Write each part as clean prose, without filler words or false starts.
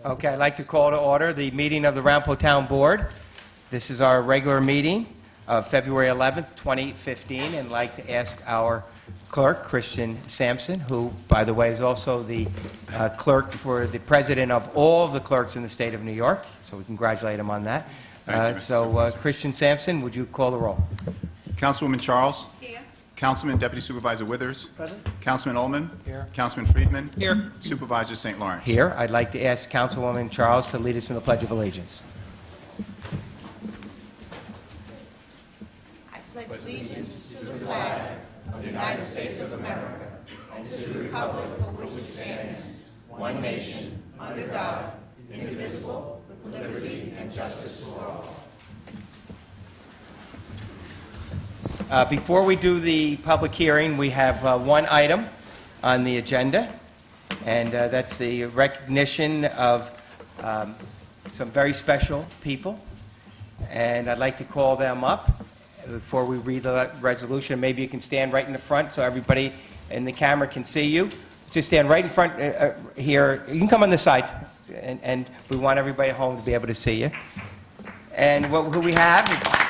Okay, I'd like to call to order the meeting of the Ramapo Town Board. This is our regular meeting of February 11th, 2015, and I'd like to ask our clerk, Christian Sampson, who, by the way, is also the clerk for the president of all of the clerks in the state of New York, so we congratulate him on that. Christian Sampson, would you call the roll? Councilwoman Charles? Here. Councilman Deputy Supervisor Withers? Present. Councilman Ullman? Here. Councilman Friedman? Here. Supervisor St. Lawrence? Here. I'd like to ask Councilwoman Charles to lead us in the Pledge of Allegiance. I pledge allegiance to the flag of the United States of America and to the republic for which it stands, one nation, under God, indivisible, with liberty and justice for all. Before we do the public hearing, we have one item on the agenda, and that's the recognition of some very special people. And I'd like to call them up before we read the resolution. Maybe you can stand right in the front so everybody in the camera can see you. Just stand right in front here. You can come on this side, and we want everybody at home to be able to see you. And who we have is...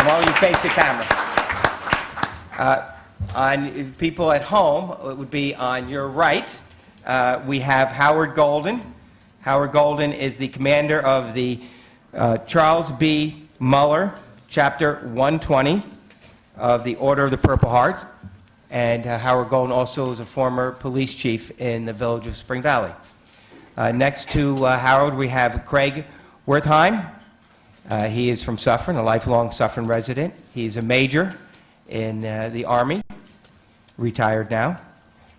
While you face the camera. On people at home, it would be on your right. We have Howard Golden. Howard Golden is the commander of the Charles B. Muller, Chapter 120 of the Order of the Purple Heart. And Howard Golden also is a former police chief in the village of Spring Valley. Next to Howard, we have Craig Wertheim. He is from Suffern, a lifelong Suffern resident. He's a major in the Army, retired now.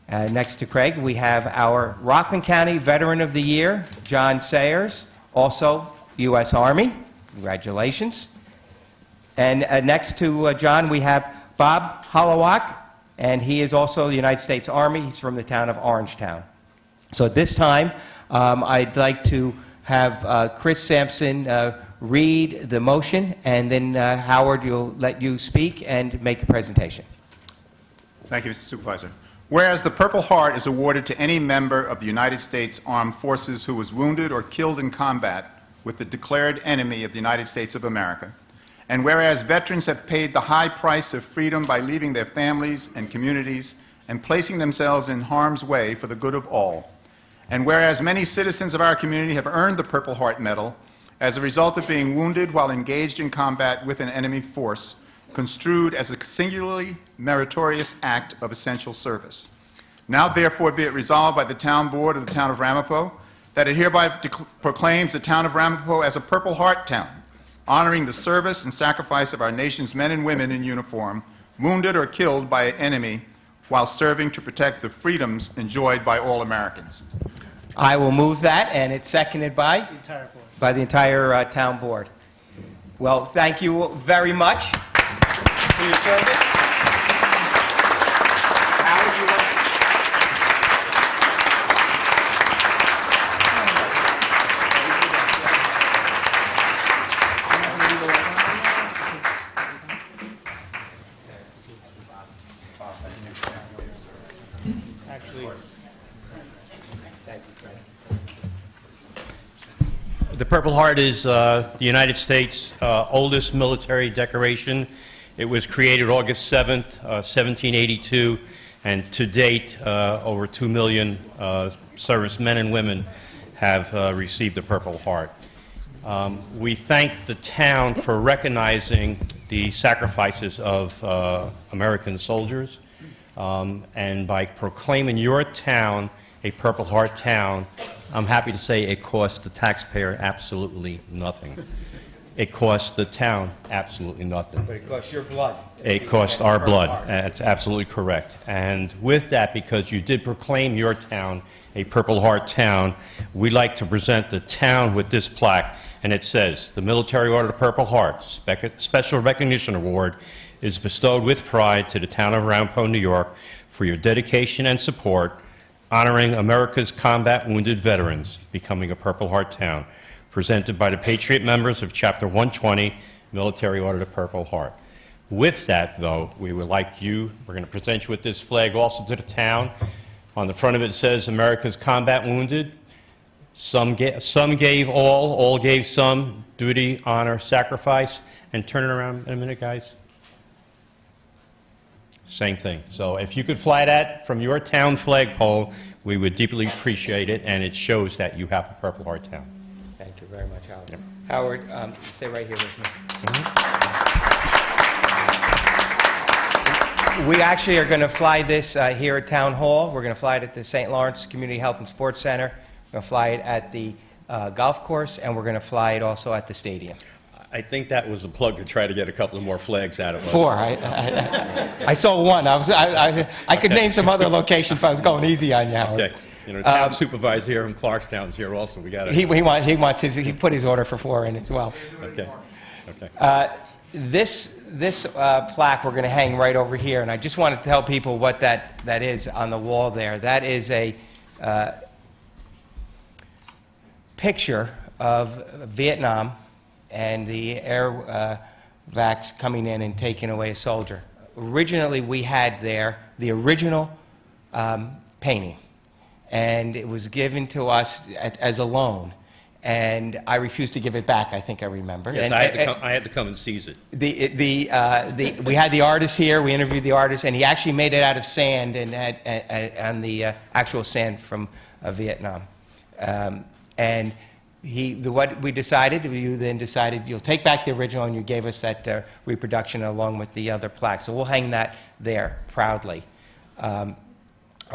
Next to Craig, we have our Rockland County Veteran of the Year, John Sayers, also U.S. Army. Congratulations. And next to John, we have Bob Holowak, and he is also the United States Army. He's from the town of Orangetown. So at this time, I'd like to have Chris Sampson read the motion, and then Howard, you'll let you speak and make the presentation. Thank you, Mr. Supervisor. Whereas the Purple Heart is awarded to any member of the United States Armed Forces who was wounded or killed in combat with the declared enemy of the United States of America, and whereas veterans have paid the high price of freedom by leaving their families and communities and placing themselves in harm's way for the good of all, and whereas many citizens of our community have earned the Purple Heart Medal as a result of being wounded while engaged in combat with an enemy force, construed as a singularly meritorious act of essential service. Now therefore be it resolved by the Town Board of the Town of Ramapo that it hereby proclaims the Town of Ramapo as a Purple Heart Town, honoring the service and sacrifice of our nation's men and women in uniform, wounded or killed by an enemy while serving to protect the freedoms enjoyed by all Americans. I will move that, and it's seconded by? The entire board. By the entire town board. Well, thank you very much for your service. Howard, you want The Purple Heart is the United States' oldest military decoration. It was created August 7th, 1782, and to date, over 2 million servicemen and women have received the Purple Heart. We thank the town for recognizing the sacrifices of American soldiers, and by proclaiming your town a Purple Heart town, I'm happy to say it costs the taxpayer absolutely nothing. It costs the town absolutely nothing. But it costs your blood. It costs our blood. That's absolutely correct. And with that, because you did proclaim your town a Purple Heart town, we'd like to present the town with this plaque, and it says, the Military Order of the Purple Heart Special Recognition Award is bestowed with pride to the town of Ramapo, New York, for your dedication and support honoring America's combat wounded veterans, becoming a Purple Heart town, presented by the Patriot members of Chapter 120, Military Order of the Purple Heart. With that, though, we would like you, we're going to present you with this flag also to the town. On the front of it says America's combat wounded. Some gave all gave some, duty, honor, sacrifice. And turn it around in a minute, guys. Same thing. So if you could fly that from your town flagpole, we would deeply appreciate it, and it shows that you have a Purple Heart town. Thank you very much, Howard. Yep. Howard, stay right here with me. We actually are going to fly this here at Town Hall. We're going to fly it at the St. Lawrence Community Health and Sports Center. We're going to fly it at the golf course, and we're going to fly it also at the stadium. I think that was a plug to try to get a couple of more flags out of us. 4. I saw one. I could name some other locations if I was going easy on you, Howard. Okay. You know, town supervisor here from Clarkstown's here also. We got to. He wants his. He put his order for 4 in as well. Okay. Okay. This plaque we're going to hang right over here, and I just wanted to tell people what that is on the wall there. That is a picture of Vietnam and the air vacs coming in and taking away a soldier. Originally, we had there the original painting, and it was given to us as a loan. And I refused to give it back, I think I remember. Yes, and, I had to come and seize it. We had the artist here, we interviewed the artist, and he actually made it out of sand and had the actual sand from Vietnam. And what we decided, you then decided you'll take back the original, and you gave us that reproduction along with the other plaque. So we'll hang that there proudly. I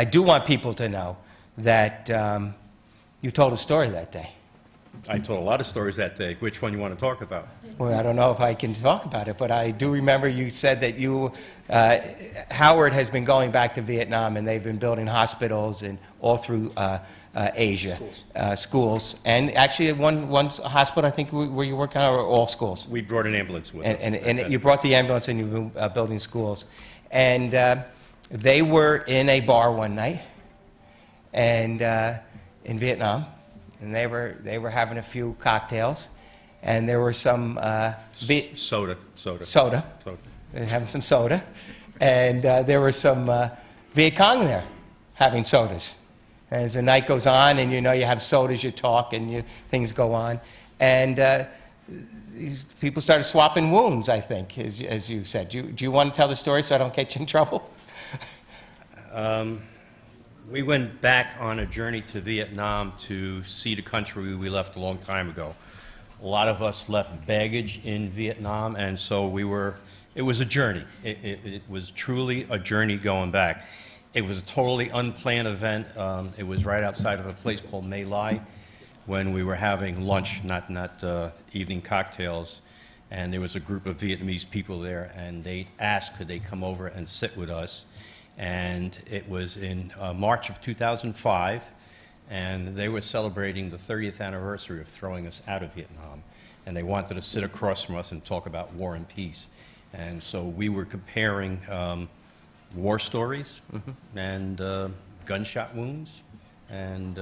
do want people to know that you told a story that day. I told a lot of stories that day. Which one you want to talk about? Well, I don't know if I can talk about it, but I do remember you said that Howard has been going back to Vietnam, and they've been building hospitals and all through Asia, schools, and actually one hospital, I think, where you work on, or all schools. We brought an ambulance with us. And you brought the ambulance, and you've been building schools. And they were in a bar one night, and in Vietnam, and they were having a few cocktails, and there were some soda. They were having some soda, and there were some Viet Cong there having sodas. As the night goes on, and you know you have sodas, you talk, and things go on, and these people started swapping wounds, I think, as you said. Do you want to tell the story so I don't get you in trouble? We went back on a journey to Vietnam to see the country we left a long time ago. A lot of us left baggage in Vietnam, and so it was a journey. It was truly a journey going back. It was a totally unplanned event. It was right outside of a place called My Lai when we were having lunch, not evening cocktails, and there was a group of Vietnamese people there, and they asked could they come over and sit with us. And it was in March of 2005, and they were celebrating the 30th anniversary of throwing us out of Vietnam. And they wanted to sit across from us and talk about war and peace. And so we were comparing war stories and gunshot wounds, and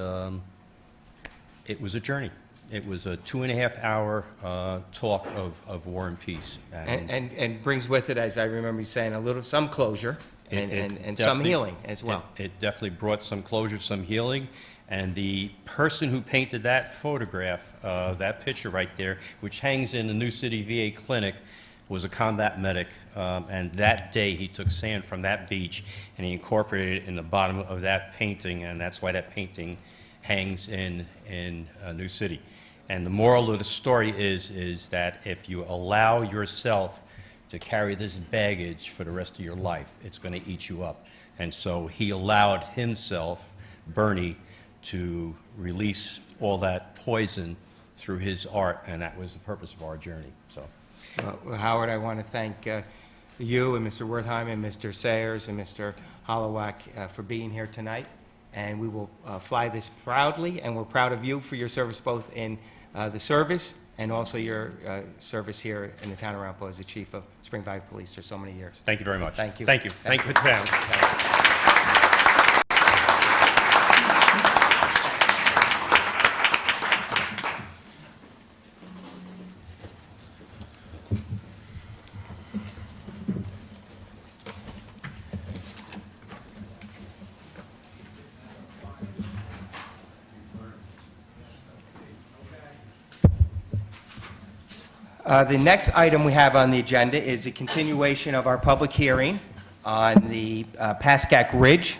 it was a journey. It was a 2.5-hour talk of war and peace. And brings with it, as I remember you saying, some closure. And some healing as well. It definitely brought some closure, some healing. And the person who painted that photograph, that picture right there, which hangs in the New City VA clinic, was a combat medic. And that day he took sand from that beach and he incorporated it in the bottom of that painting. And that's why that painting hangs in New City. And the moral of the story is that if you allow yourself to carry this baggage for the rest of your life, it's going to eat you up. And so he allowed himself, Bernie, to release all that poison through his art, and that was the purpose of our journey. So, well, Howard, I want to thank you and Mr. Wertheim and Mr. Sayers and Mr. Holowak for being here tonight, and we will fly this proudly, and we're proud of you for your service both in the service and also your service here in the town of Ramapo as the chief of Spring Valley Police for so many years. Thank you very much. Thank you. Thank you. Thank you for the town. The next item we have on the agenda is a continuation of our public hearing on the Pascack Ridge.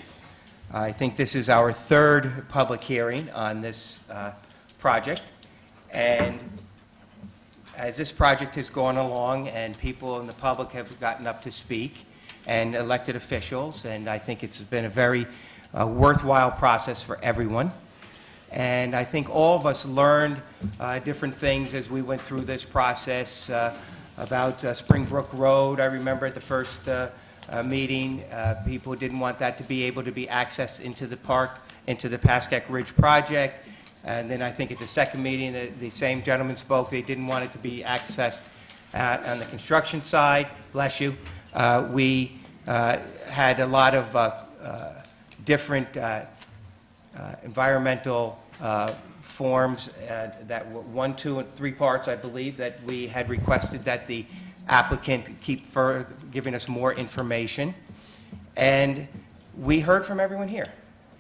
I think this is our third public hearing on this project. And as this project has gone along and people in the public have gotten up to speak and elected officials, and I think it's been a very worthwhile process for everyone. And I think all of us learned different things as we went through this process about Springbrook Road. I remember at the first meeting, people didn't want that to be able to be accessed into the park, into the Pascack Ridge project. And then I think at the second meeting, the same gentleman spoke. They didn't want it to be accessed on the construction side. Bless you. We had a lot of different environmental forms that were 1, 2, and 3 parts, I believe, that we had requested that the applicant keep further giving us more information. And we heard from everyone here.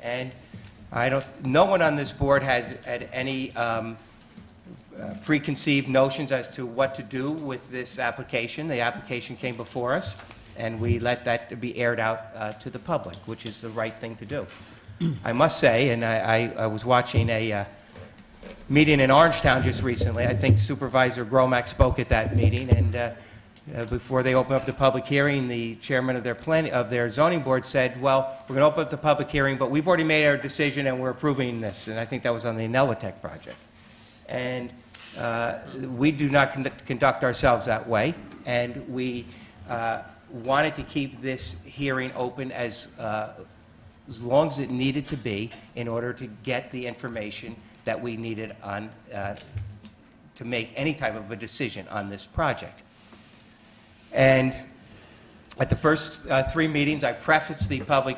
And no one on this board had any preconceived notions as to what to do with this application. The application came before us, and we let that be aired out to the public, which is the right thing to do. I must say, and I was watching a meeting in Orangetown just recently. I think Supervisor Gromack spoke at that meeting, and before they opened up the public hearing, the chairman of their zoning board said, well, we're going to open up the public hearing, but we've already made our decision and we're approving this. And I think that was on the Nelitech project. And we do not conduct ourselves that way, and we wanted to keep this hearing open as long as it needed to be in order to get the information that we needed on to make any type of a decision on this project. And at the first 3 meetings, I prefaced the public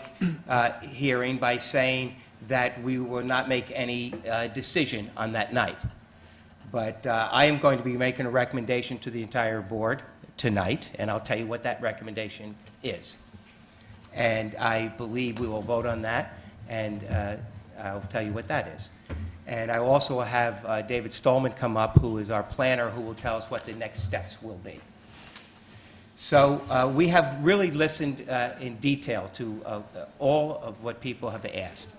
hearing by saying that we will not make any decision on that night. But I am going to be making a recommendation to the entire board tonight, and I'll tell you what that recommendation is. And I believe we will vote on that, and I'll tell you what that is. And I also will have David Stolman come up, who is our planner, who will tell us what the next steps will be. So we have really listened in detail to all of what people have asked.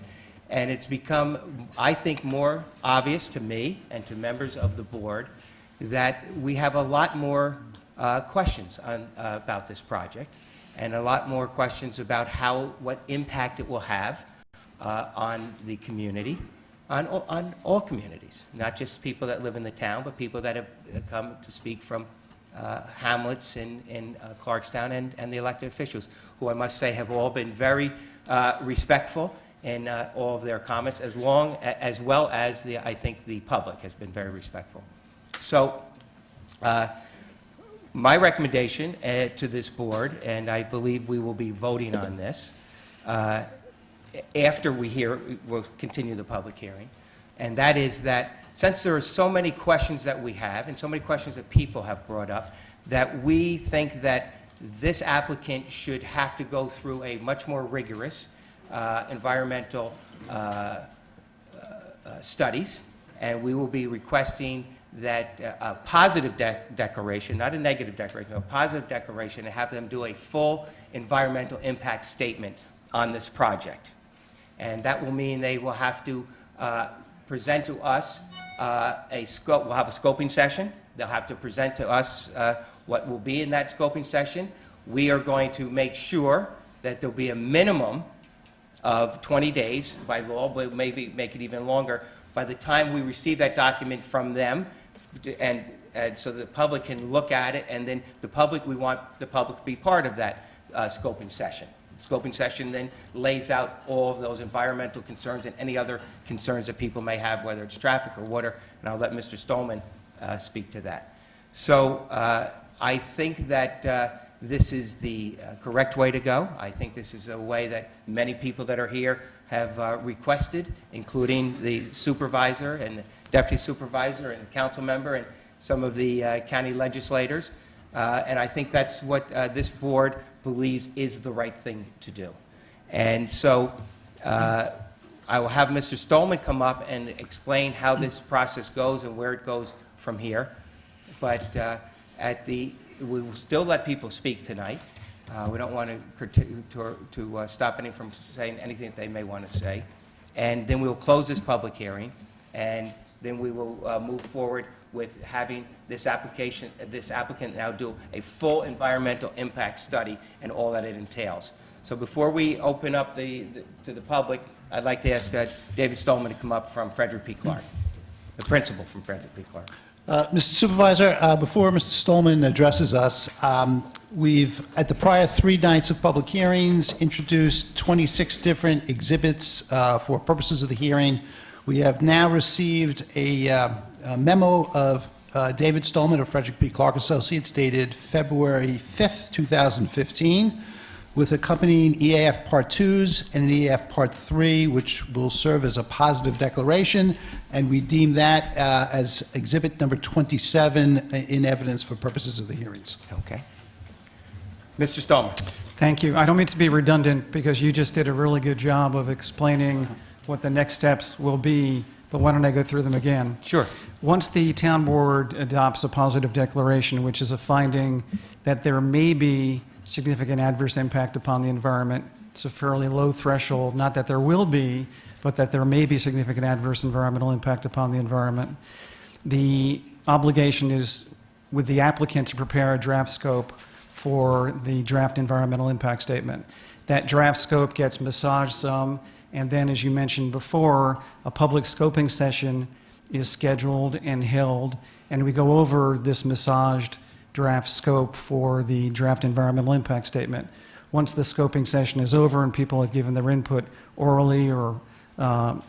And it's become, I think, more obvious to me and to members of the board that we have a lot more questions about this project, and a lot more questions about what impact it will have on the community, on all communities, not just people that live in the town, but people that have come to speak from hamlets in Clarkstown, and the elected officials, who I must say have all been very respectful in all of their comments, as well as I think the public has been very respectful. So my recommendation to this board, and I believe we will be voting on this after we'll continue the public hearing, and that is that since there are so many questions that we have and so many questions that people have brought up, that we think that this applicant should have to go through a much more rigorous environmental studies, and we will be requesting that a positive declaration, not a negative declaration, a positive declaration, and have them do a full environmental impact statement on this project. And that will mean they will have to present to us we'll have a scoping session. They'll have to present to us what will be in that scoping session. We are going to make sure that there'll be a minimum of 20 days by law, but maybe make it even longer, by the time we receive that document from them, and so the public can look at it, and then we want the public to be part of that scoping session. The scoping session then lays out all of those environmental concerns and any other concerns that people may have, whether it's traffic or water, and I'll let Mr. Stolman speak to that. So I think that this is the correct way to go. I think this is a way that many people that are here have requested, including the supervisor and the deputy supervisor and the council member and some of the county legislators. And I think that's what this board believes is the right thing to do. And so I will have Mr. Stolman come up and explain how this process goes and where it goes from here. but we will still let people speak tonight. We don't want to stop anyone from saying anything that they may want to say. And then we will close this public hearing, and then we will move forward with having this applicant now do a full environmental impact study and all that it entails. So before we open up to the public, I'd like to ask David Stolman to come up from Frederick P. Clark, the principal from Frederick P. Clark. Mr. Supervisor, before Mr. Stolman addresses us, we've, at the prior 3 nights of public hearings, introduced 26 different exhibits for purposes of the hearing. We have now received a memo of David Stolman of Frederick P. Clark Associates dated February 5th, 2015, with accompanying EAF Part 2s and an EAF Part 3, which will serve as a positive declaration, and we deem that as exhibit number 27 in evidence for purposes of the hearings. Okay. Mr. Stolman. Thank you. I don't mean to be redundant because you just did a really good job of explaining what the next steps will be, but why don't I go through them again? Sure. Once the town board adopts a positive declaration, which is a finding that there may be significant adverse impact upon the environment, it's a fairly low threshold, not that there will be, but that there may be significant adverse environmental impact upon the environment. The obligation is with the applicant to prepare a draft scope for the draft environmental impact statement. That draft scope gets massaged some, and then, as you mentioned before, a public scoping session is scheduled and held, and we go over this massaged draft scope for the draft environmental impact statement. Once the scoping session is over and people have given their input orally or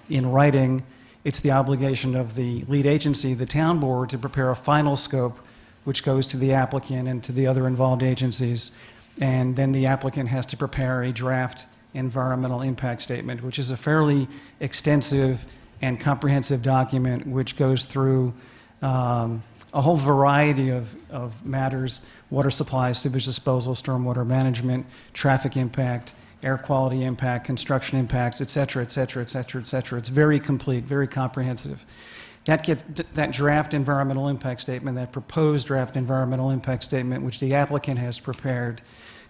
in writing, it's the obligation of the lead agency, the town board, to prepare a final scope which goes to the applicant and to the other involved agencies. And then the applicant has to prepare a draft environmental impact statement, which is a fairly extensive and comprehensive document which goes through a whole variety of matters: water supply, sewage disposal, stormwater management, traffic impact, air quality impact, construction impacts, et cetera, et cetera, et cetera, et cetera. It's very complete, very comprehensive. That draft environmental impact statement, that proposed draft environmental impact statement, which the applicant has prepared,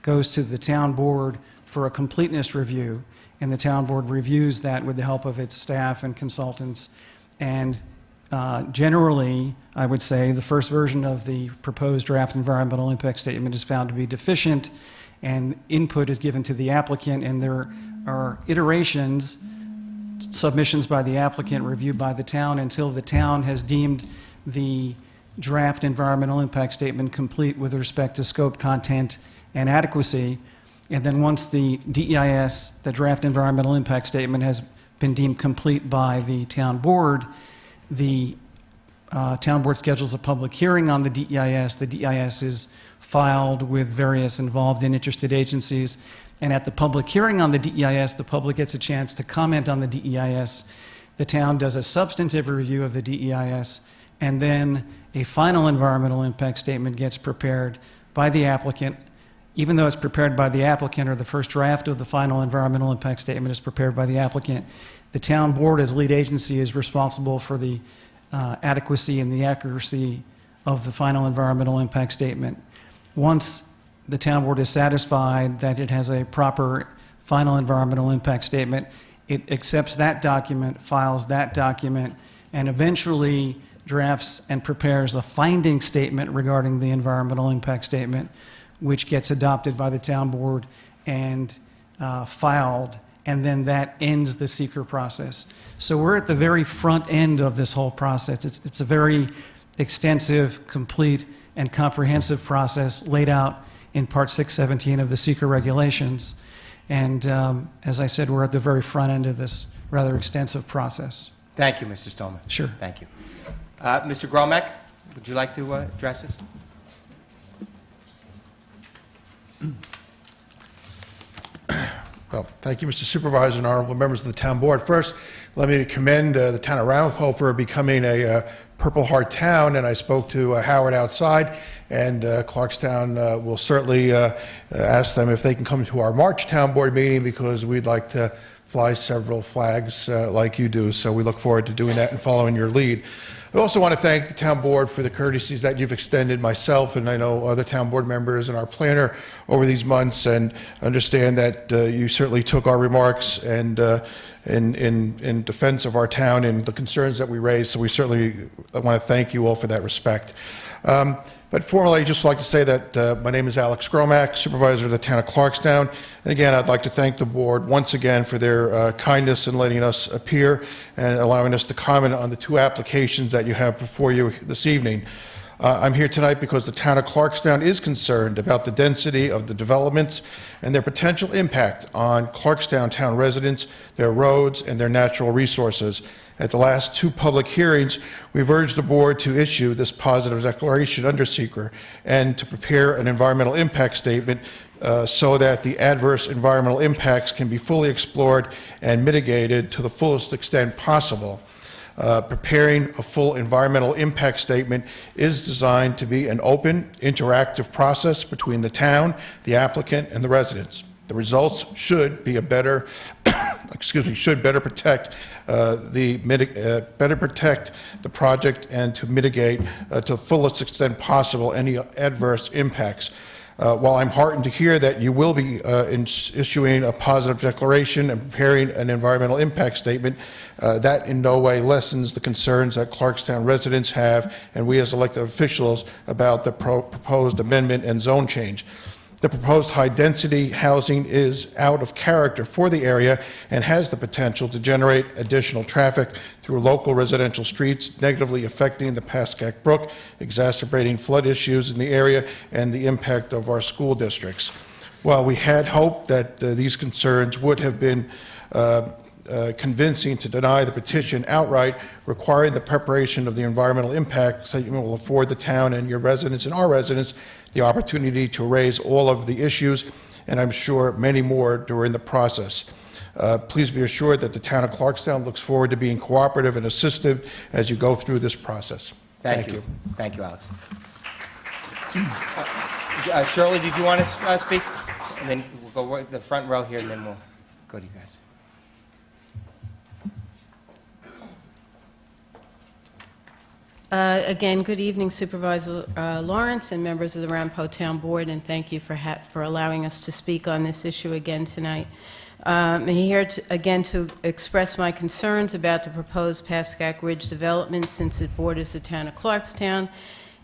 goes to the town board for a completeness review, and the town board reviews that with the help of its staff and consultants. And generally, I would say the first version of the proposed draft environmental impact statement is found to be deficient, and input is given to the applicant, and there are iterations, submissions by the applicant, reviewed by the town, until the town has deemed the draft environmental impact statement complete with respect to scope, content, and adequacy. And then once the DEIS, the draft environmental impact statement, has been deemed complete by the town board, the town board schedules a public hearing on the DEIS. The DEIS is filed with various involved and interested agencies. And at the public hearing on the DEIS, the public gets a chance to comment on the DEIS. The town does a substantive review of the DEIS, and then a final environmental impact statement gets prepared by the applicant. Even though it's prepared by the applicant, or the first draft of the final environmental impact statement is prepared by the applicant, the town board, as lead agency, is responsible for the adequacy and the accuracy of the final environmental impact statement. Once the town board is satisfied that it has a proper final environmental impact statement, it accepts that document, files that document, and eventually drafts and prepares a finding statement regarding the environmental impact statement, which gets adopted by the town board and filed, and then that ends the seeker process. So we're at the very front end of this whole process. It's a very extensive, complete, and comprehensive process laid out in Part 617 of the seeker regulations. And as I said, we're at the very front end of this rather extensive process. Thank you, Mr. Stolman. Sure. Thank you. Mr. Gromek, would you like to address this? Well, thank you, Mr. Supervisor and honorable members of the town board. First, let me commend the town of Ramapo for becoming a Purple Heart town, and I spoke to Howard outside, and Clarkstown will certainly ask them if they can come to our March town board meeting, because we'd like to fly several flags like you do, so we look forward to doing that and following your lead. I also want to thank the town board for the courtesies that you've extended myself, and I know other town board members and our planner over these months, and understand that you certainly took our remarks and in defense of our town and the concerns that we raised, so we certainly want to thank you all for that respect. But formally, I'd just like to say that my name is Alex Gromack, Supervisor of the Town of Clarkstown. And again, I'd like to thank the board once again for their kindness in letting us appear and allowing us to comment on the two applications that you have before you this evening. I'm here tonight because the Town of Clarkstown is concerned about the density of the developments and their potential impact on Clarkstown town residents, their roads, and their natural resources. At the last two public hearings, we've urged the board to issue this positive declaration under SECR and to prepare an environmental impact statement so that the adverse environmental impacts can be fully explored and mitigated to the fullest extent possible. Preparing a full environmental impact statement is designed to be an open, interactive process between the town, the applicant, and the residents. The results should be a better, should better protect better protect the project and to mitigate to the fullest extent possible any adverse impacts. While I'm heartened to hear that you will be issuing a positive declaration and preparing an environmental impact statement, that in no way lessens the concerns that Clarkstown residents have and we as elected officials about the proposed amendment and zone change. The proposed high-density housing is out of character for the area and has the potential to generate additional traffic through local residential streets, negatively affecting the Pascack Brook, exacerbating flood issues in the area, and the impact of our school districts. While we had hoped that these concerns would have been convincing to deny the petition outright, requiring the preparation of the environmental impact statement will afford the town and your residents and our residents the opportunity to raise all of the issues, and I'm sure many more during the process. Please be assured that the town of Clarkstown looks forward to being cooperative and assistive as you go through this process. Thank you. Thank you, Alex. Shirley, did you want to speak? And then we'll go right the front row here, and then we'll go to you guys. Again, good evening, Supervisor Lawrence and members of the Ramapo Town Board, and thank you for allowing us to speak on this issue again tonight. I'm here again to express my concerns about the proposed Pascack Ridge development since it borders the town of Clarkstown,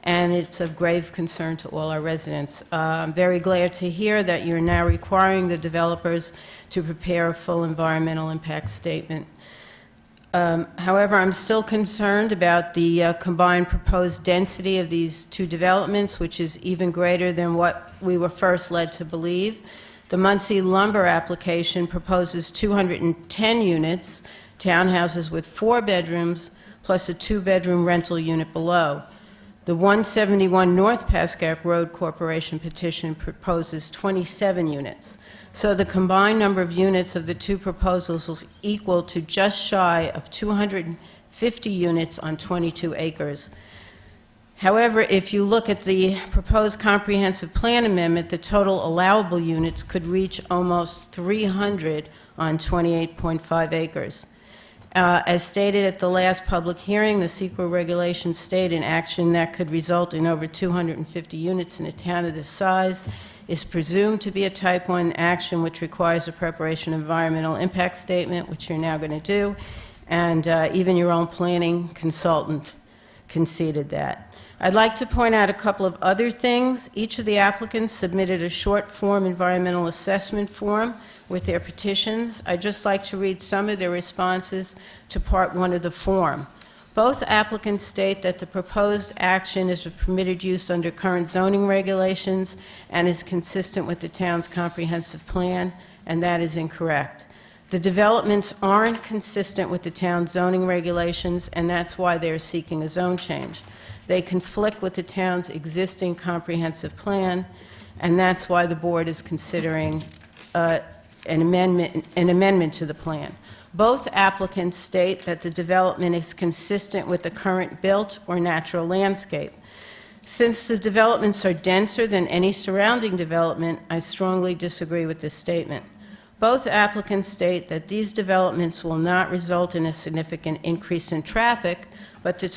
and it's of grave concern to all our residents. I'm very glad to hear that you're now requiring the developers to prepare a full environmental impact statement. However, I'm still concerned about the combined proposed density of these two developments, which is even greater than what we were first led to believe. The Muncie Lumber application proposes 210 units, townhouses with 4 bedrooms, plus a 2-bedroom rental unit below. The 171 North Pascack Road Corporation petition proposes 27 units. So the combined number of units of the two proposals is equal to just shy of 250 units on 22 acres. However, if you look at the proposed comprehensive plan amendment, the total allowable units could reach almost 300 on 28.5 acres. As stated at the last public hearing, the CEQA regulations state an action that could result in over 250 units in a town of this size is presumed to be a type 1 action which requires the preparation of environmental impact statement, which you're now going to do, and even your own planning consultant conceded that. I'd like to point out a couple of other things. Each of the applicants submitted a short form environmental assessment form with their petitions. I'd just like to read some of their responses to Part 1 of the form. Both applicants state that the proposed action is a permitted use under current zoning regulations and is consistent with the town's comprehensive plan, and that is incorrect. The developments aren't consistent with the town's zoning regulations, and that's why they're seeking a zone change. They conflict with the town's existing comprehensive plan, and that's why the board is considering an amendment to the plan. Both applicants state that the development is consistent with the current built or natural landscape. Since the developments are denser than any surrounding development, I strongly disagree with this statement. Both applicants state that these developments will not result in a significant increase in traffic, but the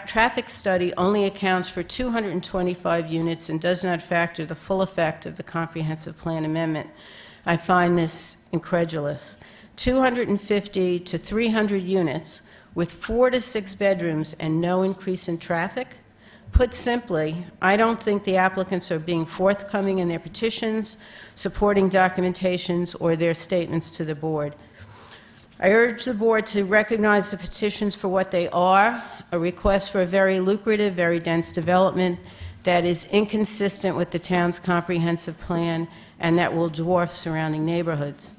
traffic study only accounts for 225 units and does not factor the full effect of the comprehensive plan amendment. I find this incredulous. 250 to 300 units with 4 to 6 bedrooms and no increase in traffic? Put simply, I don't think the applicants are being forthcoming in their petitions, supporting documentations, or their statements to the board. I urge the board to recognize the petitions for what they are, a request for a very lucrative, very dense development that is inconsistent with the town's comprehensive plan and that will dwarf surrounding neighborhoods.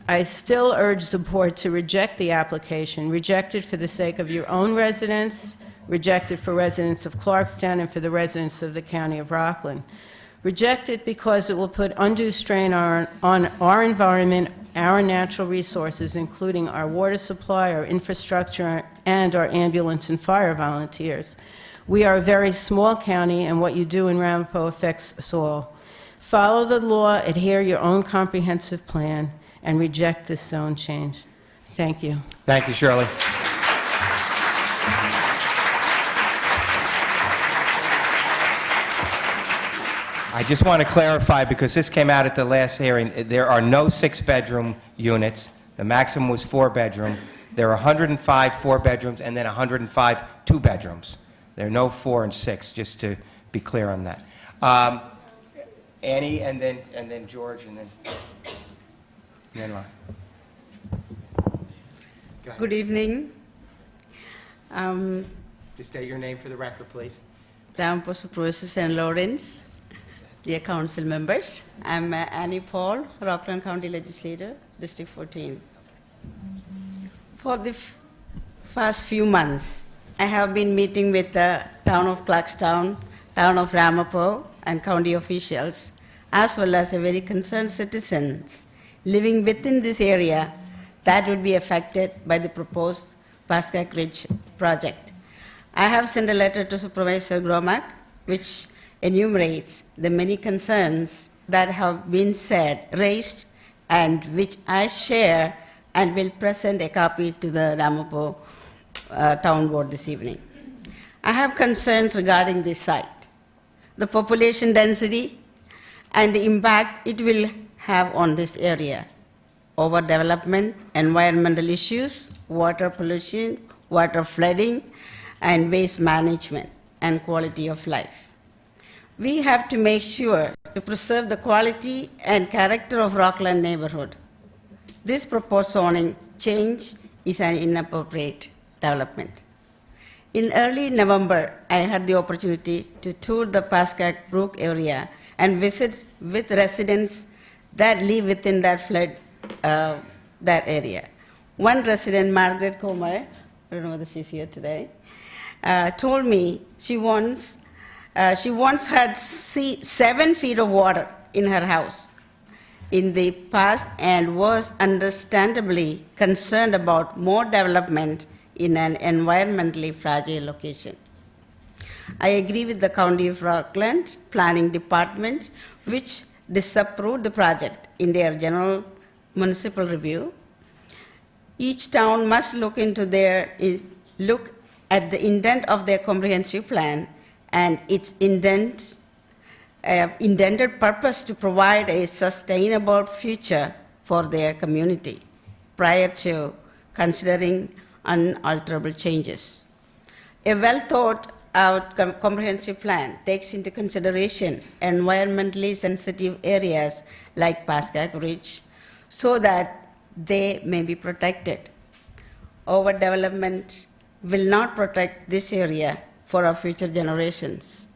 I still urge the board to reject the application, reject it for the sake of your own residents, reject it for residents of Clarkstown and for the residents of the County of Rockland. Reject it because it will put undue strain on our environment, our natural resources, including our water supply, our infrastructure, and our ambulance and fire volunteers. We are a very small county, and what you do in Ramapo affects us all. Follow the law, adhere your own comprehensive plan, and reject this zone change. Thank you. Thank you, Shirley. I just want to clarify, because this came out at the last hearing, there are no 6-bedroom units. The maximum was 4-bedroom. There are 105 4-bedrooms and then 105 2-bedrooms. There are no 4 and 6, just to be clear on that. Annie, and then George, and then Lon. Go ahead. Good evening. Just state your name for the record, please. Ramapo Supervisor St. Lawrence, dear council members. I'm Annie Paul, Rockland County Legislator, District 14. For the past few months, I have been meeting with the town of Clarkstown, town of Ramapo, and county officials, as well as very concerned citizens living within this area that would be affected by the proposed Pascack Ridge project. I have sent a letter to Supervisor Gromack, which enumerates the many concerns that have been raised, and which I share and will present a copy to the Ramapo Town Board this evening. I have concerns regarding this site, the population density, and the impact it will have on this area, overdevelopment, environmental issues, water pollution, water flooding, and waste management, and quality of life. We have to make sure to preserve the quality and character of Rockland neighborhood. This proposed zoning change is an inappropriate development. In early November, I had the opportunity to tour the Pascack Brook area and visit with residents that live within that flood, that area. One resident, Margaret Comer, I don't know whether she's here today, told me she once had 7 feet of water in her house in the past and was understandably concerned about more development in an environmentally fragile location. I agree with the County of Rockland Planning Department, which disapproved the project in their general municipal review. Each town must look at the intent of their comprehensive plan and its intended purpose to provide a sustainable future for their community prior to considering unalterable changes. A well-thought-out comprehensive plan takes into consideration environmentally sensitive areas like Pascack Ridge so that they may be protected. Overdevelopment will not protect this area for our future generations.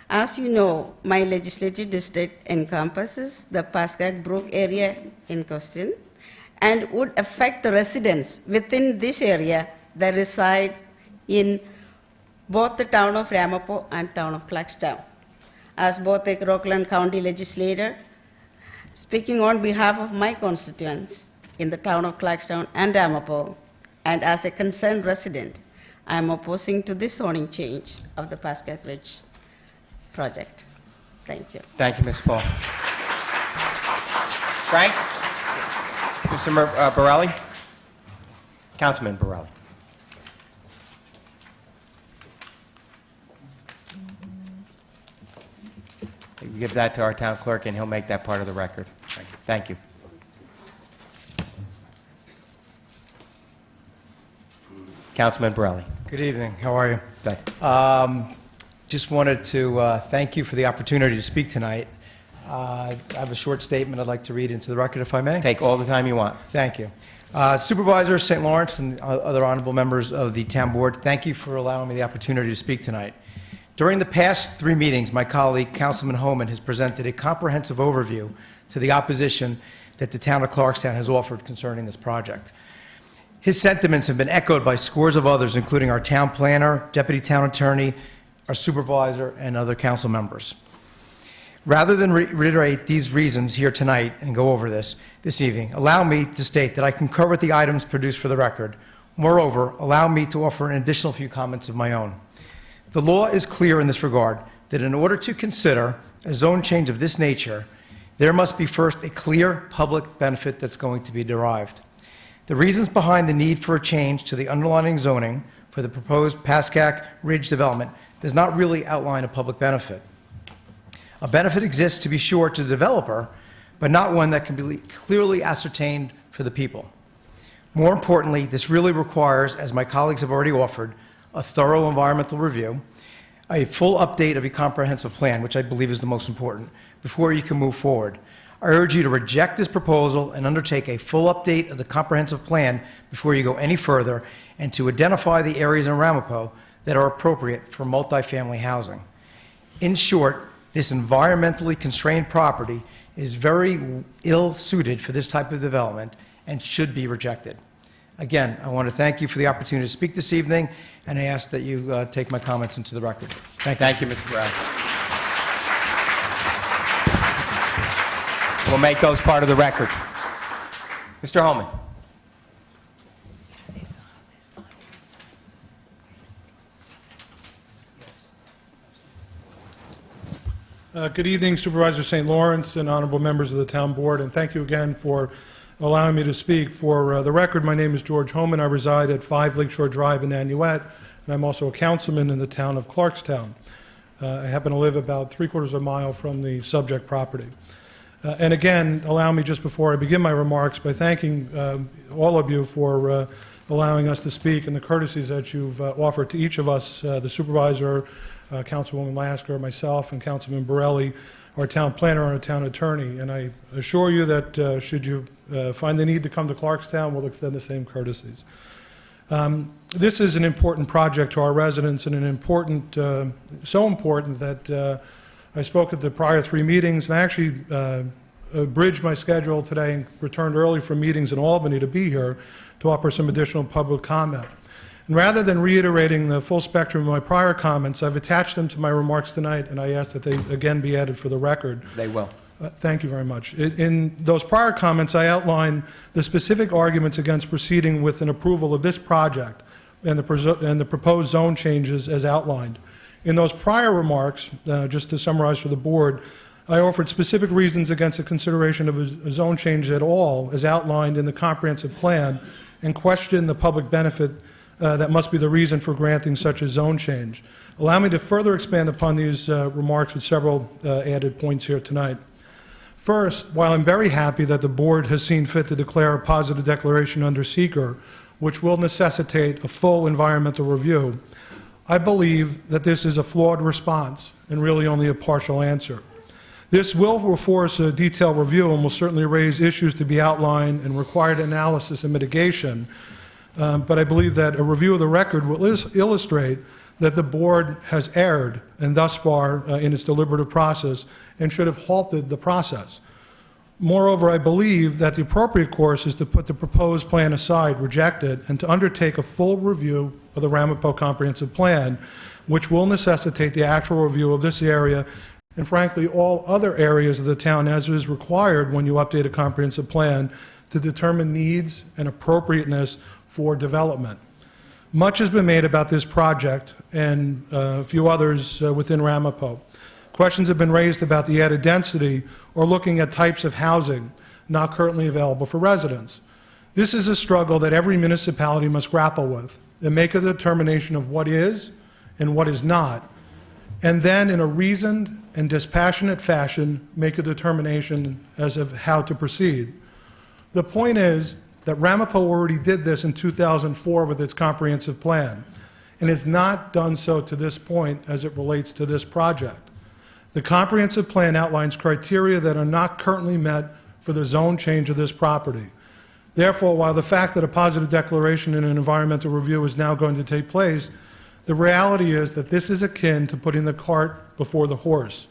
As you know, my legislative district encompasses the Pascack Brook area in question and would affect the residents within this area that reside in both the town of Ramapo and town of Clarkstown. As both a Rockland County legislator, speaking on behalf of my constituents in the town of Clarkstown and Ramapo, and as a concerned resident, I am opposing to this zoning change of the Pascack Ridge project. Thank you. Thank you, Ms. Paul. Frank? Mr. Borelli? Councilman Borelli. Give that to our town clerk, and he'll make that part of the record. Thank you. Councilman Borelli. Good evening. How are you? Good. Just wanted to thank you for the opportunity to speak tonight. I have a short statement I'd like to read into the record, if I may. Take all the time you want. Thank you. Supervisor St. Lawrence and other honorable members of the town board, thank you for allowing me the opportunity to speak tonight. During the past 3 meetings, my colleague, Councilman Homan, has presented a comprehensive overview to the opposition that the town of Clarkstown has offered concerning this project. His sentiments have been echoed by scores of others, including our town planner, deputy town attorney, our supervisor, and other council members. Rather than reiterate these reasons here tonight and go over this evening, allow me to state that I concur with the items produced for the record. Moreover, allow me to offer an additional few comments of my own. The law is clear in this regard that in order to consider a zone change of this nature, there must be first a clear public benefit that's going to be derived. The reasons behind the need for a change to the underlying zoning for the proposed Pascack Ridge development does not really outline a public benefit. A benefit exists, to be sure, to the developer, but not one that can be clearly ascertained for the people. More importantly, this really requires, as my colleagues have already offered, a thorough environmental review, a full update of a comprehensive plan, which I believe is the most important, before you can move forward. I urge you to reject this proposal and undertake a full update of the comprehensive plan before you go any further, and to identify the areas in Ramapo that are appropriate for multifamily housing. In short, this environmentally constrained property is very ill-suited for this type of development and should be rejected. Again, I want to thank you for the opportunity to speak this evening, and I ask that you take my comments into the record. Thank you, Mr. Brown. We'll make those part of the record. Mr. Holman. Good evening, Supervisor St. Lawrence and honorable members of the town board, and thank you again for allowing me to speak. For the record, my name is George Homan. I reside at 5 Lakeshore Drive in Nanuet, and I'm also a councilman in the town of Clarkstown. I happen to live about 3/4 of a mile from the subject property. And again, allow me just before I begin my remarks by thanking all of you for allowing us to speak and the courtesies that you've offered to each of us, the supervisor, Councilwoman Lasker, myself, and Councilman Borelli, our town planner and our town attorney. And I assure you that should you find the need to come to Clarkstown, we'll extend the same courtesies. This is an important project to our residents, and an important, so important that I spoke at the prior 3 meetings, and I actually bridged my schedule today and returned early from meetings in Albany to be here to offer some additional public comment. And rather than reiterating the full spectrum of my prior comments, I've attached them to my remarks tonight, and I ask that they again be added for the record. They will. Thank you very much. In those prior comments, I outlined the specific arguments against proceeding with an approval of this project and the proposed zone changes as outlined. In those prior remarks, just to summarize for the board, I offered specific reasons against the consideration of a zone change at all, as outlined in the comprehensive plan, and questioned the public benefit that must be the reason for granting such a zone change. Allow me to further expand upon these remarks with several added points here tonight. First, while I'm very happy that the board has seen fit to declare a positive declaration under seeker, which will necessitate a full environmental review, I believe that this is a flawed response and really only a partial answer. This will force a detailed review and will certainly raise issues to be outlined and required analysis and mitigation, but I believe that a review of the record will illustrate that the board has erred, and thus far in its deliberative process, and should have halted the process. Moreover, I believe that the appropriate course is to put the proposed plan aside, reject it, and to undertake a full review of the Ramapo Comprehensive Plan, which will necessitate the actual review of this area and, frankly, all other areas of the town, as is required when you update a comprehensive plan, to determine needs and appropriateness for development. Much has been made about this project and a few others within Ramapo. Questions have been raised about the added density or looking at types of housing not currently available for residents. This is a struggle that every municipality must grapple with and make a determination of what is and what is not. and then in a reasoned and dispassionate fashion make a determination as of how to proceed. The point is that Ramapo already did this in 2004 with its comprehensive plan and has not done so to this point as it relates to this project. The comprehensive plan outlines criteria that are not currently met for the zone change of this property. Therefore, while the fact that a positive declaration and an environmental review is now going to take place, the reality is that this is akin to putting the cart before the horse.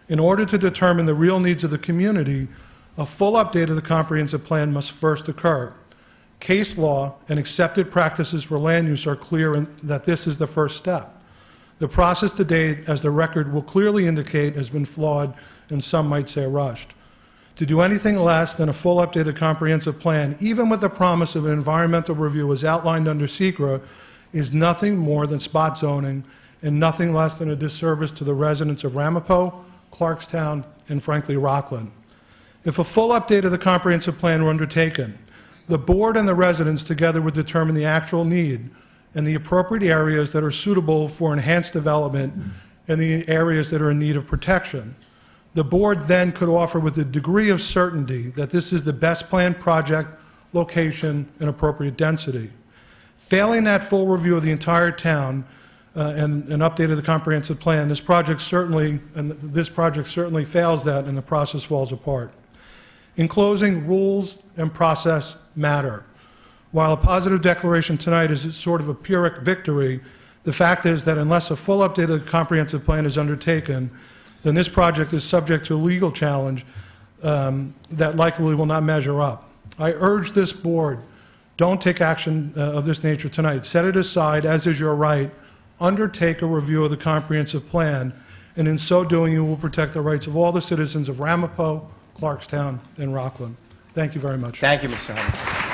In order to determine the real needs of the community, a full update of the comprehensive plan must first occur. Case law and accepted practices for land use are clear in that this is the first step. The process to date, as the record will clearly indicate, has been flawed and some might say rushed. To do anything less than a full updated comprehensive plan, even with the promise of an environmental review as outlined under SECRA, is nothing more than spot zoning and nothing less than a disservice to the residents of Ramapo, Clarkstown, and frankly, Rockland. If a full update of the comprehensive plan were undertaken, the board and the residents together would determine the actual need and the appropriate areas that are suitable for enhanced development and the areas that are in need of protection. The board then could offer with a degree of certainty that this is the best planned project, location, and appropriate density. Failing that full review of the entire town and an update of the comprehensive plan, this project certainly fails that and the process falls apart. In closing, rules and process matter. While a positive declaration tonight is sort of a Pyrrhic victory, the fact is that unless a full update of the comprehensive plan is undertaken, then this project is subject to a legal challenge that likely will not measure up. I urge this board, don't take action of this nature tonight. Set it aside, as is your right. Undertake a review of the comprehensive plan, and in so doing, you will protect the rights of all the citizens of Ramapo, Clarkstown, and Rockland. Thank you very much. Thank you, Mr. Hunter.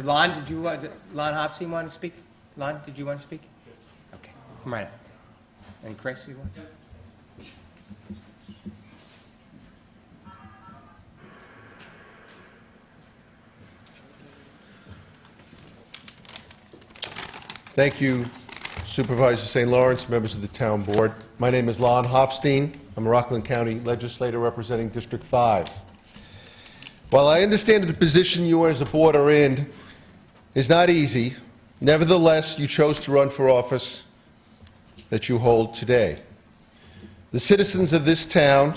Lon, Lon Hofstein want to speak? Lon, did you want to speak? Okay, come right up. And Chris, you want? Thank you, Supervisor St. Lawrence, members of the Town Board. My name is Lon Hofstein. I'm a Rockland County legislator representing District 5. While I understand that the position you as a board are in is not easy, nevertheless, you chose to run for office that you hold today. The citizens of this town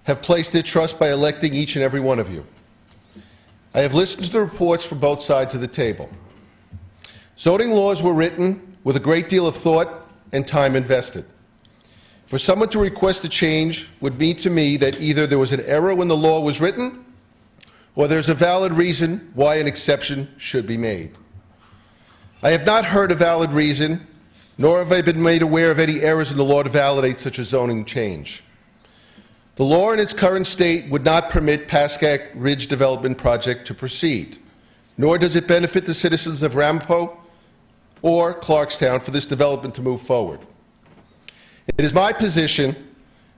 have placed their trust by electing each and every one of you. I have listened to the reports from both sides of the table. Zoning laws were written with a great deal of thought and time invested. For someone to request a change would mean to me that either there was an error when the law was written, or there's a valid reason why an exception should be made. I have not heard a valid reason, nor have I been made aware of any errors in the law to validate such a zoning change. The law in its current state would not permit Pascack Ridge Development Project to proceed, nor does it benefit the citizens of Ramapo or Clarkstown for this development to move forward. It is my position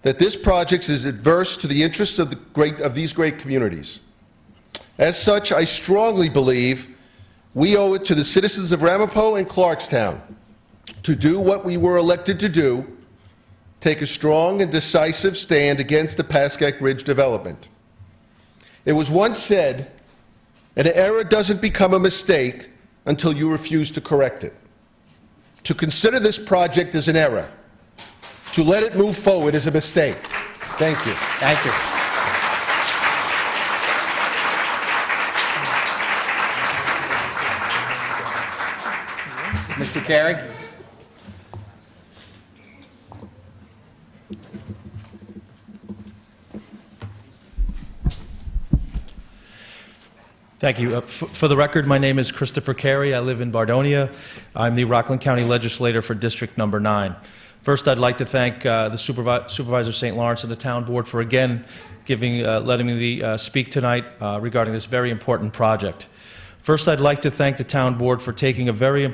that this project is adverse to the interests of these great communities. As such, I strongly believe we owe it to the citizens of Ramapo and Clarkstown to do what we were elected to do, take a strong and decisive stand against the Pascack Ridge development. It was once said, an error doesn't become a mistake until you refuse to correct it. To consider this project as an error, to let it move forward is a mistake. Thank you. Thank you. Mr. Carey? Thank you. For the record, my name is Christopher Carey. I live in Bardonia. I'm the Rockland County legislator for District Number 9. First, I'd like to thank the Supervisor St. Lawrence and the Town Board for again letting me speak tonight regarding this very important project. First, I'd like to thank the Town Board for taking a very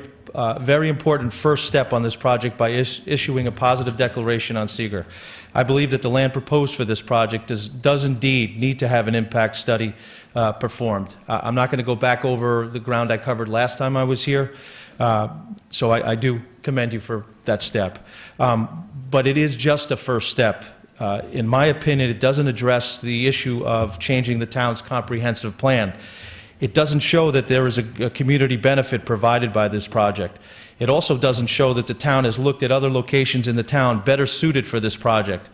very important first step on this project by issuing a positive declaration on seeker. I believe that the land proposed for this project does indeed need to have an impact study performed. I'm not going to go back over the ground I covered last time I was here, so I do commend you for that step. But it is just a first step. In my opinion, it doesn't address the issue of changing the town's comprehensive plan. It doesn't show that there is a community benefit provided by this project. It also doesn't show that the town has looked at other locations in the town better suited for this project.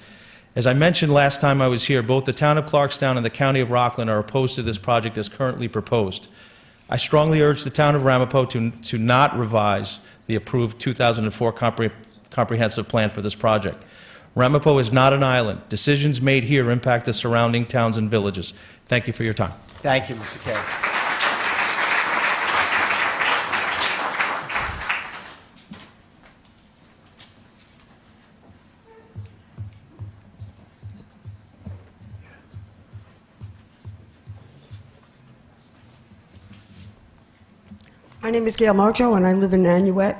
As I mentioned last time I was here, both the town of Clarkstown and the county of Rockland are opposed to this project as currently proposed. I strongly urge the town of Ramapo to not revise the approved 2004 comprehensive plan for this project. Ramapo is not an island. Decisions made here impact the surrounding towns and villages. Thank you for your time. Thank you, Mr. Carey. My name is Gail Mojo, and I live in Nanuet.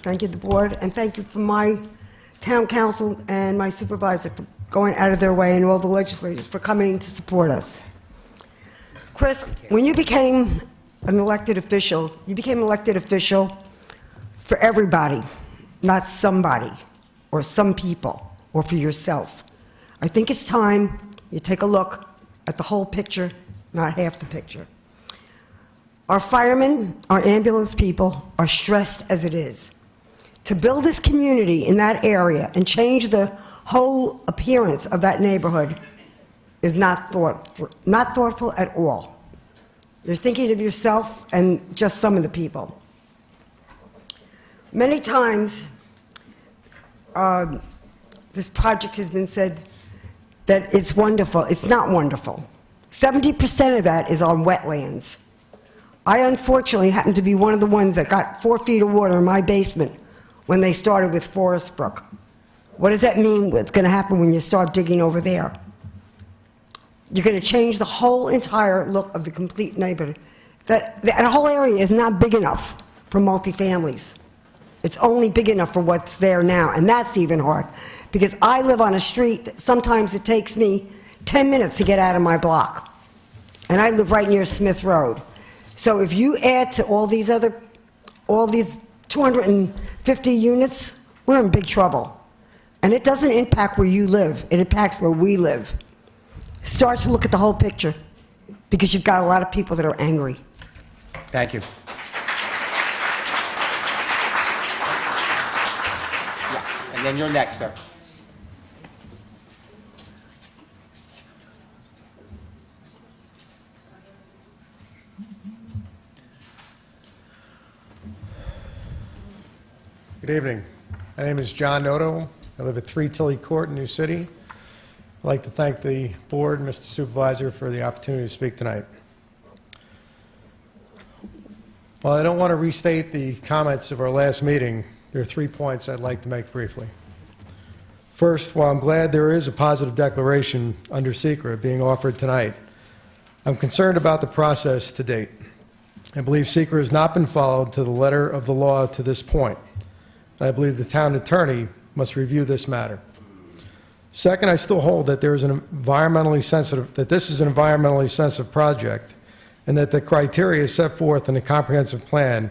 Thank you, the board, and thank you for my town council and my supervisor for going out of their way, and all the legislators for coming to support us. Chris, when you became an elected official, you became an elected official for everybody, not somebody or some people or for yourself. I think it's time you take a look at the whole picture, not half the picture. Our firemen, our ambulance people are stressed as it is. To build this community in that area and change the whole appearance of that neighborhood is not thoughtful at all. You're thinking of yourself and just some of the people. Many times, this project has been said that it's wonderful. It's not wonderful. 70% of that is on wetlands. I unfortunately happen to be one of the ones that got 4 feet of water in my basement when they started with Forest Brook. What does that mean? What's going to happen when you start digging over there? You're going to change the whole entire look of the complete neighborhood. That whole area is not big enough for multifamilies. It's only big enough for what's there now, and that's even hard. Because I live on a street that sometimes it takes me 10 minutes to get out of my block. And I live right near Smith Road. So if you add to all these 250 units, we're in big trouble. And it doesn't impact where you live, it impacts where we live. Start to look at the whole picture, because you've got a lot of people that are angry. Thank you. Yeah, and then you're next, sir. Good evening. My name is John Noto. I live at 3 Tilley Court in New City. I'd like to thank the board and Mr. Supervisor for the opportunity to speak tonight. While I don't want to restate the comments of our last meeting, there are 3 points I'd like to make briefly. First, while I'm glad there is a positive declaration under secret being offered tonight, I'm concerned about the process to date. I believe secret has not been followed to the letter of the law to this point. I believe the town attorney must review this matter. Second, I still hold that this is an environmentally sensitive project, and that the criteria set forth in the comprehensive plan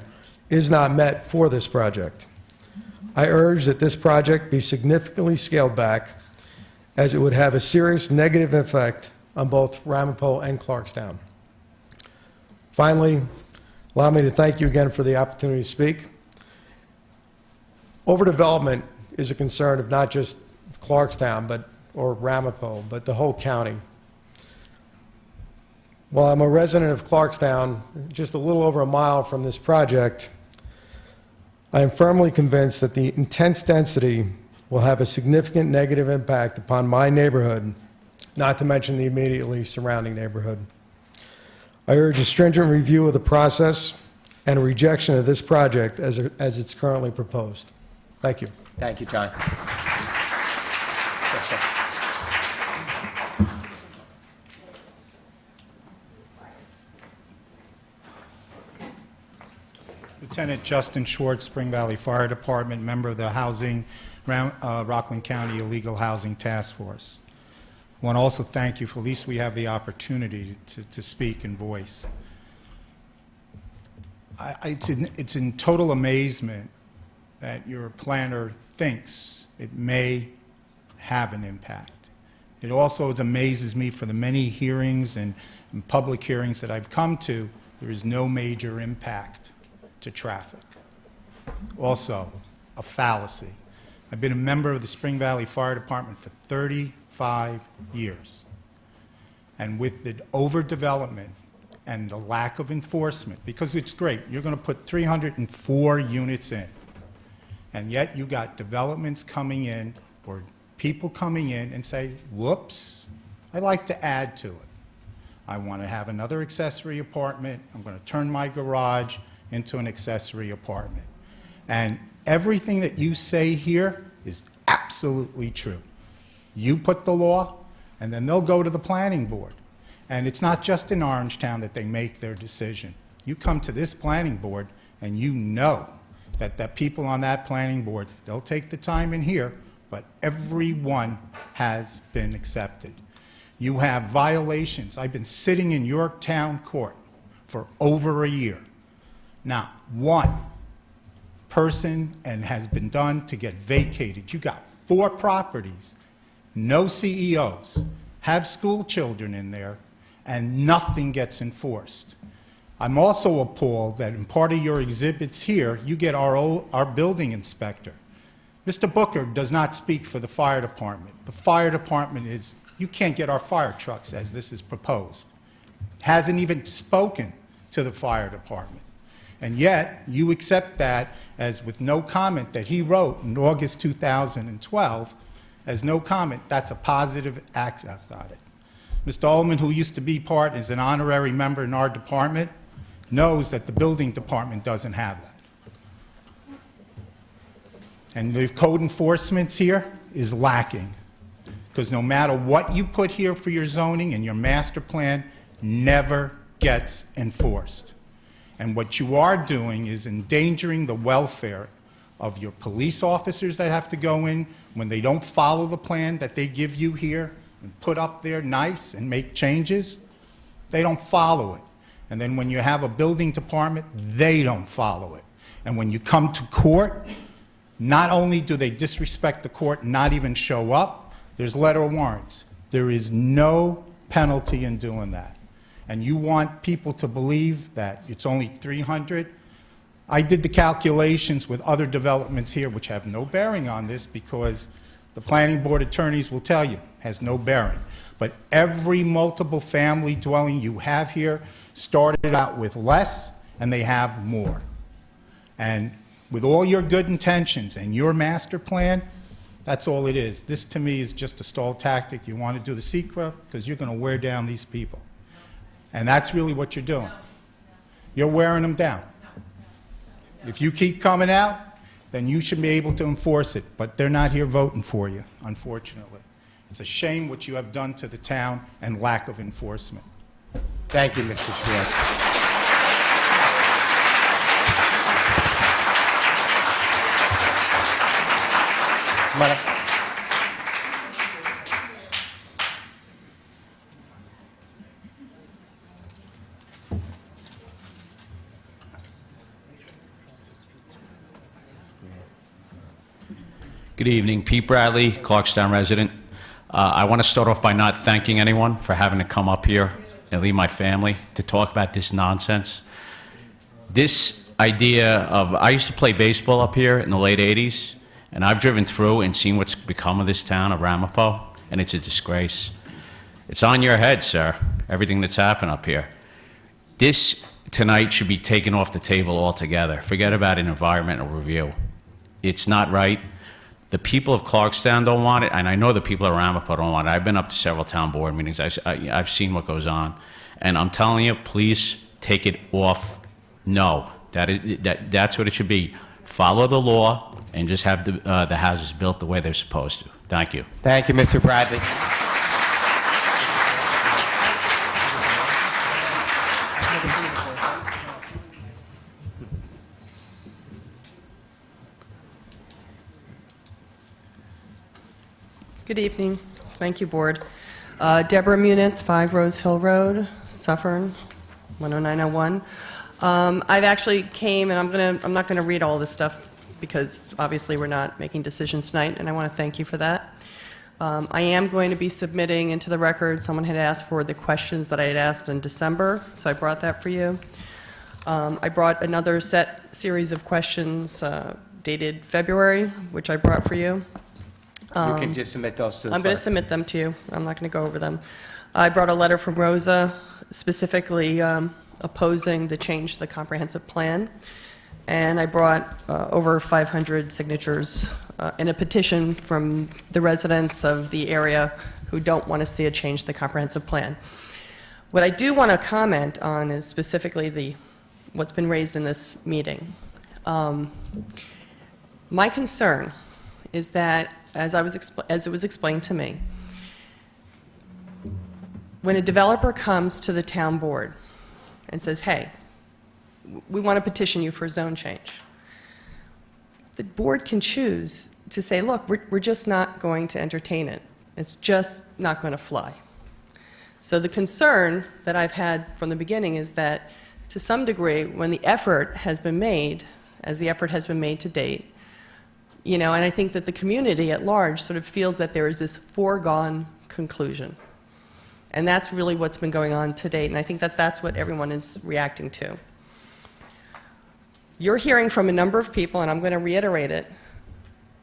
is not met for this project. I urge that this project be significantly scaled back, as it would have a serious negative effect on both Ramapo and Clarkstown. Finally, allow me to thank you again for the opportunity to speak. Overdevelopment is a concern of not just Clarkstown or Ramapo, but the whole county. While I'm a resident of Clarkstown, just a little over a mile from this project, I am firmly convinced that the intense density will have a significant negative impact upon my neighborhood, not to mention the immediately surrounding neighborhood. I urge a stringent review of the process and a rejection of this project as it's currently proposed. Thank you. Thank you, John. Yes, sir. Lieutenant Justin Schwartz, Spring Valley Fire Department, member of the Rockland County Illegal Housing Task Force. I want to also thank you for at least we have the opportunity to speak and voice. It's in total amazement that your planner thinks it may have an impact. It also amazes me for the many hearings and public hearings that I've come to, there is no major impact to traffic. Also, a fallacy. I've been a member of the Spring Valley Fire Department for 35 years. And with the overdevelopment and the lack of enforcement, because it's great, you're going to put 304 units in, and yet you got developments coming in or people coming in and say, whoops, I'd like to add to it. I want to have another accessory apartment. I'm going to turn my garage into an accessory apartment. And everything that you say here is absolutely true. You put the law, and then they'll go to the planning board. And it's not just in Orangetown that they make their decision. You come to this planning board, and you know that people on that planning board, they'll take the time in here, but everyone has been accepted. You have violations. I've been sitting in Yorktown Court for over a year. Not one person and has been done to get vacated. You got 4 properties, no CEOs, have school children in there, and nothing gets enforced. I'm also appalled that in part of your exhibits here, you get our building inspector. Mr. Booker does not speak for the fire department. The fire department is, you can't get our fire trucks as this is proposed. Hasn't even spoken to the fire department. And yet, you accept that as with no comment that he wrote in August 2012, as no comment, that's a positive act, that's not it. Mr. Ullman, who used to be part, is an honorary member in our department, knows that the building department doesn't have that. And the code enforcement here is lacking, because no matter what you put here for your zoning and your master plan, never gets enforced. And what you are doing is endangering the welfare of your police officers that have to go in when they don't follow the plan that they give you here and put up there nice and make changes. They don't follow it. And then when you have a building department, they don't follow it. And when you come to court, not only do they disrespect the court and not even show up, there's letter of warrants. There is no penalty in doing that. And you want people to believe that it's only 300. I did the calculations with other developments here which have no bearing on this because the planning board attorneys will tell you has no bearing. But every multiple family dwelling you have here started out with less and they have more. And with all your good intentions and your master plan, that's all it is. This to me is just a stall tactic. You want to do the secret because you're going to wear down these people. And that's really what you're doing. You're wearing them down. If you keep coming out, then you should be able to enforce it. But they're not here voting for you, unfortunately. It's a shame what you have done to the town and lack of enforcement. Thank you, Mr. Schwartz. Come on up. Good evening. Pete Bradley, Clarkstown resident. I want to start off by not thanking anyone for having to come up here and leave my family to talk about this nonsense. This idea of, I used to play baseball up here in the late 80s, and I've driven through and seen what's become of this town of Ramapo, and it's a disgrace. It's on your head, sir, everything that's happened up here. This tonight should be taken off the table altogether. Forget about an environmental review. It's not right. The people of Clarkstown don't want it, and I know the people of Ramapo don't want it. I've been up to several town board meetings. I've seen what goes on. And I'm telling you, please take it off. No, that's what it should be. Follow the law and just have the houses built the way they're supposed to. Thank you. Thank you, Mr. Bradley. Good evening. Thank you, Board. Deborah Munitz, 5 Rose Hill Road, Suffern, 10901. I've actually came, and I'm not gonna read all this stuff because obviously we're not making decisions tonight, and I want to thank you for that. I am going to be submitting into the record, someone had asked for the questions that I had asked in December, so I brought that for you. I brought another series of questions dated February, which I brought for you. You can just submit those to the I'm going clerk. to submit them to you. I'm not going to go over them. I brought a letter from Rosa specifically opposing the change to the comprehensive plan. And I brought over 500 signatures in a petition from the residents of the area who don't want to see a change to the comprehensive plan. What I do want to comment on is specifically what's been raised in this meeting. My concern is that, as it was explained to me, when a developer comes to the town board and says, hey, we want to petition you for a zone change, the board can choose to say, look, we're just not going to entertain it. It's just not going to fly. So the concern that I've had from the beginning is that, to some degree, when the effort has been made, as the effort has been made to date, and I think that the community at large sort of feels that there is this foregone conclusion. And that's really what's been going on to date, and I think that that's what everyone is reacting to. You're hearing from a number of people, and I'm going to reiterate it,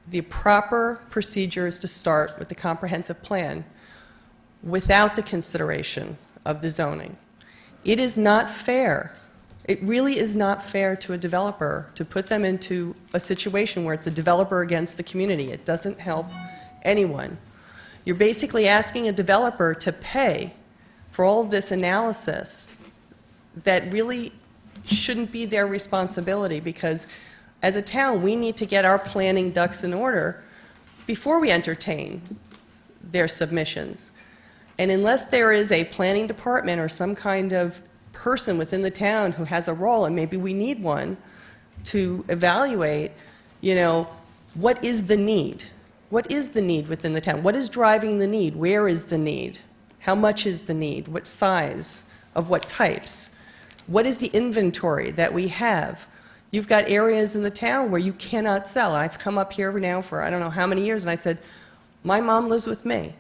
the proper procedure is to start with the comprehensive plan without the consideration of the zoning. It is not fair. It really is not fair to a developer to put them into a situation where it's a developer against the community. It doesn't help anyone. You're basically asking a developer to pay for all of this analysis that really shouldn't be their responsibility, because as a town, we need to get our planning ducks in order before we entertain their submissions. And unless there is a planning department or some kind of person within the town who has a role, and maybe we need one, to evaluate, what is the need? What is the need within the town? What is driving the need? Where is the need? How much is the need? What size? Of what types? What is the inventory that we have? You've got areas in the town where you cannot sell. I've come up here now for I don't know how many years, and I said, my mom lives with me.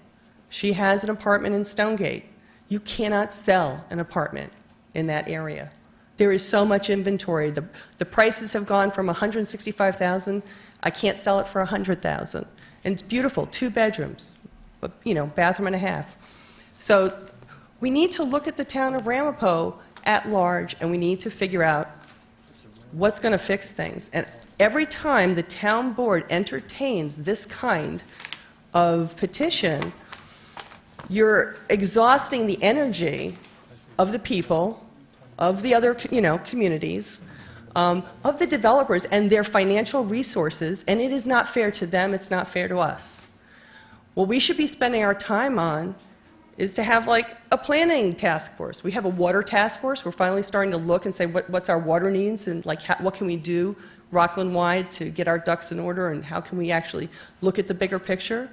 She has an apartment in Stonegate. You cannot sell an apartment in that area. There is so much inventory. The prices have gone from $165,000. I can't sell it for $100,000. And it's beautiful, 2 bedrooms, but bathroom and a half. So we need to look at the town of Ramapo at large, and we need to figure out what's going to fix things. And every time the town board entertains this kind of petition, you're exhausting the energy of the people, of the other, communities, of the developers and their financial resources, and it is not fair to them, it's not fair to us. What we should be spending our time on is to have like a planning task force. We have a water task force. We're finally starting to look and say what's our water needs, and what can we do Rockland-wide to get our ducks in order, and how can we actually look at the bigger picture.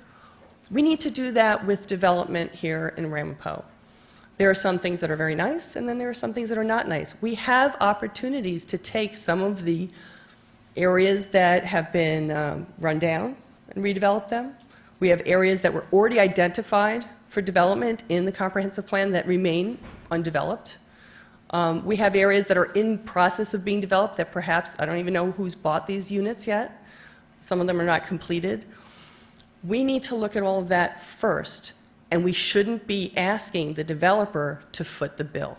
We need to do that with development here in Ramapo. There are some things that are very nice, and then there are some things that are not nice. We have opportunities to take some of the areas that have been run down and redevelop them. We have areas that were already identified for development in the comprehensive plan that remain undeveloped. We have areas that are in process of being developed that perhaps, I don't even know who's bought these units yet. Some of them are not completed. We need to look at all of that first. And we shouldn't be asking the developer to foot the bill.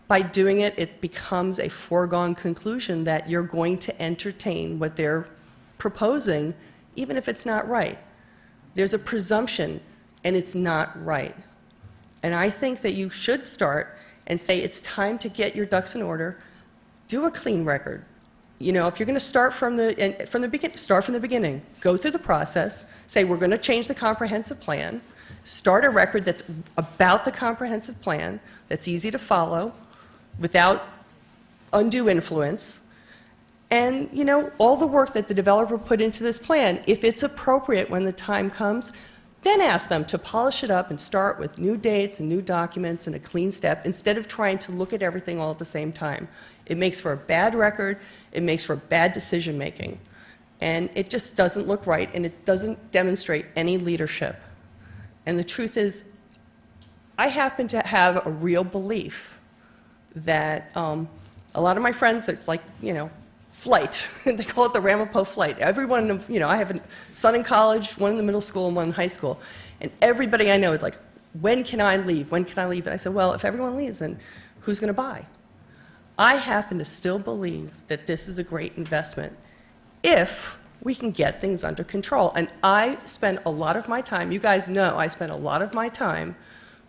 By doing it, it becomes a foregone conclusion that you're going to entertain what they're proposing, even if it's not right. There's a presumption, and it's not right. And I think that you should start and say it's time to get your ducks in order, do a clean record. If you're going to start from the beginning, go through the process, say we're going to change the comprehensive plan, start a record that's about the comprehensive plan, that's easy to follow, without undue influence, and, all the work that the developer put into this plan, if it's appropriate when the time comes, Then ask them to polish it up and start with new dates and new documents and a clean step instead of trying to look at everything all at the same time. It makes for a bad record, it makes for bad decision making, and it just doesn't look right, and it doesn't demonstrate any leadership. And the truth is, I happen to have a real belief that a lot of my friends, it's like, flight. They call it the Ramapo flight. Everyone, I have a son in college, one in the middle school, and one in high school. And everybody I know is like, when can I leave? When can I leave? And I said, well, if everyone leaves, then who's going to buy? I happen to still believe that this is a great investment if we can get things under control. And I spend a lot of my time, you guys know I spend a lot of my time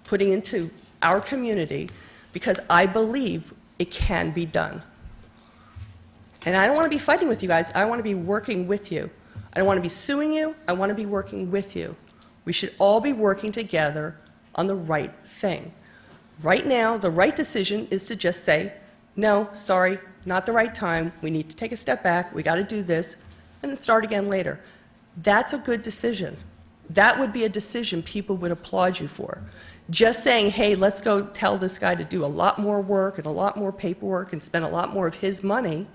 putting into our community because I believe it can be done. And I don't want to be fighting with you guys. I want to be working with you. I don't want to be suing you. I want to be working with you. We should all be working together on the right thing. Right now, the right decision is to just say, no, sorry, not the right time. We need to take a step back. We got to do this, and then start again later. That's a good decision. That would be a decision people would applaud you for. Just saying, hey, let's go tell this guy to do a lot more work and a lot more paperwork and spend a lot more of his money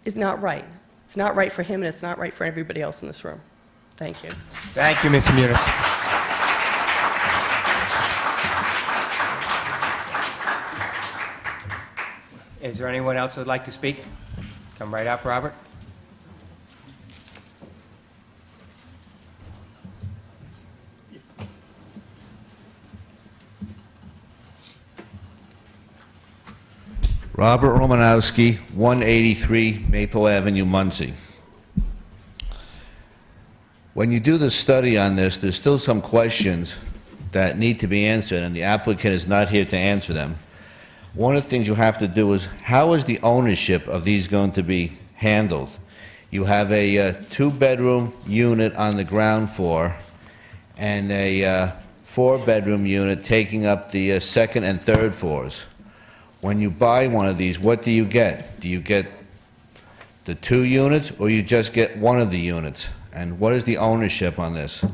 is not right. It's not right for him, and it's not right for everybody else in this room. Thank you. Thank you, Ms. Muniz. Is there anyone else who would like to speak? Come right up, Robert. Robert Romanowski, 183 Maple Avenue, Muncie. When you do the study on this, there's still some questions that need to be answered, and the applicant is not here to answer them. One of the things you have to do is, how is the ownership of these going to be handled? You have a two-bedroom unit on the ground floor and a four-bedroom unit taking up the second and third floors. When you buy one of these, what do you get? Do you get the two units, or you just get one of the units? And what is the ownership on this?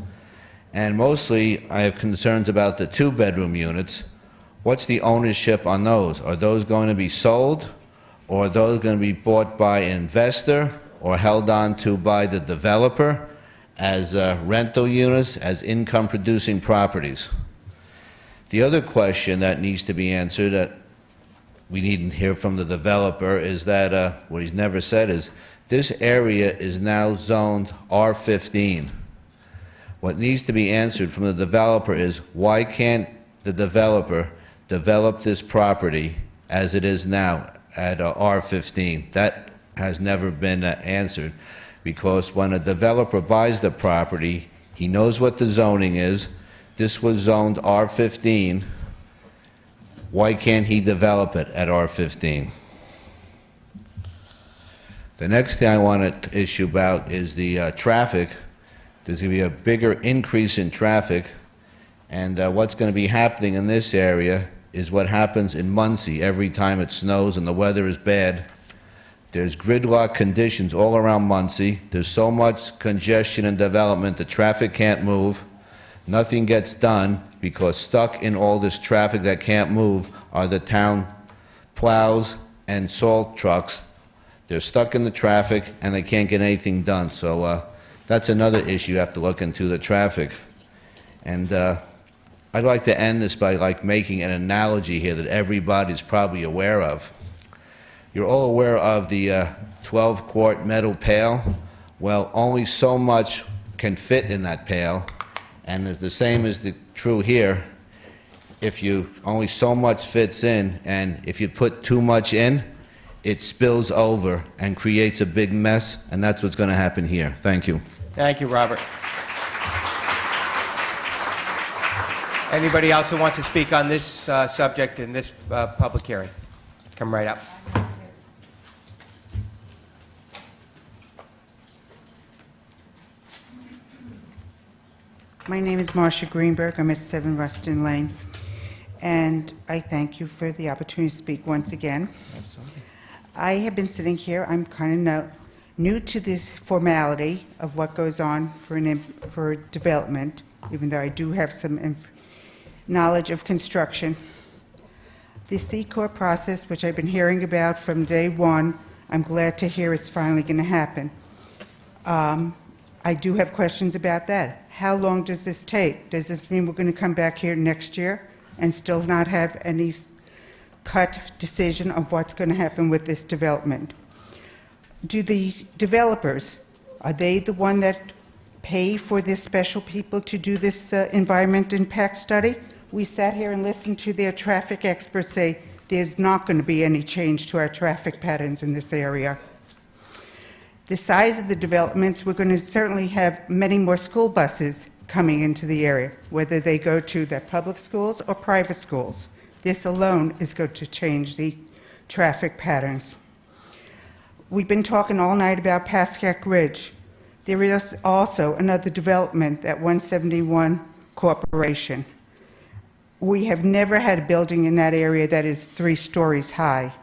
And mostly, I have concerns about the two-bedroom units. What's the ownership on those? Are those going to be sold, or are those going to be bought by an investor or held on to by the developer as rental units, as income-producing properties? The other question that needs to be answered that we need to hear from the developer is that what he's never said is this area is now zoned R15. What needs to be answered from the developer is why can't the developer develop this property as it is now at R15? That has never been answered, because when a developer buys the property, he knows what the zoning is. This was zoned R15. Why can't he develop it at R15? The next thing I want to issue about is the traffic. There's going to be a bigger increase in traffic, and what's going to be happening in this area is what happens in Muncie every time it snows and the weather is bad. There's gridlock conditions all around Muncie. There's so much congestion and development, the traffic can't move. Nothing gets done because stuck in all this traffic that can't move are the town plows and salt trucks. They're stuck in the traffic and they can't get anything done. So that's another issue you have to look into, the traffic. And I'd like to end this by making an analogy here that everybody's probably aware of. You're all aware of the 12-quart metal pail. Well, only so much can fit in that pail. And the same is true here. If only so much fits in, and if you put too much in, it spills over and creates a big mess, and that's what's going to happen here. Thank you. Thank you, Robert. Anybody else who wants to speak on this subject in this public hearing? Come right up. My name is Marcia Greenberg. I'm at 7 Ruston Lane. And I thank you for the opportunity to speak once again. Absolutely. I have been sitting here. I'm kind of new to this formality of what goes on for development. even though I do have some knowledge of construction. The C-Corp process, which I've been hearing about from day one, I'm glad to hear it's finally going to happen. I do have questions about that. How long does this take? Does this mean we're going to come back here next year and still not have any cut decision of what's going to happen with this development? Do the developers, are they the one that pay for this special people to do this environment impact study? We sat here and listened to their traffic experts say there's not going to be any change to our traffic patterns in this area. The size of the developments, we're going to certainly have many more school buses coming into the area, whether they go to the public schools or private schools. This alone is going to change the traffic patterns. We've been talking all night about Pascack Ridge. There is also another development at 171 Corporation. We have never had a building in that area that is 3 stories high.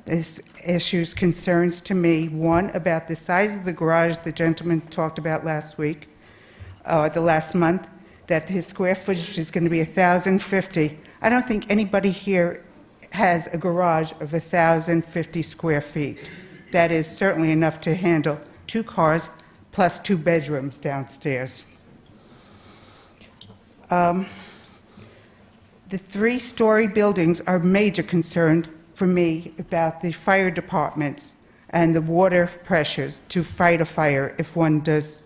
This issues concerns to me, one, about the size of the garage the gentleman talked about last week, the last month, that his square footage is going to be 1,050. I don't think anybody here has a garage of 1,050 square feet. That is certainly enough to handle 2 cars plus 2 bedrooms downstairs. The 3-story buildings are a major concern for me about the fire departments and the water pressures to fight a fire if one does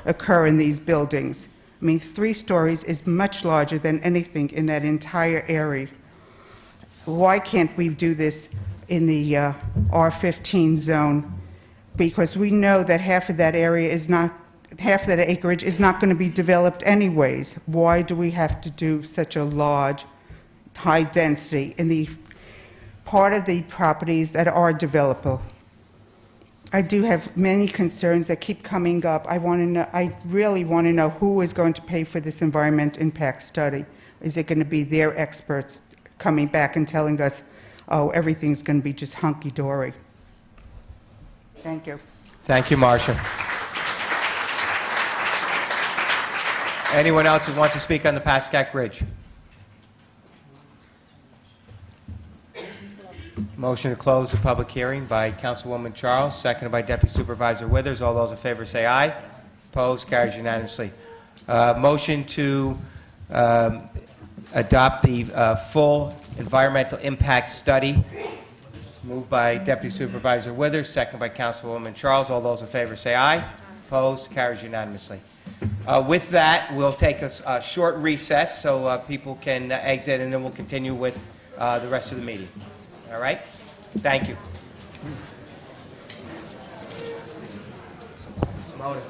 occur in these buildings. I mean, 3 stories is much larger than anything in that entire area. Why can't we do this in the R15 zone? Because we know that half of that area is not, half of that acreage is not going to be developed anyways. Why do we have to do such a large, high density in the part of the properties that are developable? I do have many concerns that keep coming up. I really want to know who is going to pay for this environment impact study. Is it going to be their experts coming back and telling us, oh, everything's going to be just hunky-dory? Thank you. Thank you, Marcia. Anyone else who wants to speak on the Pascack Ridge? Motion to close the public hearing by Councilwoman Charles, seconded by Deputy Supervisor Withers. All those in favor say aye. Opposed? Carries unanimously. Motion to adopt the full environmental impact study. Moved by Deputy Supervisor Withers, seconded by Councilwoman Charles. All those in favor say aye. Opposed? Carries unanimously. With that, we'll take a short recess so people can exit, and then we'll continue with the rest of the meeting. All right? Thank you. Simone.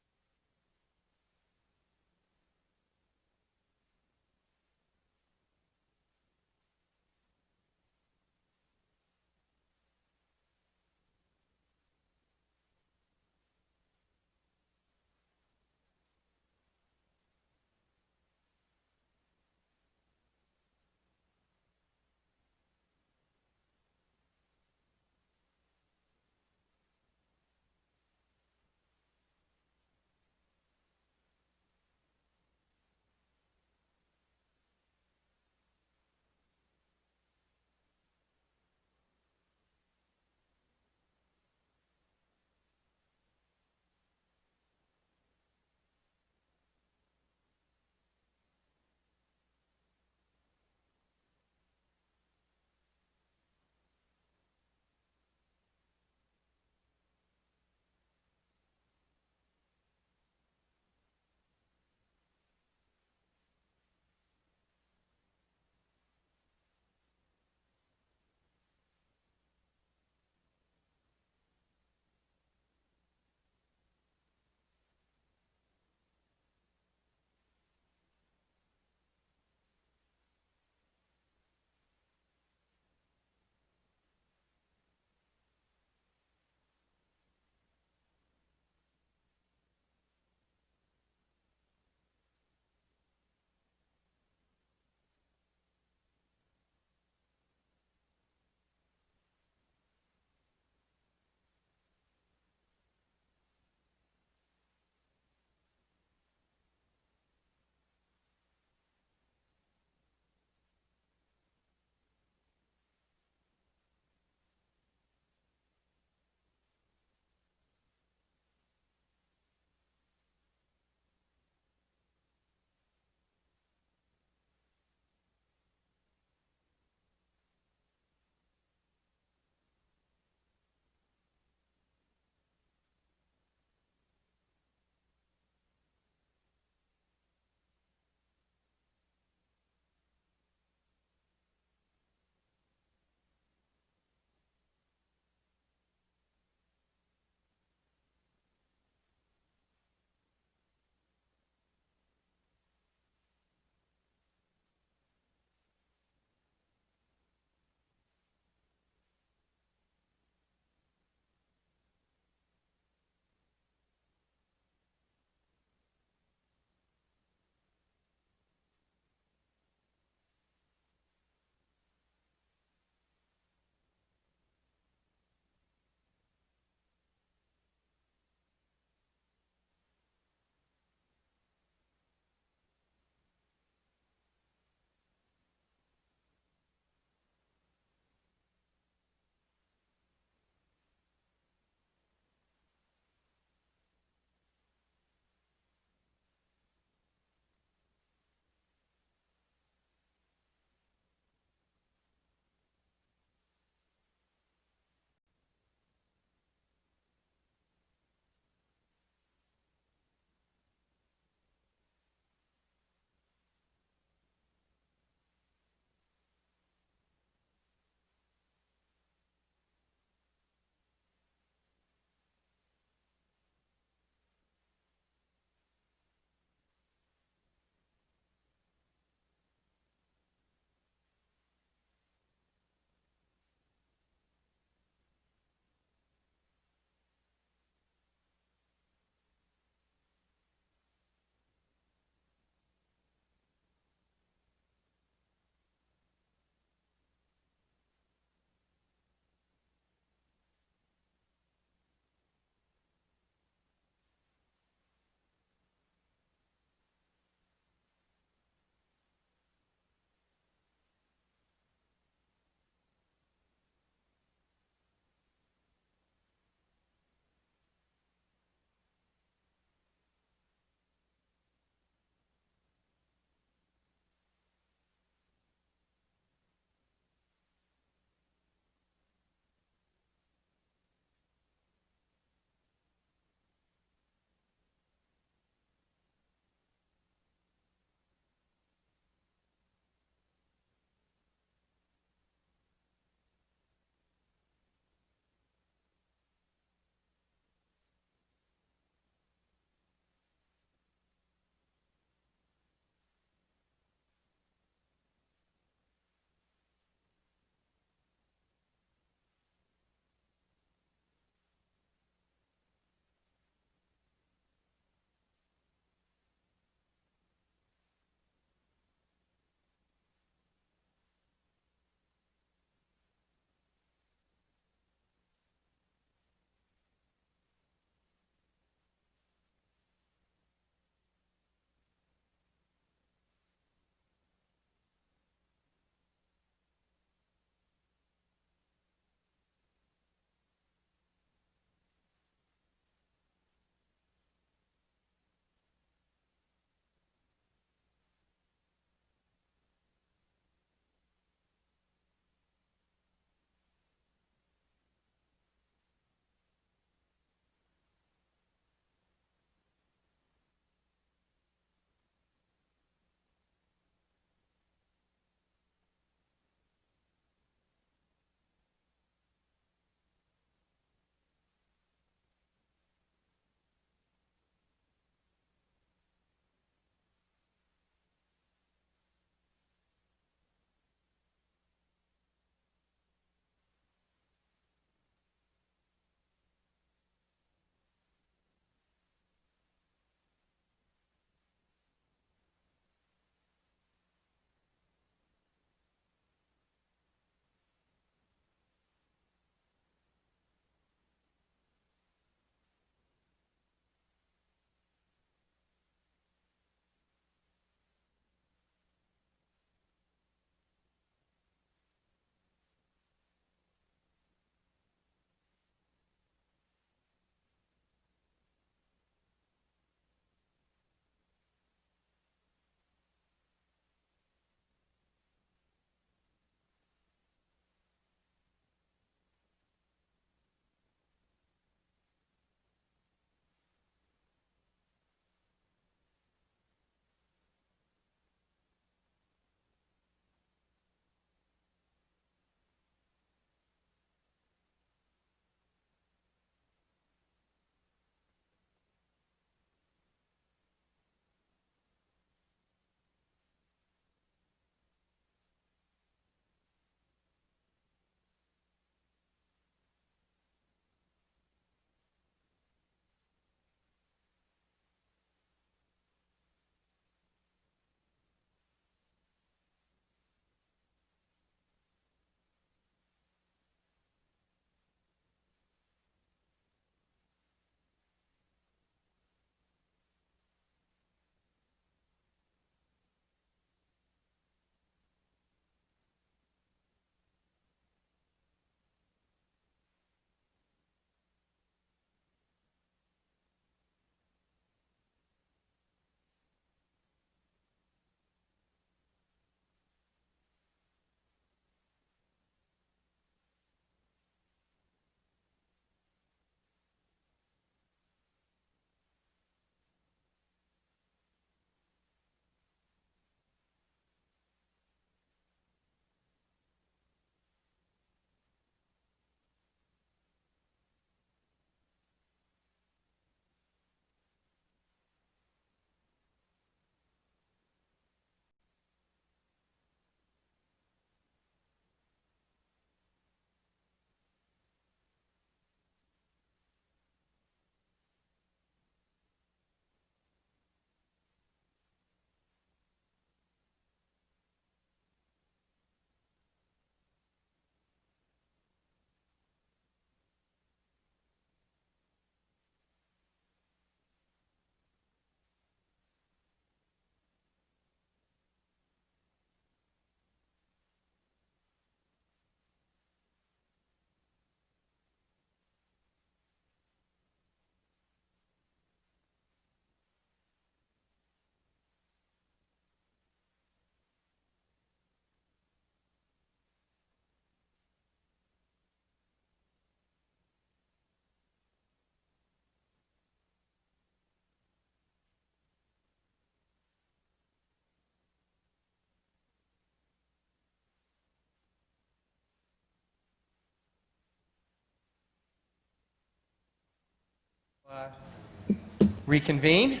Reconvene.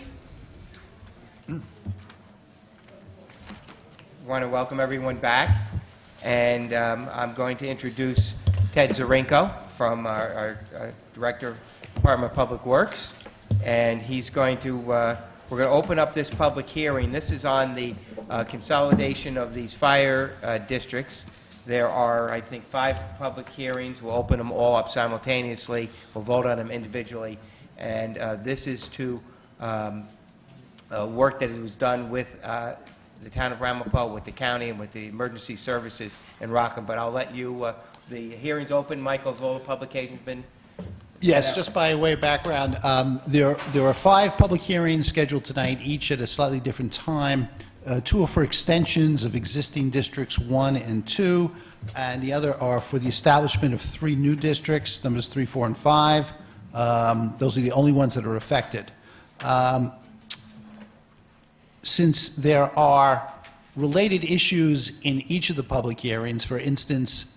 Want to welcome everyone back, and I'm going to introduce Ted Zarenko from our Director of Department of Public Works, and he's going to, we're going to open up this public hearing. This is on the consolidation of these fire districts. There are, I think, 5 public hearings. We'll open them all up simultaneously. We'll vote on them individually, and this is to work that was done with the town of Ramapo, with the county, and with the emergency services in Rockland. But I'll let you, the hearing's open. Michael, has all the publications been? Yes, just by way of background, there are 5 public hearings scheduled tonight, each at a slightly different time. 2 are for extensions of existing districts 1 and 2, and the other are for the establishment of 3 new districts, numbers 3, 4, and 5. Those are the only ones that are affected. Since there are related issues in each of the public hearings, for instance,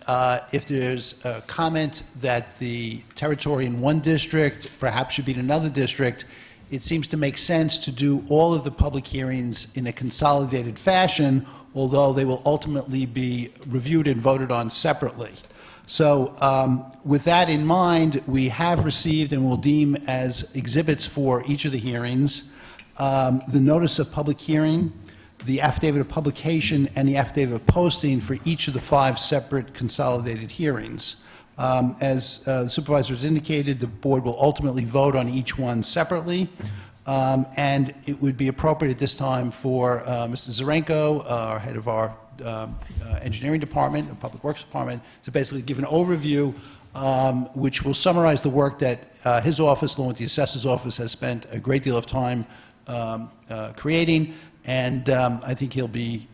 if there's a comment that the territory in one district perhaps should be in another district, it seems to make sense to do all of the public hearings in a consolidated fashion, although they will ultimately be reviewed and voted on separately. So with that in mind, we have received and will deem as exhibits for each of the hearings the notice of public hearing, the affidavit of publication, and the affidavit of posting for each of the 5 separate consolidated hearings. As the supervisor has indicated, the board will ultimately vote on each one separately, and it would be appropriate at this time for Mr. Zarenko, our head of our engineering department, or public works department, to basically give an overview which will summarize the work that his office, along with the assessor's office, has spent a great deal of time creating, and I think he'll be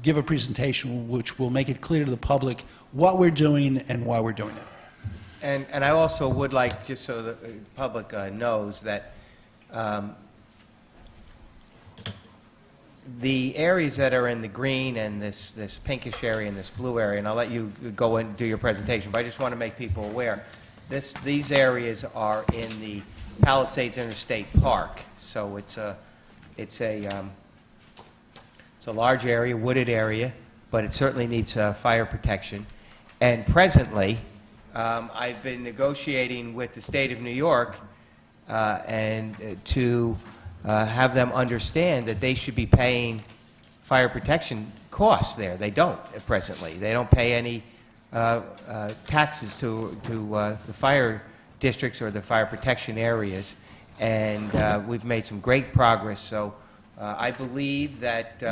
give a presentation which will make it clear to the public what we're doing and why we're doing it. And I also would like, just so the public knows, that the areas that are in the green and this pinkish area and this blue area, and I'll let you go and do your presentation, but I just want to make people aware, these areas are in the Palisades Interstate Park. So it's a large area, wooded area, but it certainly needs fire protection. And presently, I've been negotiating with the state of New York and to have them understand that they should be paying fire protection costs there. They don't presently. They don't pay any taxes to the fire districts or the fire protection areas, and we've made some great progress. So I believe that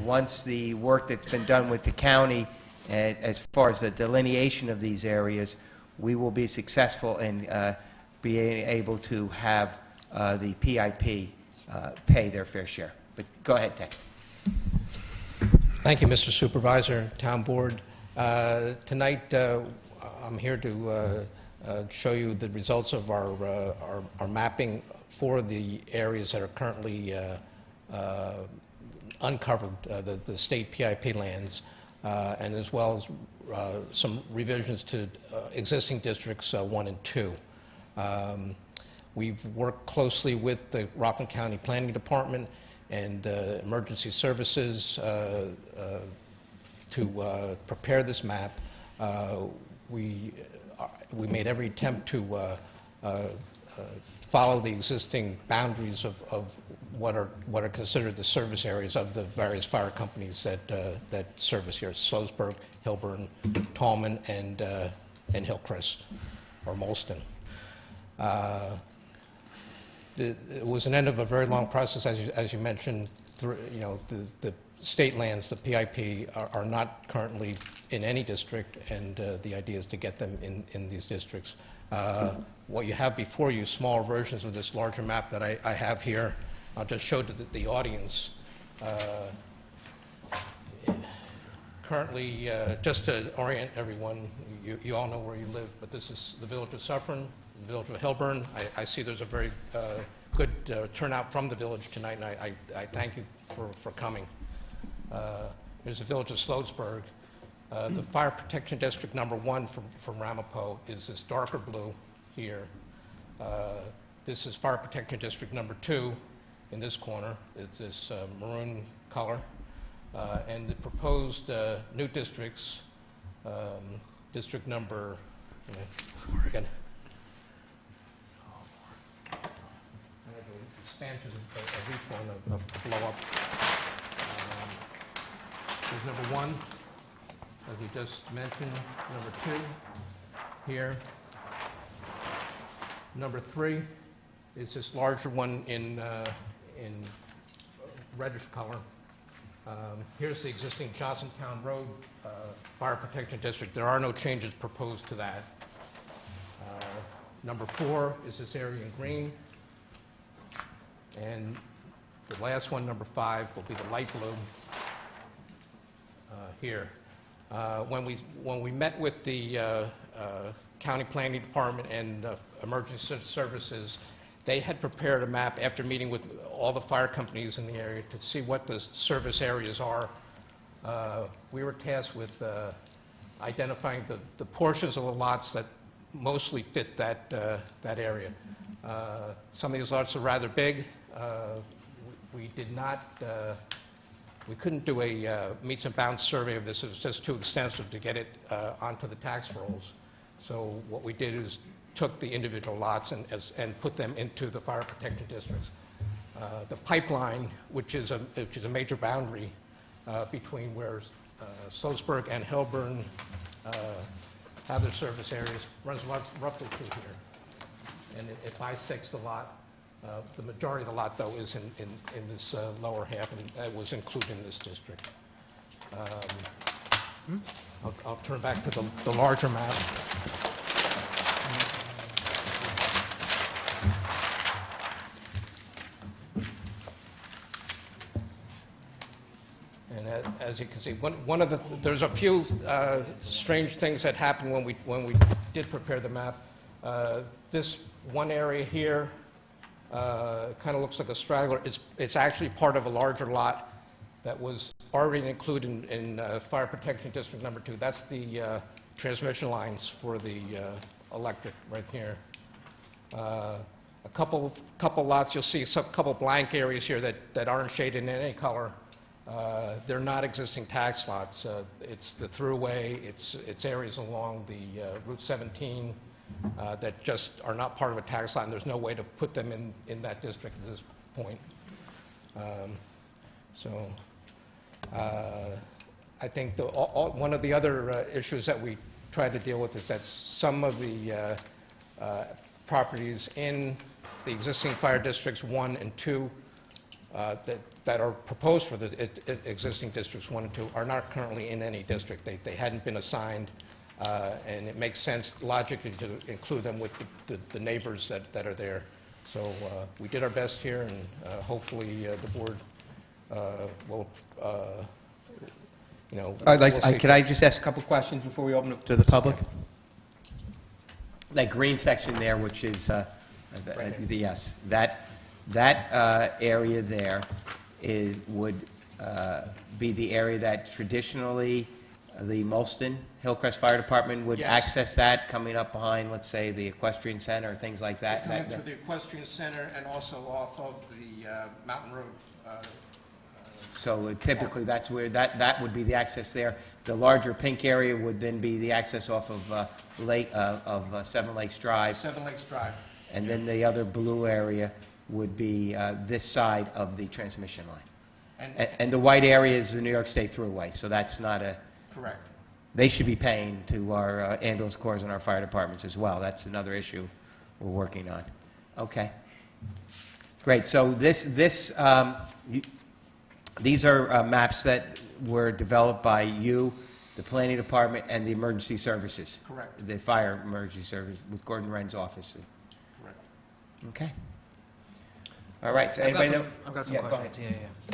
once the work that's been done with the county, as far as the delineation of these areas, we will be successful in being able to have the PIP pay their fair share. But go ahead, Ted. Thank you, Mr. Supervisor, Town Board. Tonight, I'm here to show you the results of our mapping for the areas that are currently uncovered, the state PIP lands, and as well as some revisions to existing districts 1 and 2. We've worked closely with the Rockland County Planning Department and Emergency Services to prepare this map. We made every attempt to follow the existing boundaries of what are considered the service areas of the various fire companies that service here: Slowsburg, Hilburn, Tallman, and Hillcrest or Molston. It was an end of a very long process, as you mentioned. The state lands, the PIP, are not currently in any district, and the idea is to get them in these districts. What you have before you, smaller versions of this larger map that I have here, I'll just show to the audience. Currently, just to orient everyone, you all know where you live, but this is the village of Suffern, the village of Hilburn. I see there's a very good turnout from the village tonight, and I thank you for coming. There's the village of Slowsburg. The Fire Protection District number 1 from Ramapo is this darker blue here. This is Fire Protection District number 2 in this corner. It's this maroon color. And the proposed new districts, district number, again, stanchions of each one of blow up. There's number 1, as we just mentioned, number 2 here. Number 3 is this larger one in reddish color. Here's the existing Johnsontown Road Fire Protection District. There are no changes proposed to that. Number 4 is this area in green. And the last one, number 5, will be the light blue here. When we met with the County Planning Department and Emergency Services, they had prepared a map after meeting with all the fire companies in the area to see what the service areas are. We were tasked with identifying the portions of the lots that mostly fit that area. Some of these lots are rather big. We did not, we couldn't do a meets and bounds survey of this. It was just too extensive to get it onto the tax rolls. So what we did is took the individual lots and put them into the fire protection districts. The pipeline, which is a major boundary between where Sloatsburg and Helburn have their service areas, runs roughly through here. And it bisects the lot. The majority of the lot, though, is in this lower half, and that was included in this district. I'll turn back to the larger map. And as you can see, there's a few strange things that happened when we did prepare the map. This one area here kind of looks like a straggler. It's actually part of a larger lot that was already included in Fire Protection District number 2. That's the transmission lines for the electric right here. A couple lots, you'll see a couple blank areas here that aren't shaded in any color. They're not existing tax lots. It's the throughway, it's areas along the Route 17 that just are not part of a tax lot, and there's no way to put them in that district at this point. I think one of the other issues that we tried to deal with is that some of the properties in the existing fire districts 1 and 2 that are proposed for the existing districts 1 and 2 are not currently in any district. They hadn't been assigned, and it makes sense logically to include them with the neighbors that are there. So we did our best here, and hopefully the board will, Could I just ask a couple questions before we open up to the public? That green section there, which is yes, that area there would be the area that traditionally the Molston Hillcrest Fire Department would access that, coming up behind, let's say, the Equestrian Center or things like that. Coming through the Equestrian Center and also off of the Mountain Road. So typically, that's where that would be the access there. The larger pink area would then be the access off of Seven Lakes Drive. Seven Lakes Drive. And then the other blue area would be this side of the transmission line. And the white area is the New York State Thruway, so that's not a... Correct. They should be paying to our ambulance corps and our fire departments as well. That's another issue we're working on. Okay. Great. So these are maps that were developed by you, the planning department, and the emergency services. Correct. The fire emergency service with Gordon Wren's office. Correct. Okay. All right. So anybody I've got some questions. Yeah.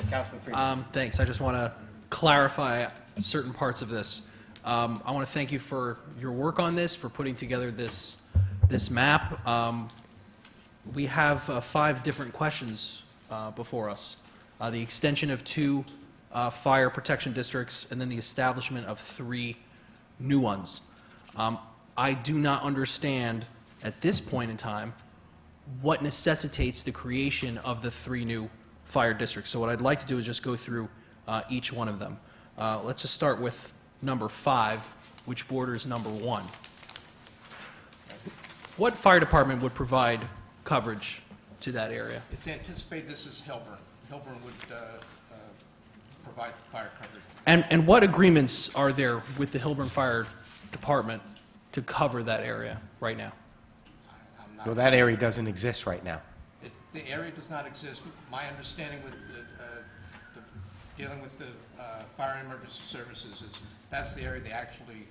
Councilman Friedman. Thanks. I just want to clarify certain parts of this. I want to thank you for your work on this, for putting together this map. We have 5 different questions before us. The extension of 2 fire protection districts, and then the establishment of 3 new ones. I do not understand at this point in time what necessitates the creation of the 3 new fire districts. So what I'd like to do is just go through each one of them. Let's just start with number 5, which borders number 1. What fire department would provide coverage to that area? It's anticipated this is Hilburn. Hilburn would provide fire coverage. And what agreements are there with the Hilburn Fire Department to cover that area right now? Well, that area doesn't exist right now. The area does not exist. My understanding with dealing with the fire and emergency services is that's the area they actually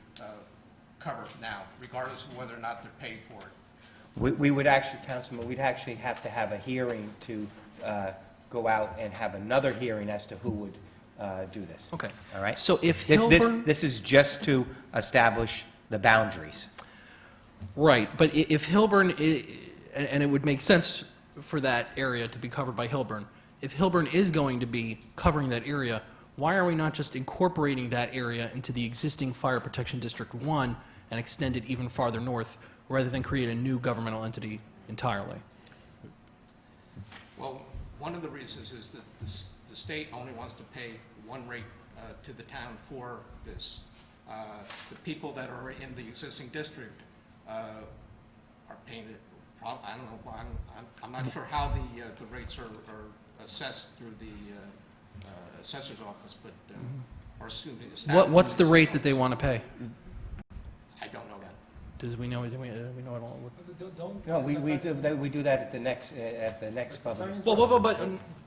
cover now, regardless of whether or not they're paid for it. We would actually, Councilman, we'd actually have to have a hearing to go out and have another hearing as to who would do this. Okay. All right? So if This- Hilburn... This is just to establish the boundaries. Right, but if Hilburn, and it would make sense for that area to be covered by Hilburn, if Hilburn is going to be covering that area, why are we not just incorporating that area into the existing Fire Protection District 1 and extend it even farther north, rather than create a new governmental entity entirely? Well, one of the reasons is that the state only wants to pay one rate to the town for this. The people that are in the existing district are paying it. I don't know. I'm not sure how the rates are assessed through the assessor's office, but or excuse me, What's the rate that they want to pay? I don't know that. Do we know it all? No, we do that at the next public.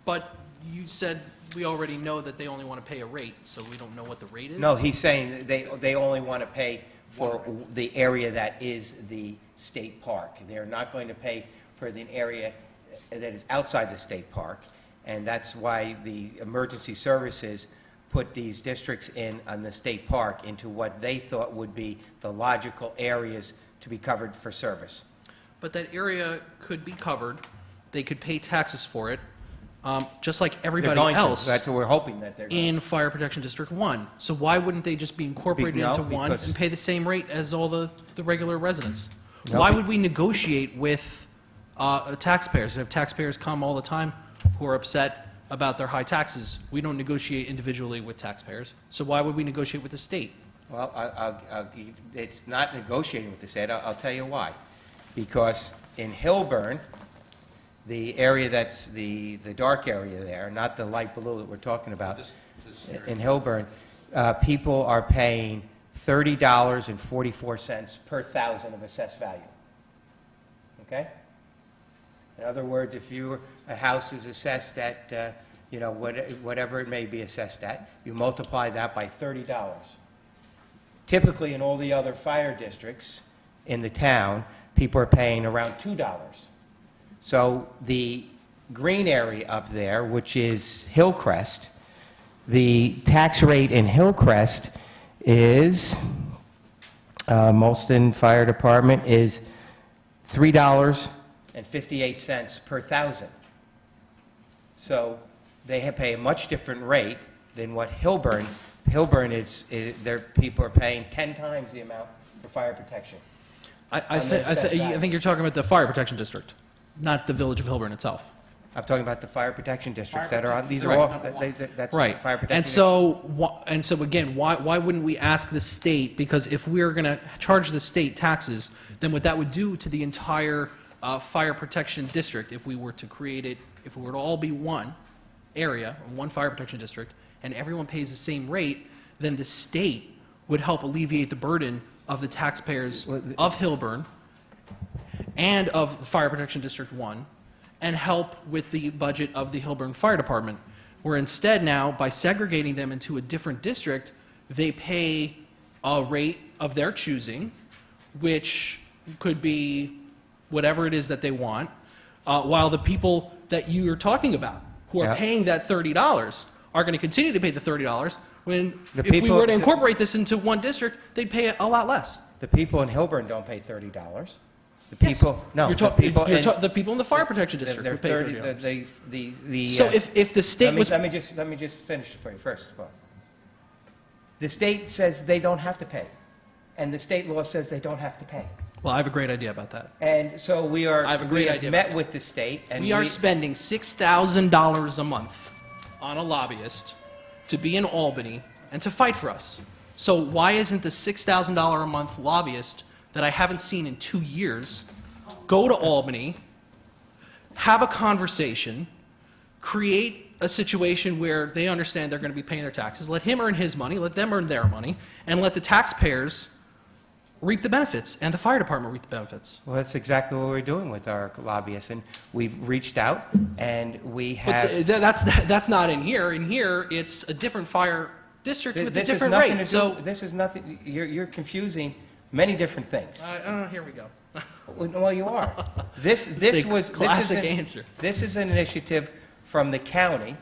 But you said we already know that they only want to pay a rate, so we don't know what the rate is? No, he's saying that they only want to pay for the area that is the state park. They're not going to pay for the area that is outside the state park, and that's why the emergency services put these districts on the state park into what they thought would be the logical areas to be covered for service. But that area could be covered, they could pay taxes for it, just like everybody They're going else. to. That's what we're hoping that they're going to. In Fire Protection District 1. So why wouldn't they just be incorporated No, into one because- and pay the same rate as all the regular residents? No, Why be- would we negotiate with taxpayers? If taxpayers come all the time who are upset about their high taxes, we don't negotiate individually with taxpayers. So why would we negotiate with the state? Well, it's not negotiating with the state. I'll tell you why. Because in Hilburn, the area that's the dark area there, not the light blue that we're talking about, in Hilburn, people are paying $30.44 per thousand of assessed value. Okay? In other words, if a house is assessed at, whatever it may be assessed at, you multiply that by $30. Typically, in all the other fire districts in the town, people are paying around $2. So the green area up there, which is Hillcrest, the tax rate in Hillcrest is, Molston Fire Department is $3.58 per thousand. So they pay a much different rate than what Hilburn their people are paying 10 times the amount for fire protection. I think you're talking about the Fire Protection District, not the Village of Hilburn itself. I'm talking about the fire protection districts that are on, these are Right. all, that's Right. fire protection. And so again, why wouldn't we ask the state? Because if we're going to charge the state taxes, then what that would do to the entire fire protection district, if we were to create it, if it were to all be one area, one fire protection district, and everyone pays the same rate, then the state would help alleviate the burden of the taxpayers of Hilburn and of Fire Protection District 1, and help with the budget of the Hilburn Fire Department, where instead now, by segregating them into a different district, they pay a rate of their choosing, which could be whatever it is that they want, while the people that you are talking about, who are Yeah. paying that $30, are going to continue to pay the $30, when The if we people- were to incorporate this into one district, they'd pay a lot less. The people in Hilburn don't pay $30. The people, no. You're the people in- the people in the Fire Protection District they're would pay 30 $30. So if the state was... Let me just finish for you first. The state says they don't have to pay, and the state law says they don't have to pay. Well, I have a great idea about that. And so we are, I have a we great have idea about met with the state, and we are spending $6,000 a month on a lobbyist to be in Albany and to fight for us. So why isn't the $6,000 a month lobbyist that I haven't seen in 2 years go to Albany, have a conversation, create a situation where they understand they're going to be paying their taxes, let him earn his money, let them earn their money, and let the taxpayers reap the benefits and the fire department reap the benefits? Well, that's exactly what we're doing with our lobbyists, and we've reached out, and we have... But that's not in here. In here, it's a different fire district with a different rate. So this is nothing, you're confusing many different things. Here we go. Well, you are. This is an initiative from the county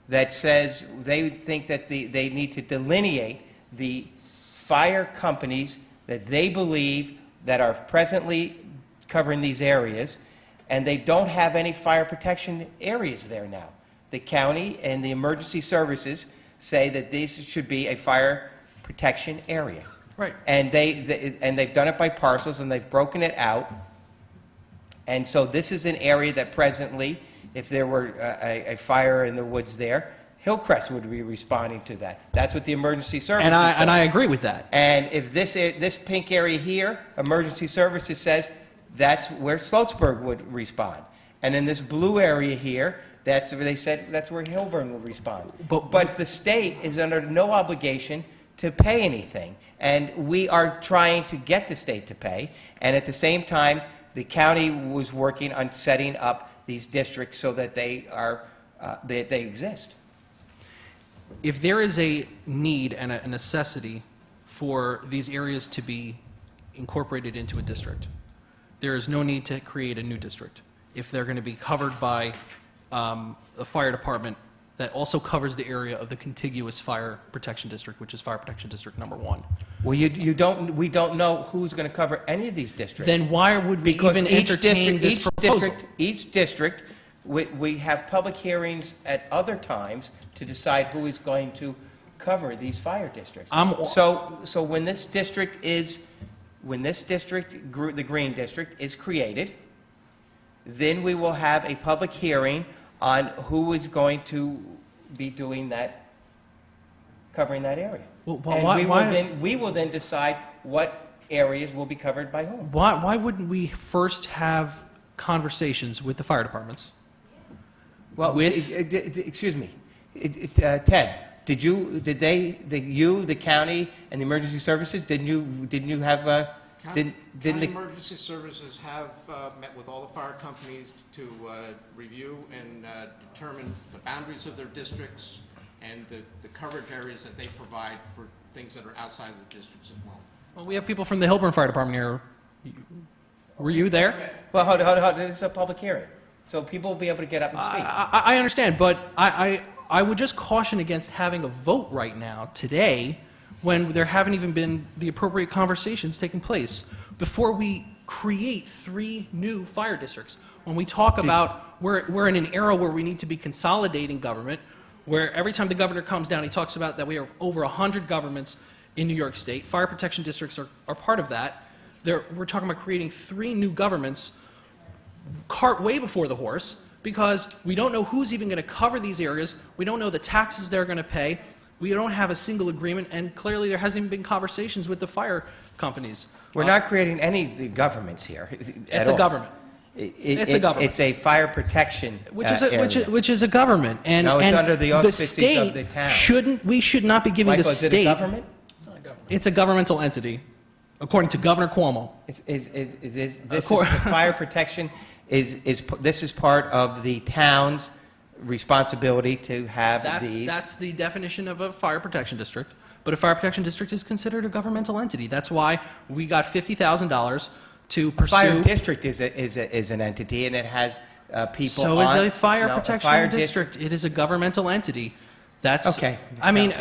that says they think that they need to delineate the fire companies that they believe that are presently covering these areas, and they don't have any fire protection areas there now. The county and the emergency services say that this should be a fire protection area. Right. And they've done it by parcels, and they've broken it out. And so this is an area that presently, if there were a fire in the woods there, Hillcrest would be responding to that. That's what the emergency services say. And I agree with that. And if this pink area here, emergency services says that's where Sloatsburg would respond. And in this blue area here, that's where they said that's where Hilburn would respond. But the state is under no obligation to pay anything. And we are trying to get the state to pay. And at the same time, the county was working on setting up these districts so that they exist. If there is a need and a necessity for these areas to be incorporated into a district, there is no need to create a new district. If they're going to be covered by a fire department that also covers the area of the contiguous fire protection district, which is fire protection district number 1. Well, we don't know who's going to cover any of these districts. Then why would we even entertain this proposal? Each district, we have public hearings at other times to decide who is going to cover these fire districts. So when this district, the green district, is created, then we will have a public hearing on who is going to be doing that, covering that area. And we will then decide what areas will be covered by whom. Why wouldn't we first have conversations with the fire departments? Well, excuse me, Ted. Did you, the county, and the emergency services? Didn't you have a? County Emergency Services have met with all the fire companies to review and determine the boundaries of their districts and the coverage areas that they provide for things that are outside of the districts as well. Well, we have people from the Hilburn Fire Department here. Were you there? Well, hold on. This is a public hearing, so people will be able to get up and speak. I understand, but I would just caution against having a vote right now, today, when there haven't even been the appropriate conversations taking place, before we create 3 new fire districts. When we talk about we're in an era where we need to be consolidating government, where every time the governor comes down, he talks about that we have over 100 governments in New York State. Fire protection districts are part of that. We're talking about creating 3 new governments, cart way before the horse, because we don't know who's even going to cover these areas. We don't know the taxes they're going to pay. We don't have a single agreement, and clearly there hasn't even been conversations with the fire companies. We're not creating any of the governments here. It's a government. It's a government. It's a fire protection area. Which is a government, and no, it's under the auspices state of the town. We should not be giving Michael, the state. Is it a government? It's not a government. It's a governmental entity, according to Governor Cuomo. Fire protection this is part of the town's responsibility to have these. That's the definition of a fire protection district. But a fire protection district is considered a governmental entity. That's why we got $50,000 to pursue. A fire district is an entity, and it has people. So is a fire protection district. It is a governmental entity. That's okay. I mean,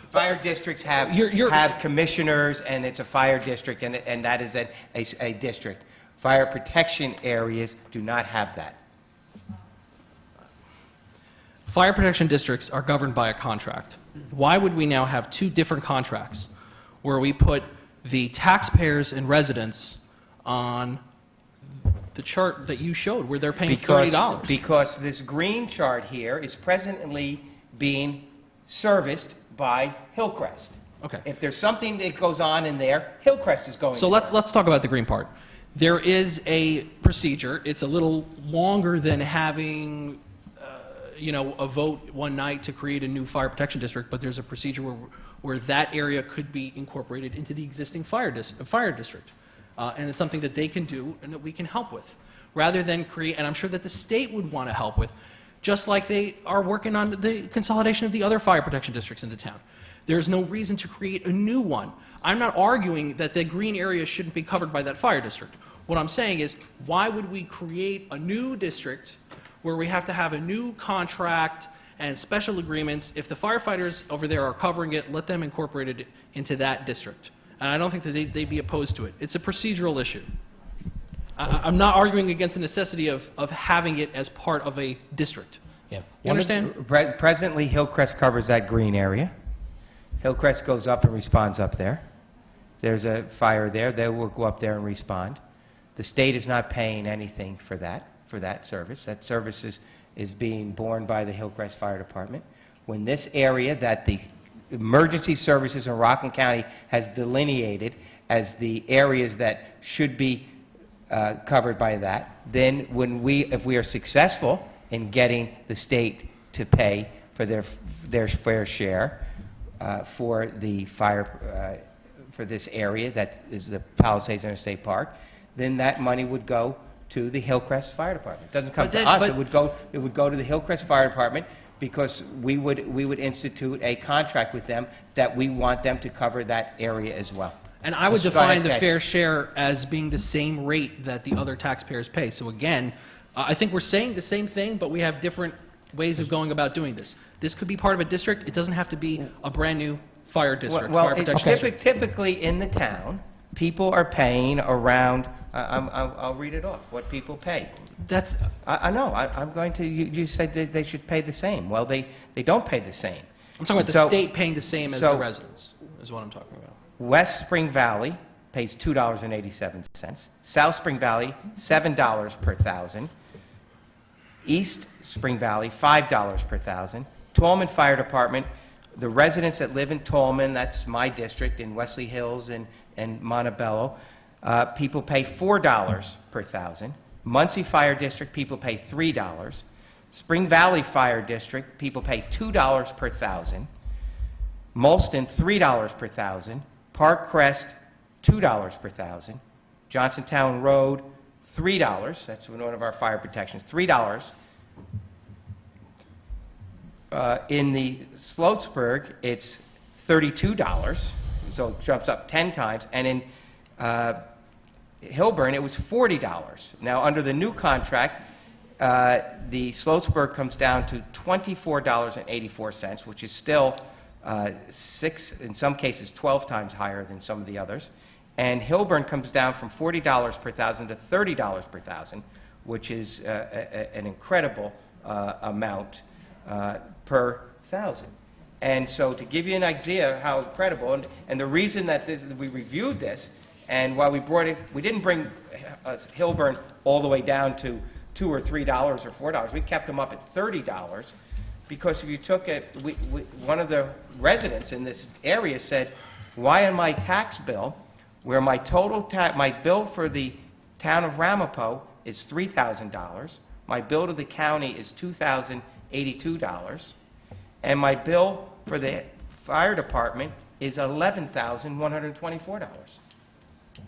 fire districts have commissioners, and it's a fire district, and that is a district. Fire protection areas do not have that. Fire protection districts are governed by a contract. Why would we now have 2 different contracts where we put the taxpayers and residents on the chart that you showed, where they're paying $30. Because this green chart here is presently being serviced by Hillcrest. Okay. If there's something that goes on in there, Hillcrest is going So to let's talk about the green part. There is a procedure. It's a little longer than having, a vote one night to create a new fire protection district, but there's a procedure where that area could be incorporated into the existing fire district. And it's something that they can do and that we can help with, rather than create, and I'm sure that the state would want to help with, just like they are working on the consolidation of the other fire protection districts in the town. There's no reason to create a new one. I'm not arguing that the green area shouldn't be covered by that fire district. What I'm saying is, why would we create a new district where we have to have a new contract and special agreements? If the firefighters over there are covering it, let them incorporate it into that district. And I don't think that they'd be opposed to it. It's a procedural issue. I'm not arguing against the necessity of having it as part of a district. Yeah. You understand? Presently, Hillcrest covers that green area. Hillcrest goes up and responds up there. There's a fire there, they will go up there and respond. The state is not paying anything for that service. That service is being borne by the Hillcrest Fire Department. When this area that the emergency services in Rockland County has delineated as the areas that should be covered by that, then if we are successful in getting the state to pay for their fair share for the fire, for this area that is the Palisades Interstate Park, then that money would go to the Hillcrest Fire Department. It doesn't come to us. It would go to the Hillcrest Fire Department, because we would institute a contract with them that we want them to cover that area as well. And I would define the fair share as being the same rate that the other taxpayers pay. So again, I think we're saying the same thing, but we have different ways of going about doing this. This could be part of a district. It doesn't have to be a brand new fire district. Well, fire protection district. typically in the town, people are paying around, I'll read it off, what people pay. That's... I know, I'm going to, you said that they should pay the same. Well, they don't pay the same. I'm talking about the state paying the same as the residents, is what I'm talking about. West Spring Valley pays $2.87. South Spring Valley, $7 per thousand. East Spring Valley, $5 per thousand. Tallman Fire Department, the residents that live in Tallman, that's my district, in Wesley Hills and Montebello, people pay $4 per thousand. Muncie Fire District, people pay $3. Spring Valley Fire District, people pay $2 per thousand. Molston, $3 per thousand. Park Crest, $2 per thousand. Johnsontown Road, $3. That's one of our fire protections, $3. In the Sloatsburg, it's $32, so it jumps up 10 times. And in Hilburn, it was $40. Now, under the new contract, the Sloatsburg comes down to $24.84, which is still in some cases 12 times higher than some of the others. And Hilburn comes down from $40 per thousand to $30 per thousand, which is an incredible amount per thousand. And so to give you an idea of how incredible, and the reason that we reviewed this, and while we brought it, we didn't bring Hilburn all the way down to $2 or $3 or $4. We kept them up at $30, because if you took it, one of the residents in this area said, why on my tax bill, where my total my bill for the town of Ramapo is $3,000, my bill to the county is $2,082, and my bill for the fire department is $11,124.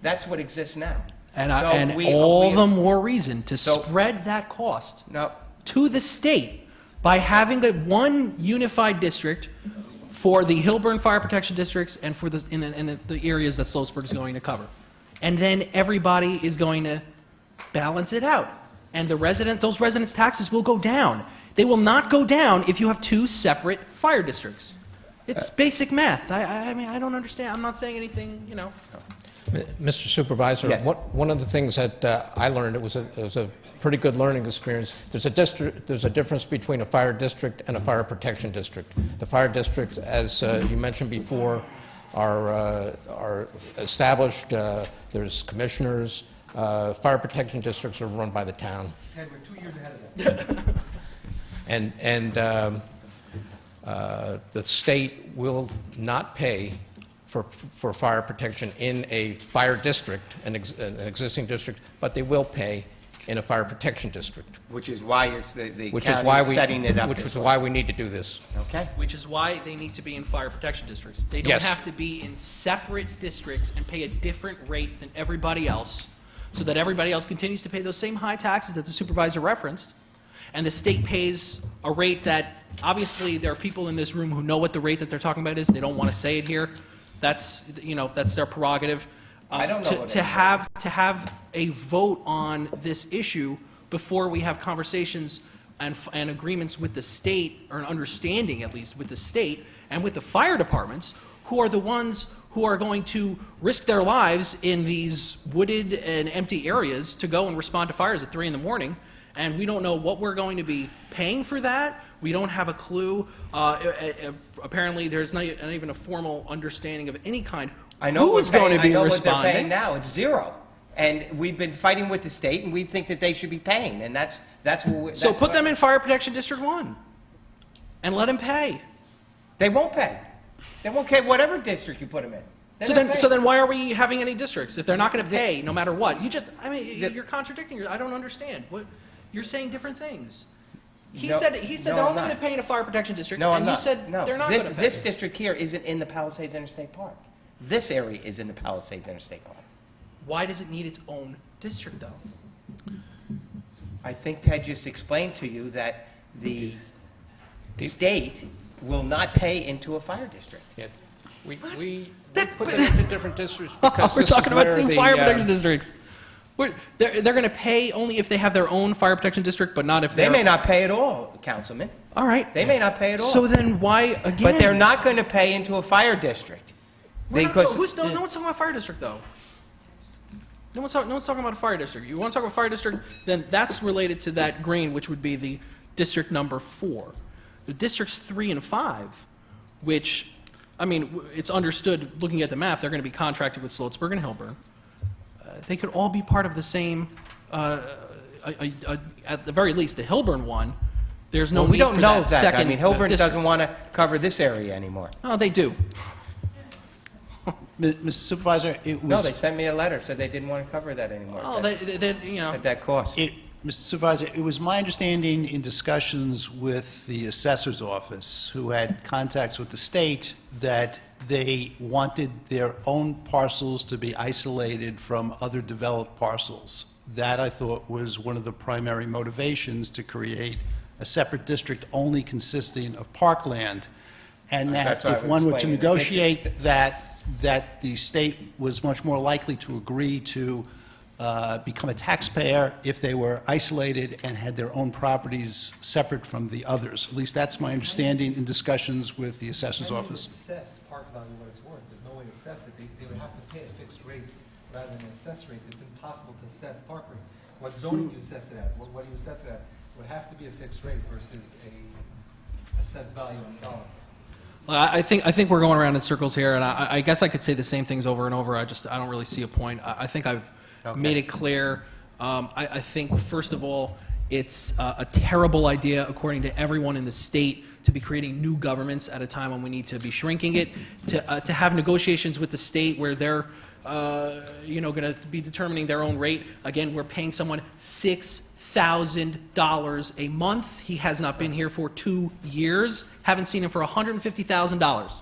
That's what exists now. And all the more reason to spread that cost to the state by having one unified district for the Hilburn Fire Protection Districts and for in the areas that Sloatsburg is going to cover. And then everybody is going to balance it out. And those residents' taxes will go down. They will not go down if you have two separate fire districts. It's basic math. I mean, I don't understand. I'm not saying anything, Mr. Supervisor, Yes. one of the things that I learned, it was a pretty good learning experience. There's a difference between a fire district and a fire protection district. The fire district, as you mentioned before, are established. There's commissioners. Fire protection districts are run by the town. Ted, we're 2 years ahead of that. And the state will not pay for fire protection in a fire district, an existing district, but they will pay in a fire protection district. Which is why it's the Which is county why is setting it up Which this is way. why we need to do this. Okay. Which is why they need to be in fire protection districts. They don't Yes. have to be in separate districts and pay a different rate than everybody else, so that everybody else continues to pay those same high taxes that the supervisor referenced, and the state pays a rate that, obviously, there are people in this room who know what the rate that they're talking about is. They don't want to say it here. That's their prerogative. I don't know what to have a vote on this issue before we have conversations and agreements with the state, or an understanding at least with the state and with the fire departments, who are the ones who are going to risk their lives in these wooded and empty areas to go and respond to fires at 3 in the morning, and we don't know what we're going to be paying for that. We don't have a clue. Apparently, there's not even a formal understanding of any kind. I know who's going to be I know responding. what they're paying now. It's zero. And we've been fighting with the state, and we think that they should be paying, and that's what. So put them in Fire Protection District 1 and let them pay. They won't pay. They won't pay whatever district you put them in. So then why are we having any districts if they're not going to pay no matter what? You're contradicting. I don't understand. What you're saying different things. He said they're only going to pay in a fire protection district, No, I'm and not. you said No. they're not going to pay. This district here isn't in the Palisades Interstate Park. This area is in the Palisades Interstate Park. Why does it need its own district, though? I think Ted just explained to you that the state will not pay into a fire district. Yeah. We put them into different districts because We're this is talking about where 2 the, fire protection districts. They're going to pay only if they have their own fire protection district, but not if They may not pay at all, Councilman. All right. They may not pay at all. So then why, again? But they're not going to pay into a fire district. No one's talking about a fire district, though. No one's talking about a fire district. You want to talk about a fire district, then that's related to that green, which would be the district number 4. The districts 3 and 5, which, it's understood, looking at the map, they're going to be contracted with Sloatsburg and Hilburn. They could all be part of the same, at the very least, the Hilburn one. There's no we need don't for know that that. second Hilburn district. doesn't want to cover this area anymore. Oh, they do. Mr. Supervisor, it was... No, they sent me a letter, said they didn't want to cover that anymore. Oh, at that cost. Mr. Supervisor, it was my understanding in discussions with the assessor's office, who had contacts with the state, that they wanted their own parcels to be isolated from other developed parcels. That, I thought, was one of the primary motivations to create a separate district only consisting of parkland, and that That's what I if was one were to explaining. negotiate that the state was much more likely to agree to become a taxpayer if they were isolated and had their own properties separate from the others. At least that's my understanding in discussions with the assessor's office. Assess park value what it's worth. There's no way to assess it. They would have to pay a fixed rate rather than an assess rate. It's impossible to assess park rate. What zoning do you assess it at? What do you assess it at? Would have to be a fixed rate versus a assessed value on the dollar. I think we're going around in circles here, and I guess I could say the same things over and over. I don't really see a point. I think I've made it clear. I think, first of all, it's a terrible idea, according to everyone in the state, to be creating new governments at a time when we need to be shrinking it. To have negotiations with the state where they're going to be determining their own rate. Again, we're paying someone $6,000 a month. He has not been here for 2 years. Haven't seen him for $150,000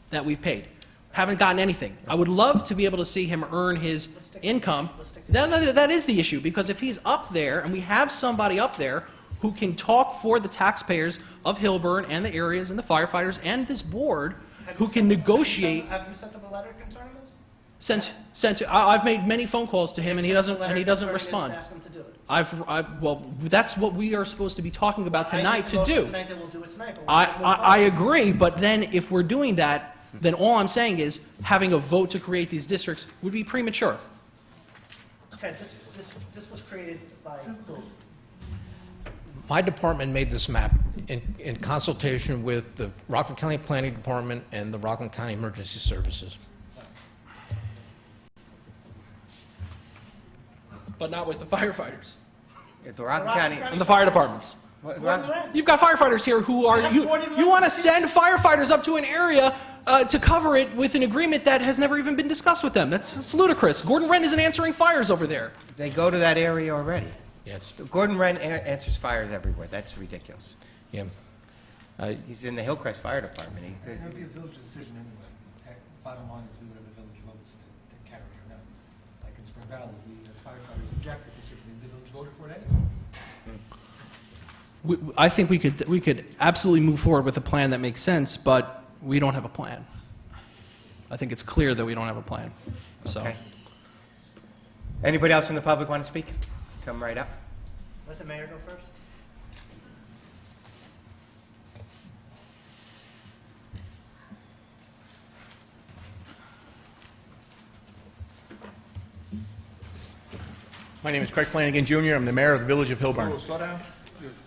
that we've paid. Haven't gotten anything. I would love to be able to see him earn his income. That is the issue, because if he's up there and we have somebody up there who can talk for the taxpayers of Hilburn and the areas and the firefighters and this board, who can negotiate. Have you sent him a letter concerning this? I've made many phone calls to him, and he doesn't respond. Ask him to do it. Well, that's what we are supposed to be talking about tonight to do. Tonight, then we'll do it tonight. But I agree, but then if we're doing that, then all I'm saying is having a vote to create these districts would be premature. Ted, this was created by who? My department made this map in consultation with the Rockland County Planning Department and the Rockland County Emergency Services. But not with the firefighters The Rockland County. and the fire departments. You've got firefighters here who are, you want to send firefighters up to an area to cover it with an agreement that has never even been discussed with them. That's ludicrous. Gordon Wren isn't answering fires over there. They go to that area already. Yes. Gordon Wren answers fires everywhere. That's ridiculous. Yeah. He's in the Hillcrest Fire Department. It's going to be a village decision anyway. Bottom line is whether the village votes to carry it or not. Like in Spring Valley, we as firefighters objected to certain things. The village voted for it anyway. I think we could absolutely move forward with a plan that makes sense, but we don't have a plan. I think it's clear that we don't have a plan. So. Okay. Anybody else in the public want to speak? Come right up. Let the mayor go first. My name is Craig Flanagan Jr. I'm the mayor of the Village of Hillburn. Oh, slow down.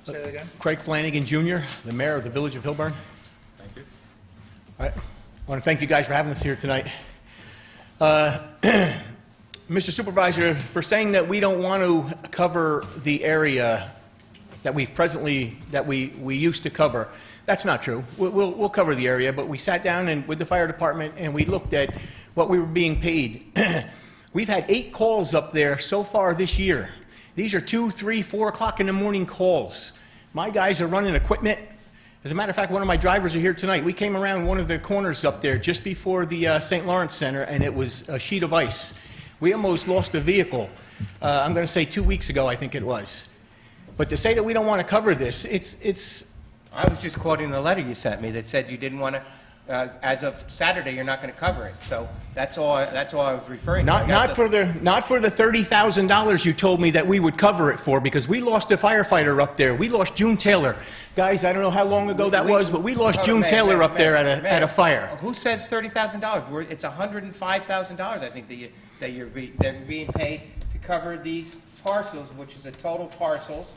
Say that again. Craig Flanagan Jr., the mayor of the Village of Hillburn. Thank you. I want to thank you guys for having us here tonight. Mr. Supervisor, for saying that we don't want to cover the area that we used to cover, that's not true. We'll cover the area, but we sat down with the fire department and we looked at what we were being paid. We've had 8 calls up there so far this year. These are 2, 3, 4 o'clock in the morning calls. My guys are running equipment. As a matter of fact, one of my drivers are here tonight. We came around one of the corners up there just before the St. Lawrence Center, and it was a sheet of ice. We almost lost a vehicle, I'm going to say 2 weeks ago, I think it was. But to say that we don't want to cover this, it's... I was just quoting the letter you sent me that said you didn't want to, as of Saturday, you're not going to cover it. So that's all I was referring to. Not for the $30,000 you told me that we would cover it for, because we lost a firefighter up there. We lost June Taylor. Guys, I don't know how long ago that was, but we lost June Taylor up there at a fire. Who says $30,000? It's $105,000, I think, that you're being paid to cover these parcels, which is a total parcels,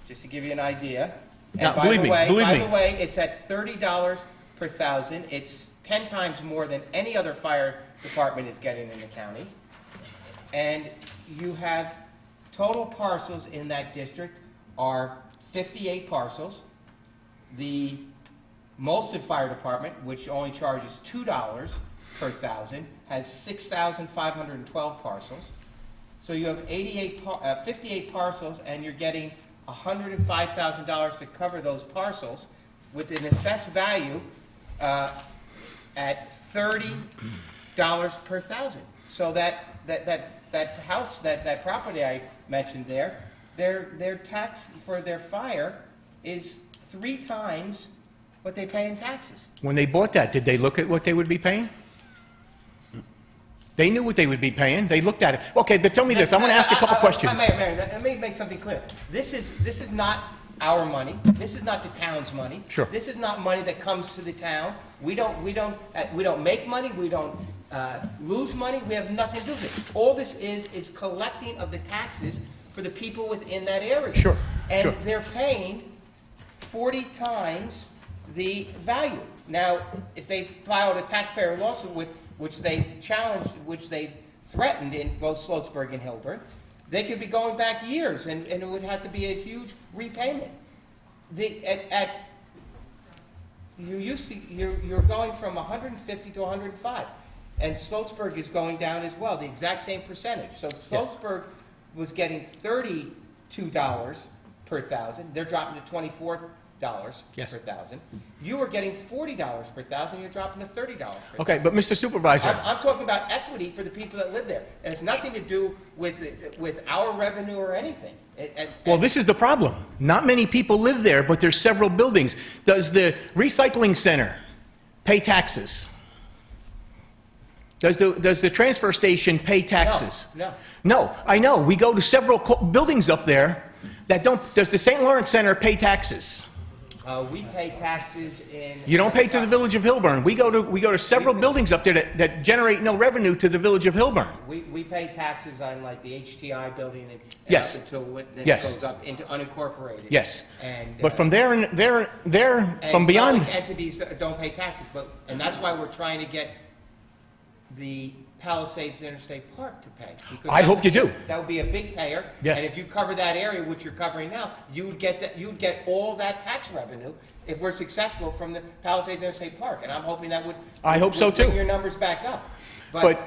just to give you an idea. And Now, by believe the me. way, it's at $30 per thousand. It's 10 times more than any other fire department is getting in the county. And you have total parcels in that district are 58 parcels. The Molson Fire Department, which only charges $2 per thousand, has 6,512 parcels. So you have 58 parcels, and you're getting $105,000 to cover those parcels with an assessed value at $30 per thousand. So that house, that property I mentioned there, their tax for their fire is 3 times what they pay in taxes. When they bought that, did they look at what they would be paying? They knew what they would be paying. They looked at it. Okay, but tell me this. I want to ask a couple questions. Mayor, let me make something clear. This is not our money. This is not the town's money. Sure. This is not money that comes to the town. We don't make money. We don't lose money. We have nothing to do with it. All this is collecting of the taxes for the people within that area. Sure. And sure. they're paying 40 times the value. Now, if they filed a taxpayer lawsuit which they've challenged, which they've threatened in both Sloatsburg and Hillburn, they could be going back years, and it would have to be a huge repayment. You're going from 150 to 105, and Sloatsburg is going down as well, the exact same percentage. So Sloatsburg was getting $32 per thousand. They're dropping to $24 per thousand. You were getting $40 per thousand. You're dropping to $30 per thousand. Okay, but Mr. Supervisor. I'm talking about equity for the people that live there. It has nothing to do with our revenue or anything. Well, this is the problem. Not many people live there, but there's several buildings. Does the recycling center pay taxes? Does the transfer station pay taxes? No. No, I know. We go to several buildings up there that don't. Does the St. Lawrence Center pay taxes? We pay taxes in... You don't pay to the village of Hillburn. We go to several buildings up there that generate no revenue to the village of Hillburn. We pay taxes on like the HTI building and Yes. up until then Yes. it goes up into unincorporated. Yes. And, But from there, and from beyond, public entities don't pay taxes, and that's why we're trying to get the Palisades Interstate Park to pay. Because I that hope would you be- do. That would be a big payer. Yes. And if you cover that area, which you're covering now, you'd get all that tax revenue if we're successful from the Palisades Interstate Park. And I'm hoping that would. I hope so, would bring too. your numbers back up. but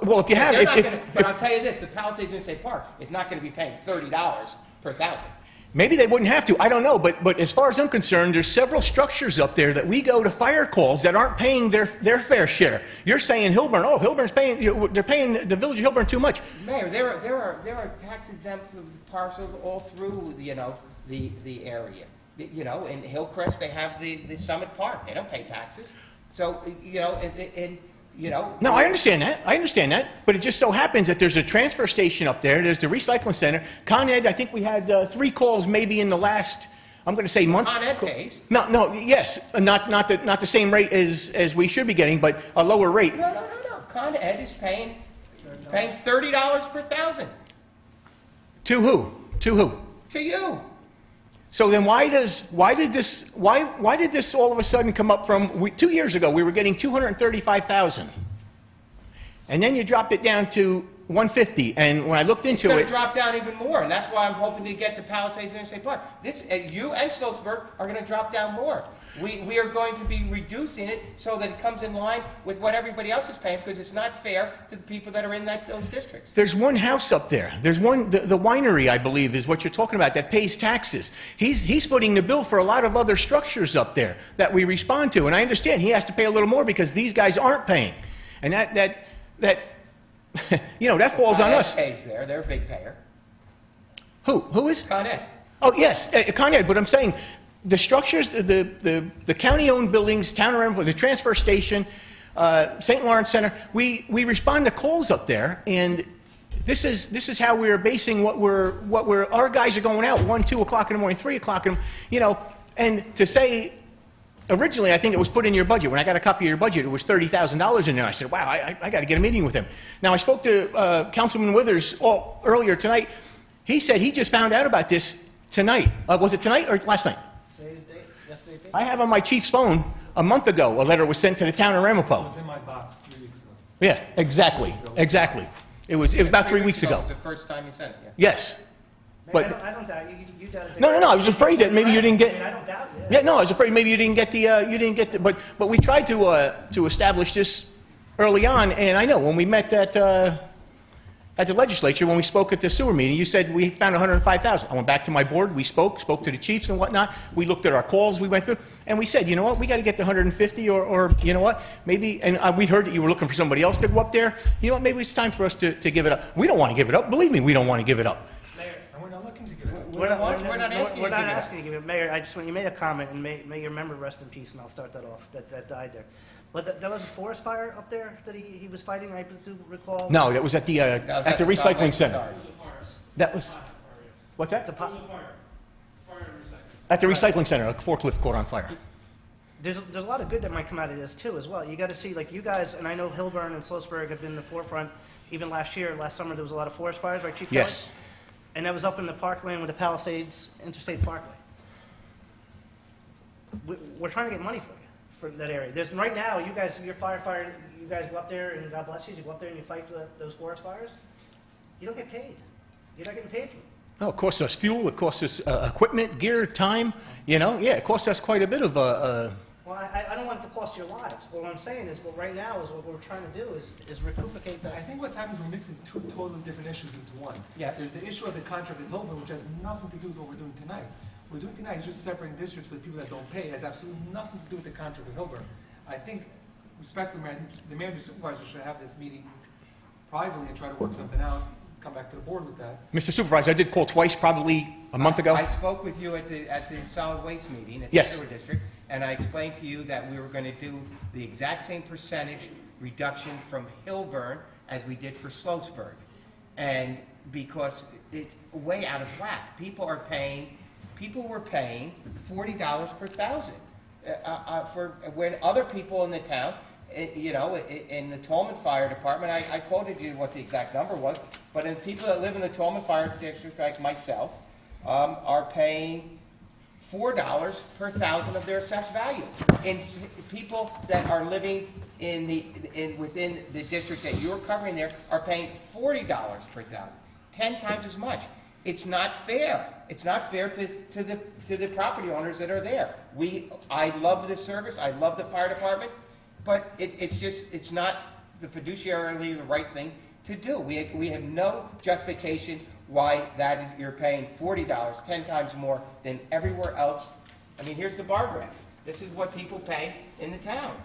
well, if you have, they're not if, gonna- but I'll tell you this, the Palisades Interstate Park is not gonna be paying $30 per thousand. maybe they wouldn't have to. I don't know. But as far as I'm concerned, there's several structures up there that we go to fire calls that aren't paying their fair share. You're saying Hillburn, oh, Hillburn's paying, they're paying the village of Hillburn too much. Mayor, there are tax exempt parcels all through, the area. In Hillcrest, they have the Summit Park. They don't pay taxes. So, No, I understand that. But it just so happens that there's a transfer station up there, there's the recycling center. Con Ed, I think we had 3 calls maybe in the last, I'm going to say month. Con Ed pays. No, yes, not the same rate as we should be getting, but a lower rate. No. Con Ed is paying $30 per thousand. To who? To you. So then why did this all of a sudden come up from, 2 years ago, we were getting $235,000. And then you dropped it down to $150, and when I looked into It's going it... to drop down even more, and that's why I'm hoping to get the Palisades Interstate Park. You and Stoltzberg are going to drop down more. We are going to be reducing it so that it comes in line with what everybody else is paying, because it's not fair to the people that are in those districts. There's one house up there. There's one, the winery, I believe, is what you're talking about, that pays taxes. He's footing the bill for a lot of other structures up there that we respond to, and I understand he has to pay a little more because these guys aren't paying. And that that falls on us. Con Ed pays there. They're a big payer. Who is? Con Ed. Oh, yes, Con Ed, but I'm saying the structures, the county-owned buildings, the transfer station, St. Lawrence Center, we respond to calls up there, and this is how we're basing our guys are going out 1, 2 o'clock in the morning, 3 o'clock in the, and to say, originally I think it was put in your budget. When I got a copy of your budget, it was $30,000 in there. I said, wow, I got to get a meeting with him. Now, I spoke to Councilman Withers earlier tonight. He said he just found out about this tonight. Was it tonight or last night? Yesterday's date? I have on my chief's phone a month ago a letter was sent to the town of It Ramapo. was in my box 3 weeks ago. Yeah, exactly. It was about 3 weeks ago. It was the first time you sent it, yeah. Yes. Maybe But I don't doubt you. You doubt it. no, I was afraid that maybe you didn't get. I mean, I don't doubt it. Yeah, no, I was afraid maybe you didn't get the. But we tried to establish this early on, and I know when we met at the legislature, when we spoke at the sewer meeting, you said we found 105,000. I went back to my board, we spoke to the chiefs and whatnot. We looked at our calls we went through, and we said, you know what, we got to get to 150, or you know what, maybe. And we heard that you were looking for somebody else to go up there. You know what, maybe it's time for us to give it up. We don't want to give it up. Believe me, we don't want to give it up. And we're not looking to give it up. We're not asking you to give it up. asking you to give it up. Mayor, I just want, you made a comment, and may your memory rest in peace, and I'll start that off, that died there. But there was a forest fire up there that he was fighting, I do recall? No, that was at the recycling center. That was, what's that? At the recycling center, a forklift caught on fire. There's a lot of good that might come out of this too, as well. You got to see, like you guys, and I know Hillburn and Slotsburg have been in the forefront. Even last summer, there was a lot of forest fires, right, Chief Kelly? Yes. And that was up in the parkland with the Palisades Interstate Parkway. We're trying to get money for that area. Right now, you guys, you're firefighter, you guys go up there, and God bless you go up there and you fight for those forest fires. You don't get paid. You're not getting paid for them. Oh, it costs us fuel, it costs us equipment, gear, time, it costs us quite a bit of... Well, I don't want it to cost your lives. What I'm saying is, right now is what we're trying to do is recuperate that. I think what's happening is we're mixing 2 totally different issues into one. Yes. There's the issue of the contract with Hillburn, which has nothing to do with what we're doing tonight. What we're doing tonight is just separating districts for the people that don't pay. It has absolutely nothing to do with the contract with Hillburn. I think, respectfully, Mayor, I think the mayor and the supervisor should have this meeting privately and try to work something out, come back to the board with that. Mr. Supervisor, I did call twice, probably a month ago. I spoke with you at the solid waste meeting at the Yes. sewer district, and I explained to you that we were going to do the exact same percentage reduction from Hillburn as we did for Slotsburg. And because it's way out of whack. People are paying people were paying $40 per thousand for when other people in the town, in the Tolman Fire Department, I quoted you what the exact number was, but in people that live in the Tolman Fire District, like myself, are paying $4 per thousand of their assessed value. And people that are living within the district that you're covering there are paying $40 per thousand, 10 times as much. It's not fair. It's not fair to the property owners that are there. I love the service. I love the fire department, but it's not the fiduciarily the right thing to do. We have no justification why you're paying $40, 10 times more than everywhere else. I mean, here's the bar graph. This is what people pay in the town,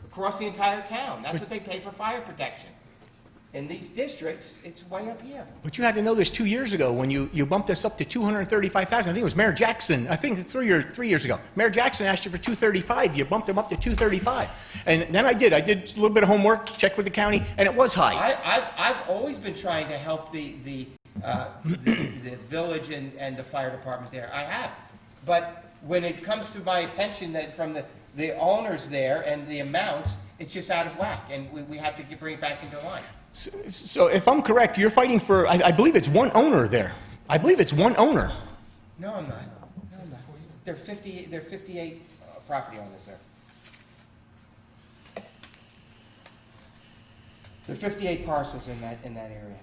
across the entire town. That's what they pay for fire protection. In these districts, it's way up here. But you had to know this 2 years ago when you bumped us up to $235,000. I think it was Mayor Jackson. I think 3 years ago. Mayor Jackson asked you for $235,000. You bumped him up to $235,000. And then I did a little bit of homework, checked with the county, and it was high. I've always been trying to help the village and the fire department there. I have. But when it comes to my attention that from the owners there and the amounts, it's just out of whack, and we have to bring it back into line. So if I'm correct, you're fighting for, I believe it's one owner there. I believe it's one owner. No, I'm not. No, I'm not. There are 58 property owners there. There are 58 parcels in that area,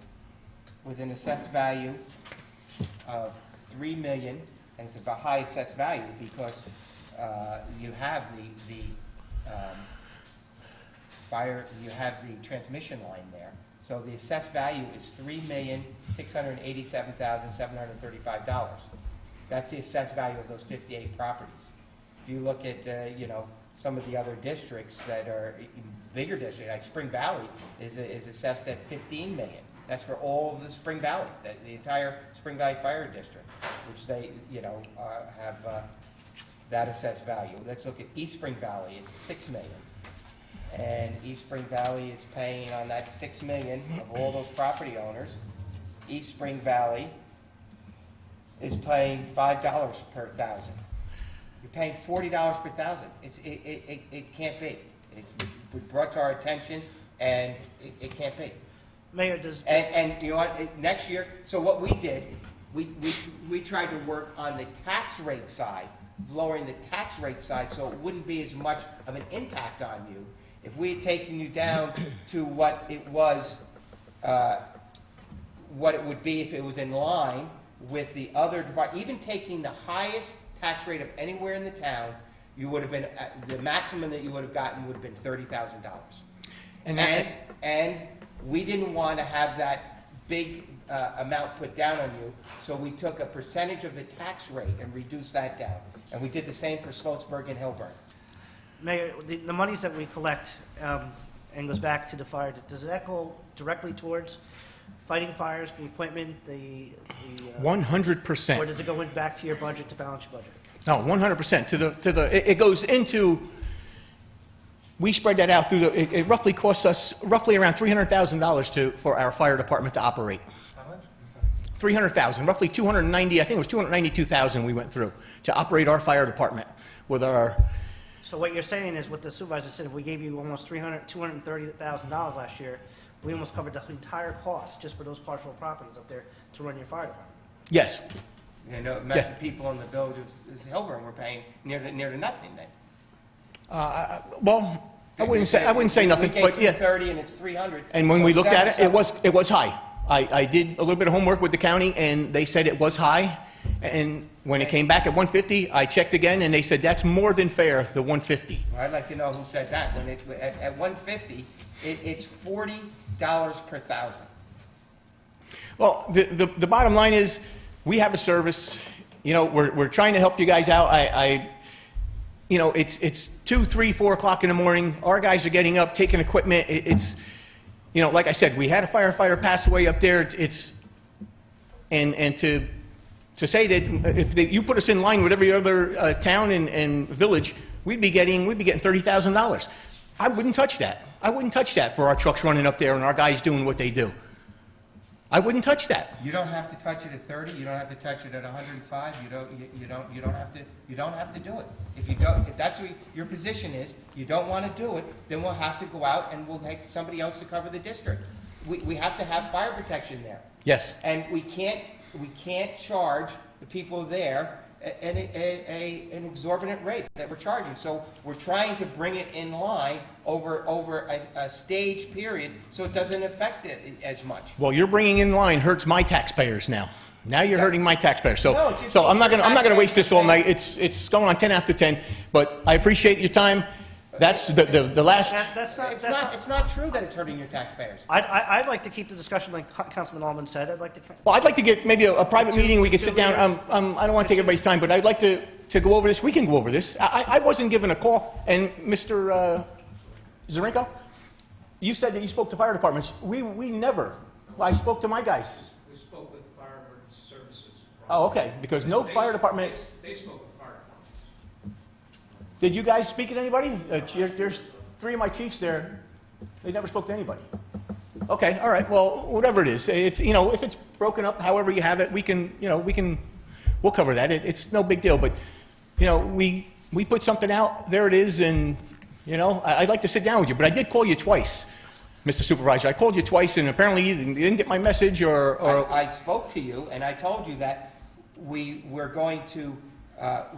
with an assessed value of $3 million, and it's a high assessed value because you have the transmission line there. So the assessed value is $3,687,735. That's the assessed value of those 58 properties. If you look at some of the other districts that are bigger districts, like Spring Valley is assessed at $15 million. That's for all of the Spring Valley, the entire Spring Valley Fire District, which they have that assessed value. Let's look at East Spring Valley. It's $6 million. And East Spring Valley is paying on that $6 million of all those property owners. East Spring Valley is paying $5 per thousand. You're paying $40 per thousand. It can't be. It's brought to our attention, and it can't be. Mayor, does... And you know what, next year, so what we did, we tried to work on the tax rate side, lowering the tax rate side so it wouldn't be as much of an impact on you. If we had taken you down to what it was, what it would be if it was in line with the other department, even taking the highest tax rate of anywhere in the town, you would have been, the maximum that you would have gotten would have been $30,000. And we didn't want to have that big amount put down on you, so we took a percentage of the tax rate and reduced that down. And we did the same for Sloatsburg and Hilburn. Mayor, the monies that we collect and goes back to the fire, does that go directly towards fighting fires, the equipment, 100%. Or does it go back to your budget to balance your budget? No, 100%. It goes into. We spread that out through it roughly costs us roughly around $300,000 for our fire department to operate. How much? I'm sorry. $300,000, roughly 290. I think it was 292,000 we went through to operate our fire department with our. So what you're saying is what the supervisor said, if we gave you almost $230,000 last year, we almost covered the entire cost just for those partial properties up there to run your fire department. Yes. You know, imagine people in the village of Hilburn were paying near to nothing then. Well, I wouldn't say nothing, but yeah. 230 and it's 300. And when we looked at it, it was high. I did a little bit of homework with the county, and they said it was high. And when it came back at 150, I checked again, and they said that's more than fair, the 150. Well, I'd like to know who said that. When at 150, it's $40 per thousand. Well, the bottom line is, we have a service. You know, we're trying to help you guys out. You know, it's 2, 3, 4 o'clock in the morning. Our guys are getting up, taking equipment. It's, you know, like I said, we had a firefighter pass away up there. And to say that if you put us in line with every other town and village, we'd be getting $30,000. I wouldn't touch that. I wouldn't touch that for our trucks running up there and our guys doing what they do. I wouldn't touch that. You don't have to touch it at 30, you don't have to touch it at 105, you don't have to do it. If that's what your position is, you don't want to do it, then we'll have to go out and we'll take somebody else to cover the district. We have to have fire protection there. Yes. And we can't charge the people there an exorbitant rate that we're charging. So we're trying to bring it in line over a stage period so it doesn't affect it as much. Well, you're bringing in line hurts my taxpayers now. Now you're hurting my taxpayers. So, No, it just so I'm not means going to waste this all taxpayers- night. It's going on 10 after 10, but I appreciate your time. That's the last. It's not true that it's hurting your taxpayers. I'd like to keep the discussion like Councilman Allman said. Well, I'd like to get maybe a private meeting. We could sit down. I don't want to take everybody's time, but I'd like to go over this. We can go over this. I wasn't given a call, and Mr. Zarenko, you said that you spoke to fire departments. We never. I spoke to my guys. We spoke with fire emergency services. Oh, okay. Because no fire department. They spoke with fire departments. Did you guys speak to anybody? There's 3 of my chiefs there. They never spoke to anybody. Okay, all right. Well, whatever it is, it's if it's broken up, however you have it, we'll cover that. It's no big deal. But we put something out. There it is, and I'd like to sit down with you. But I did call you twice, Mr. Supervisor. I called you twice, and apparently you didn't get my message, or I spoke to you, and I told you that we were going to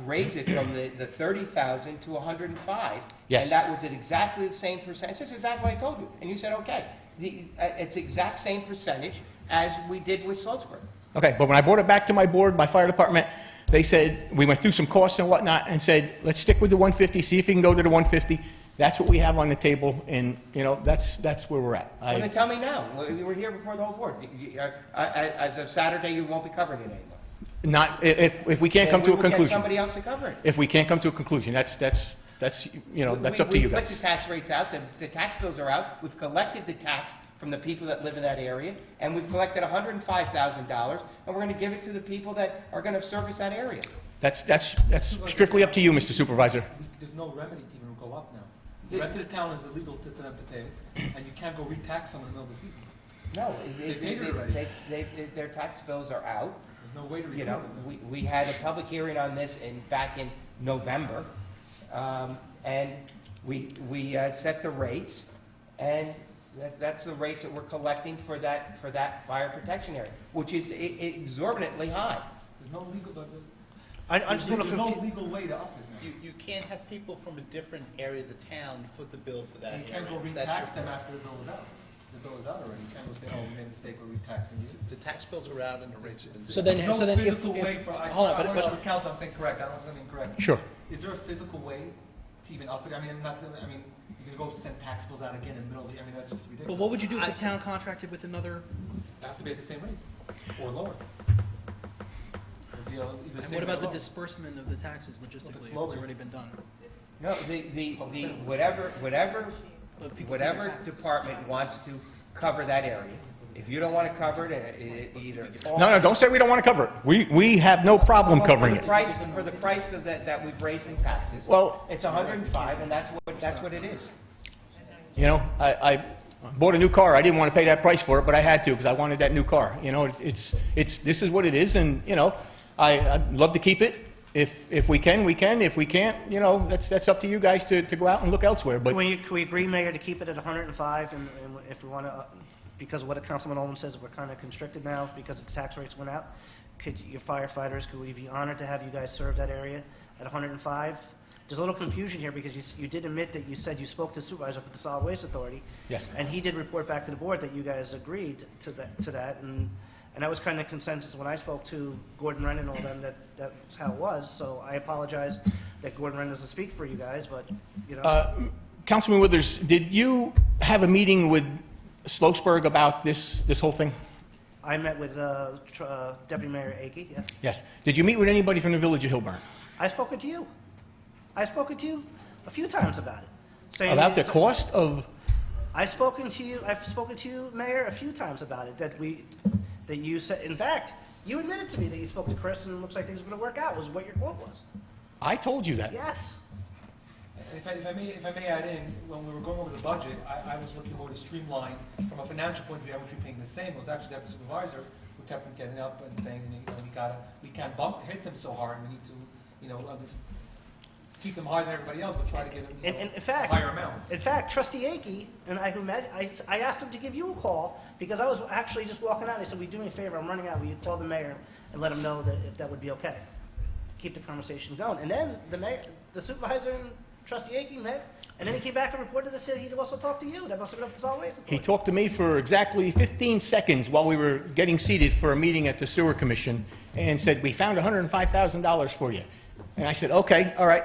raise it from the 30,000 to 105. Yes. And that was at exactly the same percentage. That's exactly what I told you. And you said, okay. It's the exact same percentage as we did with Sloatsburg. Okay, but when I brought it back to my board, my fire department, they said, we went through some costs and whatnot, and said, let's stick with the 150, see if we can go to the 150. That's what we have on the table, and, that's where we're at. Well, then tell me now. We were here before the whole board. As of Saturday, you won't be covering it anymore. Not, if we can't come to a Then we will get conclusion. somebody else to cover it. If we can't come to a conclusion, that's up to you We've put the guys. tax rates out, the tax bills are out, we've collected the tax from the people that live in that area, and we've collected $105,000, and we're gonna give it to the people that are gonna service that area. That's strictly up to you, Mr. Supervisor. There's no remedy to even go up now. The rest of the town is illegal for them to pay it, and you can't go re-tax someone in the middle of the season. No, They paid it already. their tax bills are out. There's no way to recover them. We had a public hearing on this back in November, and we set the rates, and that's the rates that we're collecting for that fire protection area, which is exorbitantly high. There's no legal, I'm there's no legal way to up it now. You can't have people from a different area of the town foot the bill for that And you can't go area. re-tax them after the bill was out. The bill was out already. You can't go say, oh, we made a mistake, we're re-taxing you. The tax bills are out and the rates have been. So then, There's no if, physical way for, hold on, I want to count, I'm saying correct, I don't know something incorrect. Sure. Is there a physical way to even up it? I mean, you're gonna go send tax bills out again in the middle of the, that's just ridiculous. but what would you do if the town contracted with another? They have to be at the same rate, or lower. It'd be, either the And same what or about the lower. disbursement of the taxes logistically? it's If lower. it's already been done. No, whatever department wants to cover that area, if you don't want to cover it, either. No, don't say we don't want to cover it. We have no problem covering it. For the price of that we've raised in taxes, Well- it's 105, and that's what it is. I bought a new car. I didn't want to pay that price for it, but I had to because I wanted that new car. This is what it is, and I'd love to keep it. If we can, we can. If we can't, that's up to you guys to go out and look elsewhere. But Can we agree, Mayor, to keep it at 105, and if we want to, because of what Councilman Ullman says, we're kind of constricted now because the tax rates went out. Could your firefighters, could we be honored to have you guys serve that area at 105? There's a little confusion here because you did admit that you said you spoke to the supervisor for the Solid Waste Authority. Yes. And he did report back to the board that you guys agreed to that, and that was kind of consensus when I spoke to Gordon Wren and all them, that's how it was. So I apologize that Gordon Wren doesn't speak for you guys, but, Councilman Withers, did you have a meeting with Sloatsburg about this whole thing? I met with Deputy Mayor Akey, yeah. Yes. Did you meet with anybody from the village of Hillburn? I've spoken to you. I've spoken to you a few times about it. saying About the it's- cost of? I've spoken to you, Mayor, a few times about it, that you said, in fact, you admitted to me that you spoke to Chris and it looks like things were gonna work out, was what your quote was. I told you that. Yes. If I may add in, when we were going over the budget, I was looking more to streamline from a financial point of view, how much we're paying the same. It was actually the supervisor who kept getting up and saying, we can't hit them so hard. We need to, at least keep them higher than everybody else, but try to give them In fact, higher amounts. In fact, Trustee Akey and I, who met, I asked him to give you a call because I was actually just walking out. I said, "Will you do me a favor? I'm running out. Will you call the mayor and let him know that if that would be okay? Keep the conversation going." And then the mayor, the supervisor, and Trustee Akey met, and then he came back and reported that said he'd also talked to you. That must have been up to solid waste. He talked to me for exactly 15 seconds while we were getting seated for a meeting at the Sewer Commission and said, "We found $105,000 for you." And I said, "Okay, all right."